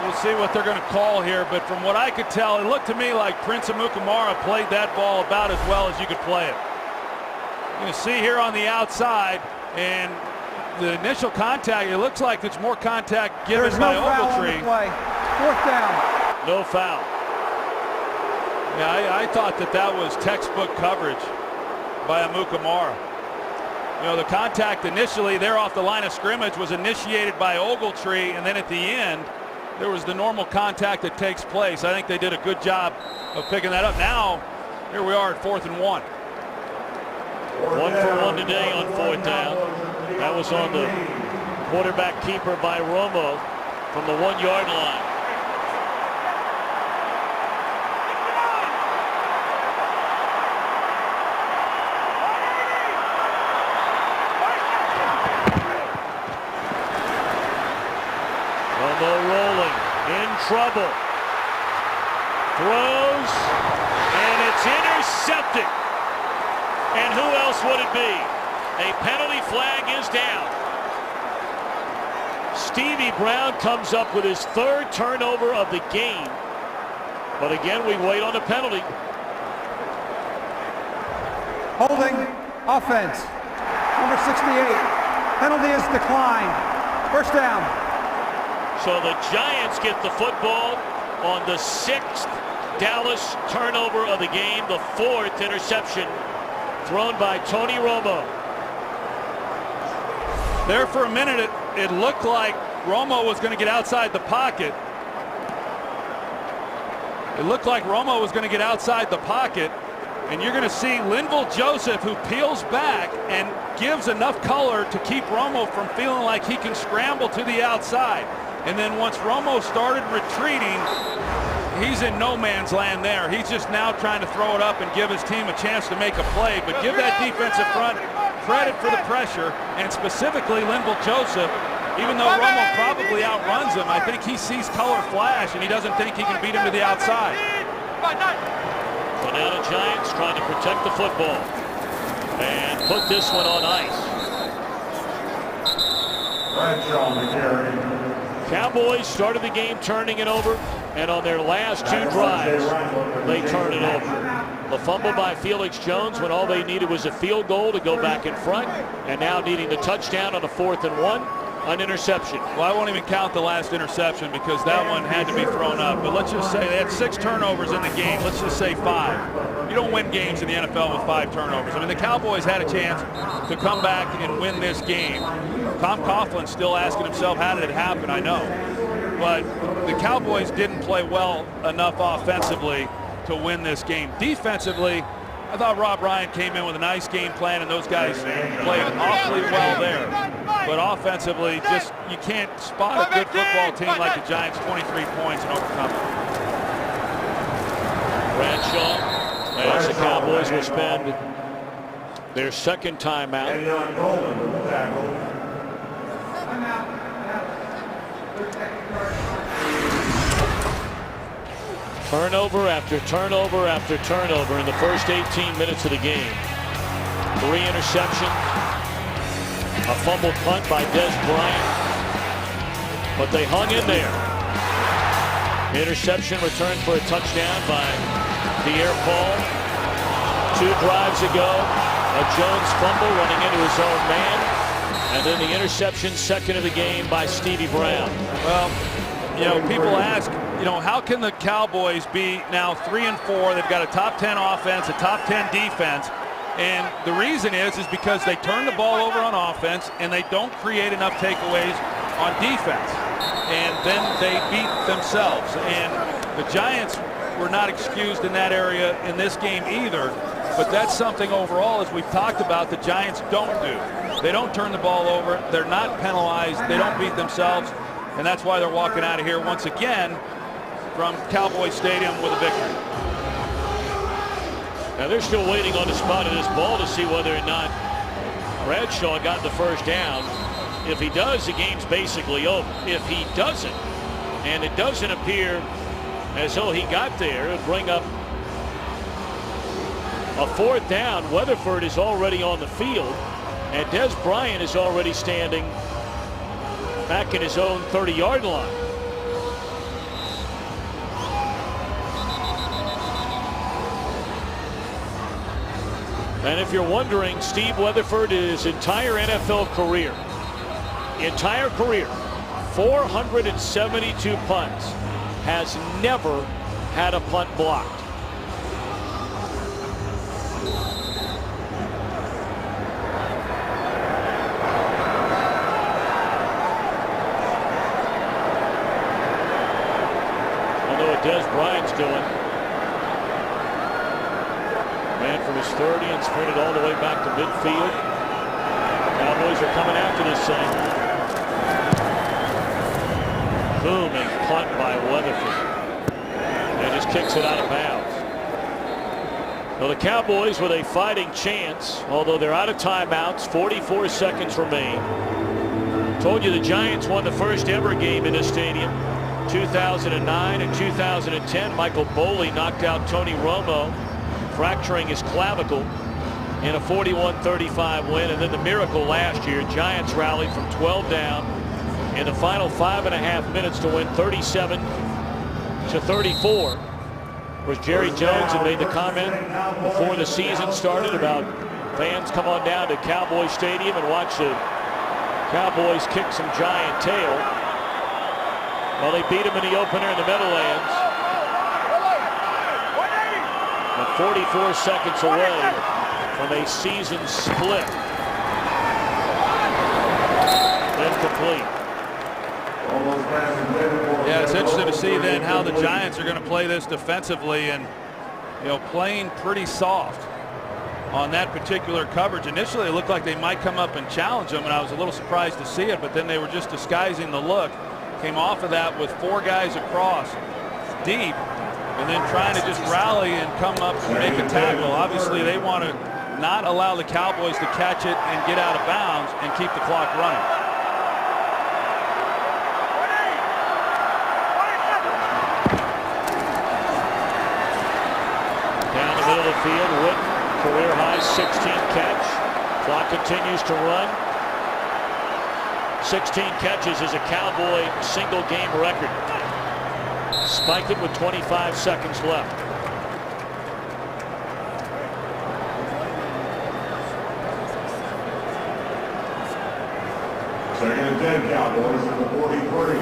We'll see what they're going to call here, but from what I could tell, it looked to me like Prince Amukamara played that ball about as well as you could play it. You're going to see here on the outside, and the initial contact, it looks like it's more contact given by Ogletree. Fourth down. No foul. Yeah, I thought that was textbook coverage by Amukamara. You know, the contact initially there off the line of scrimmage was initiated by Ogletree, and then at the end, there was the normal contact that takes place. I think they did a good job of picking that up. Now, here we are at 4th and 1. 1 for 1 today on 4th down. That was on the quarterback keeper by Romo from the 1-yard line. Romo rolling, in trouble. Throws, and it's intercepted. And who else would it be? A penalty flag is down. Stevie Brown comes up with his 3rd turnover of the game. But again, we wait on the penalty. Holding offense. Number 68. Penalty is declined. First down. So the Giants get the football on the 6th Dallas turnover of the game, the 4th interception thrown by Tony Romo. There for a minute, it looked like Romo was going to get outside the pocket. It looked like Romo was going to get outside the pocket, and you're going to see Linval Joseph, who peels back and gives enough color to keep Romo from feeling like he can scramble to the outside. And then once Romo started retreating, he's in no man's land there. He's just now trying to throw it up and give his team a chance to make a play. But give that defensive front credit for the pressure, and specifically Linval Joseph. Even though Romo probably outruns him, I think he sees color flash, and he doesn't think he can beat him to the outside. So now the Giants trying to protect the football and put this one on ice. Cowboys started the game turning it over, and on their last 2 drives, they turn it over. The fumble by Felix Jones when all they needed was a field goal to go back in front, and now needing the touchdown on a 4th and 1, an interception. Well, I won't even count the last interception because that one had to be thrown up. But let's just say they had 6 turnovers in the game. Let's just say 5. You don't win games in the NFL with 5 turnovers. I mean, the Cowboys had a chance to come back and win this game. Tom Coughlin's still asking himself, how did it happen? I know. But the Cowboys didn't play well enough offensively to win this game. Defensively, I thought Rob Ryan came in with a nice game plan, and those guys played awfully well there. But offensively, just you can't spot a good football team like the Giants, 23 points and overcome it. Bradshaw, as the Cowboys will spend their 2nd timeout. Turnover after turnover after turnover in the first 18 minutes of the game. 3 interceptions, a fumble punt by Des Bryant, but they hung in there. Interception returned for a touchdown by Pierre Paul. 2 drives ago, a Jones fumble running into his own man, and then the interception, 2nd of the game by Stevie Brown. Well, you know, people ask, you know, how can the Cowboys be now 3 and 4? They've got a top 10 offense, a top 10 defense. And the reason is because they turn the ball over on offense and they don't create enough takeaways on defense. And then they beat themselves. And the Giants were not excused in that area in this game either. But that's something overall, as we've talked about, the Giants don't do. They don't turn the ball over. They're not penalized. They don't beat themselves. And that's why they're walking out of here once again from Cowboy Stadium with a victory. Now they're still waiting on the spot of this ball to see whether or not Bradshaw got the first down. If he does, the game's basically over. If he doesn't, and it doesn't appear as though he got there, it'll bring up a 4th down. Weatherford is already on the field, and Des Bryant is already standing back in his own 30-yard line. And if you're wondering, Steve Weatherford, his entire NFL career, 472 punts, has never had a punt blocked. I know what Des Bryant's doing. Ran from his 30 and sprinted all the way back to midfield. Cowboys are coming after this thing. Booming punt by Weatherford. And just kicks it out of bounds. Well, the Cowboys with a fighting chance, although they're out of timeouts. 44 seconds remain. Told you the Giants won the first ever game in this stadium. 2009 and 2010. Michael Boley knocked out Tony Romo, fracturing his clavicle in a 41-35 win. And then the miracle last year, Giants rallied from 12 down in the final 5.5 minutes to win 37-34. Of course, Jerry Jones had made the comment before the season started about fans come on down to Cowboy Stadium and watch the Cowboys kick some giant tail. Well, they beat them in the opener in the Meadowlands. But 44 seconds away from a season split. Incomplete. Yeah, it's interesting to see then how the Giants are going to play this defensively, and playing pretty soft on that particular coverage. Initially it looked like they might come up and challenge them, and I was a little surprised to see it, but then they were just disguising the look. Came off of that with 4 guys across deep, and then trying to just rally and come up and make a tackle. Obviously they want to not allow the Cowboys to catch it and get out of bounds and keep the clock running. Down the middle of the field, Witten, career high 16 catch. Clock continues to run. 16 catches is a Cowboy single game record. Spiked it with 25 seconds left. Second and 10, Cowboys at the 43.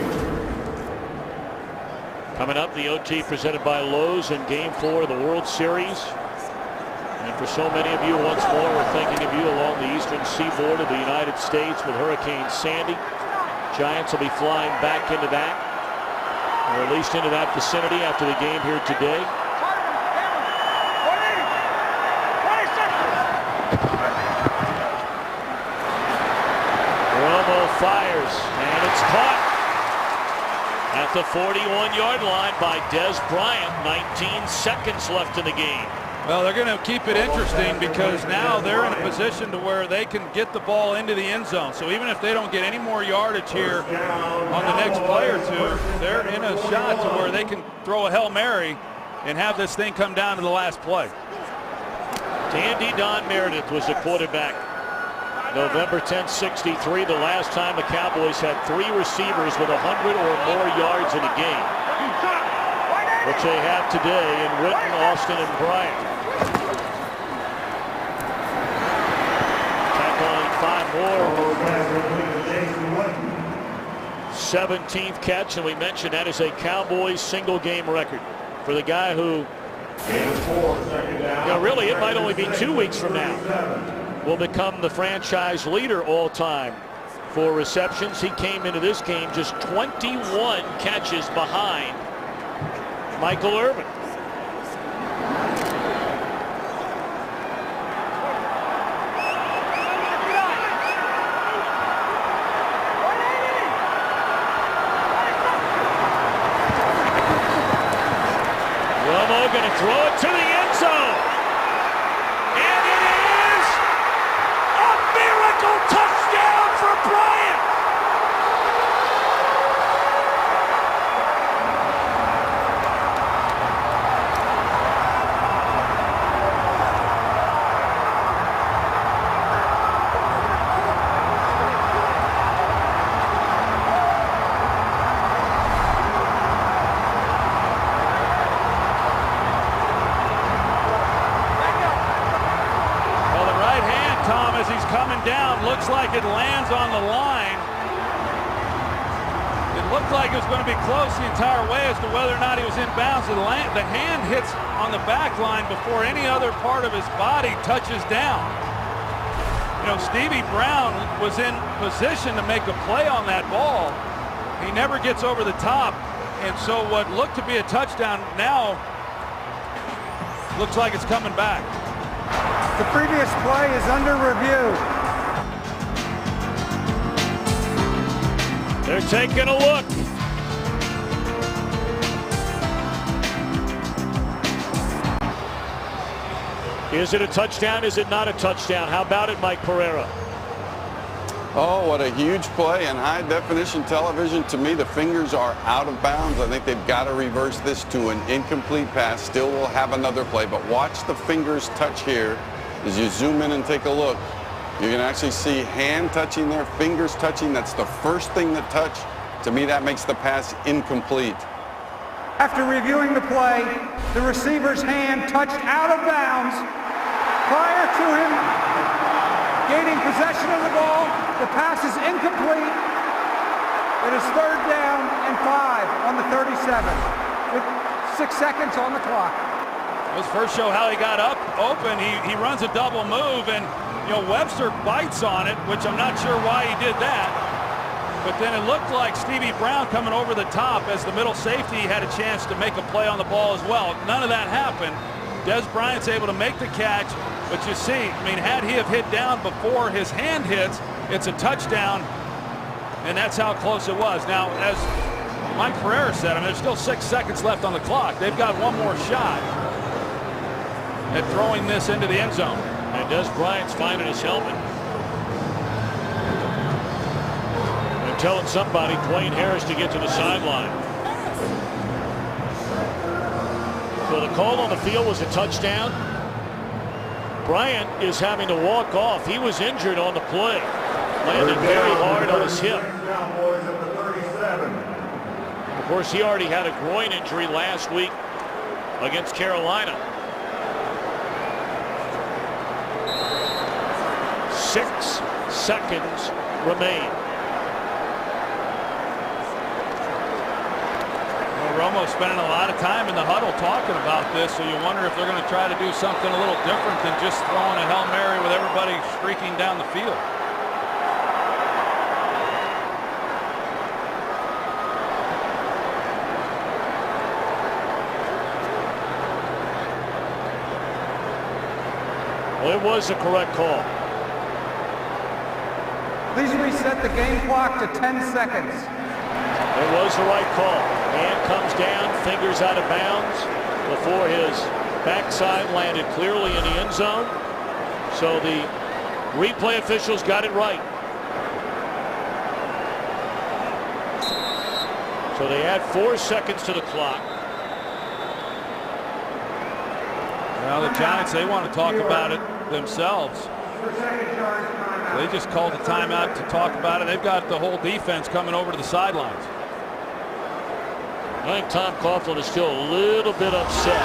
Coming up, the OT presented by Lowe's in Game 4 of the World Series. And for so many of you, once more, we're thinking of you along the eastern seaboard of the United States with Hurricane Sandy. Giants will be flying back into that, or at least into that vicinity after the game here today. Romo fires, and it's caught at the 41-yard line by Des Bryant. 19 seconds left in the game. Well, they're going to keep it interesting because now they're in a position to where they can get the ball into the end zone. So even if they don't get any more yardage here on the next play or two, they're in a shot to where they can throw a Hail Mary and have this thing come down to the last play. Dandy Don Meredith was the quarterback. November 10, 63, the last time the Cowboys had 3 receivers with 100 or more yards in a game, which they have today in Witten, Austin, and Bryant. Tackling 5 more. 17th catch, and we mentioned that is a Cowboys single game record for the guy who, really it might only be 2 weeks from now, will become the franchise leader all time for receptions. He came into this game just 21 catches behind Michael Irvin. Romo going to throw it to the end zone. And it is a miracle touchdown for Bryant. as he's coming down. Looks like it lands on the line. It looked like it was going to be close the entire way as to whether or not he was in bounds. The hand hits on the back line before any other part of his body touches down. You know, Stevie Brown was in position to make a play on that ball. He never gets over the top, and so what looked to be a touchdown now looks like it's coming back. The previous play is under review. They're taking a look. Is it a touchdown? Is it not a touchdown? How about it, Mike Pereira? Oh, what a huge play in high definition television. To me, the fingers are out of bounds. I think they've got to reverse this to an incomplete pass. Still will have another play, but watch the fingers touch here. As you zoom in and take a look, you can actually see hand touching there, fingers touching. That's the first thing that touch. To me, that makes the pass incomplete. After reviewing the play, the receiver's hand touched out of bounds prior to him gaining possession of the ball. The pass is incomplete. It is 3rd down and 5 on the 37 with 6 seconds on the clock. Let's first show how he got up open. He runs a double move, and you know, Webster bites on it, which I'm not sure why he did that. But then it looked like Stevie Brown coming over the top as the middle safety had a chance to make a play on the ball as well. None of that happened. Des Bryant's able to make the catch, but you see, I mean, had he have hit down before his hand hits, it's a touchdown, and that's how close it was. Now, as Mike Pereira said, I mean, there's still 6 seconds left on the clock. They've got one more shot at throwing this into the end zone. And Des Bryant's finding his helmet. And telling somebody, Dwayne Harris, to get to the sideline. So the call on the field was a touchdown. Bryant is having to walk off. He was injured on the play. Landed very hard on his hip. Of course, he already had a groin injury last week against Carolina. 6 seconds remain. Romo's spending a lot of time in the huddle talking about this, so you wonder if they're going to try to do something a little different than just throwing a Hail Mary with everybody streaking down the field. Well, it was the correct call. Please reset the game clock to 10 seconds. It was the right call. Hand comes down, fingers out of bounds before his backside landed clearly in the end zone. So the replay officials got it right. So they add 4 seconds to the clock. Well, the Giants, they want to talk about it themselves. They just called a timeout to talk about it. They've got the whole defense coming over to the sidelines. I think Tom Coughlin is still a little bit upset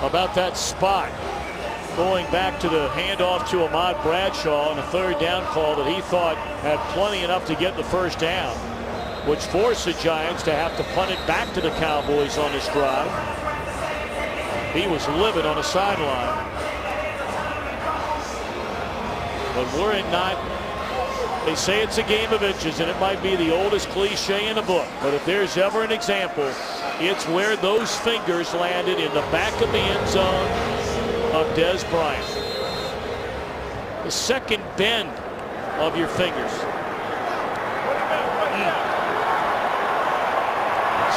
about that spot. Going back to the handoff to Ahmad Bradshaw on a 3rd down call that he thought had plenty enough to get the 1st down, which forced the Giants to have to punt it back to the Cowboys on this drive. He was livid on the sideline. But were it not, they say it's a game of inches, and it might be the oldest cliche in the book, but if there's ever an example, it's where those fingers landed in the back of the end zone of Des Bryant. The second bend of your fingers.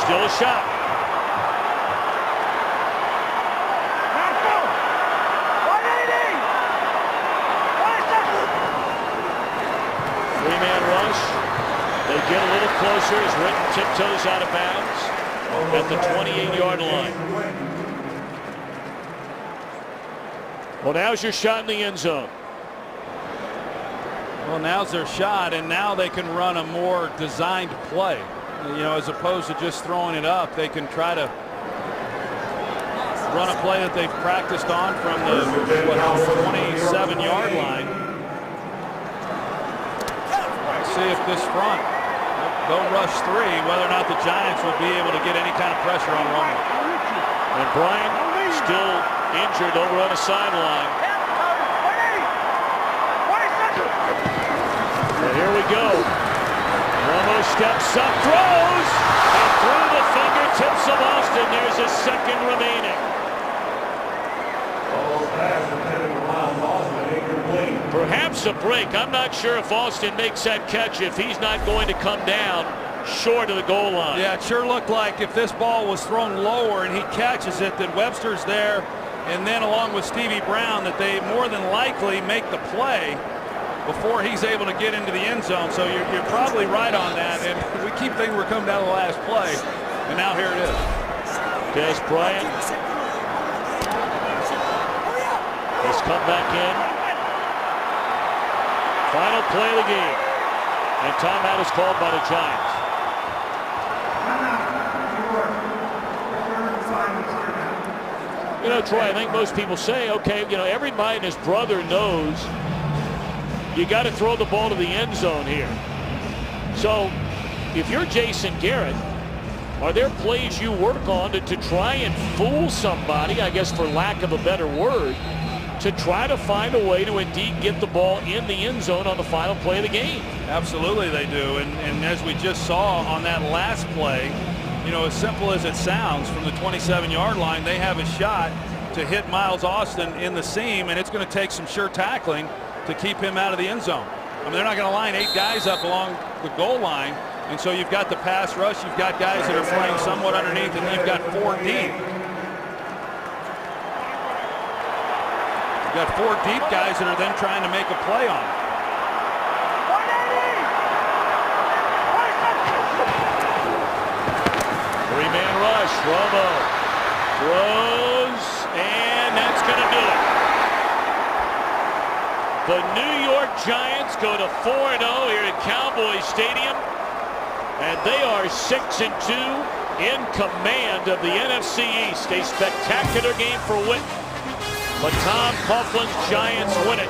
Still a shot. Three-man rush. They get a little closer as Witten tiptoes out of bounds at the 28-yard line. Well, now's your shot in the end zone. Well, now's their shot, and now they can run a more designed play. You know, as opposed to just throwing it up, they can try to run a play that they've practiced on from the 27-yard line. Let's see if this front, they'll rush 3, whether or not the Giants would be able to get any kind of pressure on Romo. And Bryant still injured over on the sideline. And here we go. Romo steps up, throws, and through the fingertips of Austin, there's a second remaining. Perhaps a break. I'm not sure if Austin makes that catch, if he's not going to come down short of the goal line. Yeah, it sure looked like if this ball was thrown lower and he catches it, that Webster's there, and then along with Stevie Brown, that they more than likely make the play before he's able to get into the end zone. So you're probably right on that, and we keep thinking we're coming down to the last play, and now here it is. Des Bryant has come back in. Final play of the game, and timeout is called by the Giants. You know, Troy, I think most people say, okay, you know, everybody and his brother knows you got to throw the ball to the end zone here. So if you're Jason Garrett, are there plays you work on to try and fool somebody, I guess for lack of a better word, to try to find a way to indeed get the ball in the end zone on the final play of the game? Absolutely they do, and as we just saw on that last play, you know, as simple as it sounds, from the 27-yard line, they have a shot to hit Miles Austin in the seam, and it's going to take some sure tackling to keep him out of the end zone. I mean, they're not going to line 8 guys up along the goal line, and so you've got the pass rush, you've got guys that are playing somewhat underneath, and you've got 4 deep. You've got 4 deep guys that are then trying to make a play on it. Three-man rush. Romo throws, and that's going to do it. The New York Giants go to 4-0 here at Cowboys Stadium, and they are 6-2 in command of the NFC East. A spectacular game for Witten, but Tom Coughlin's Giants win it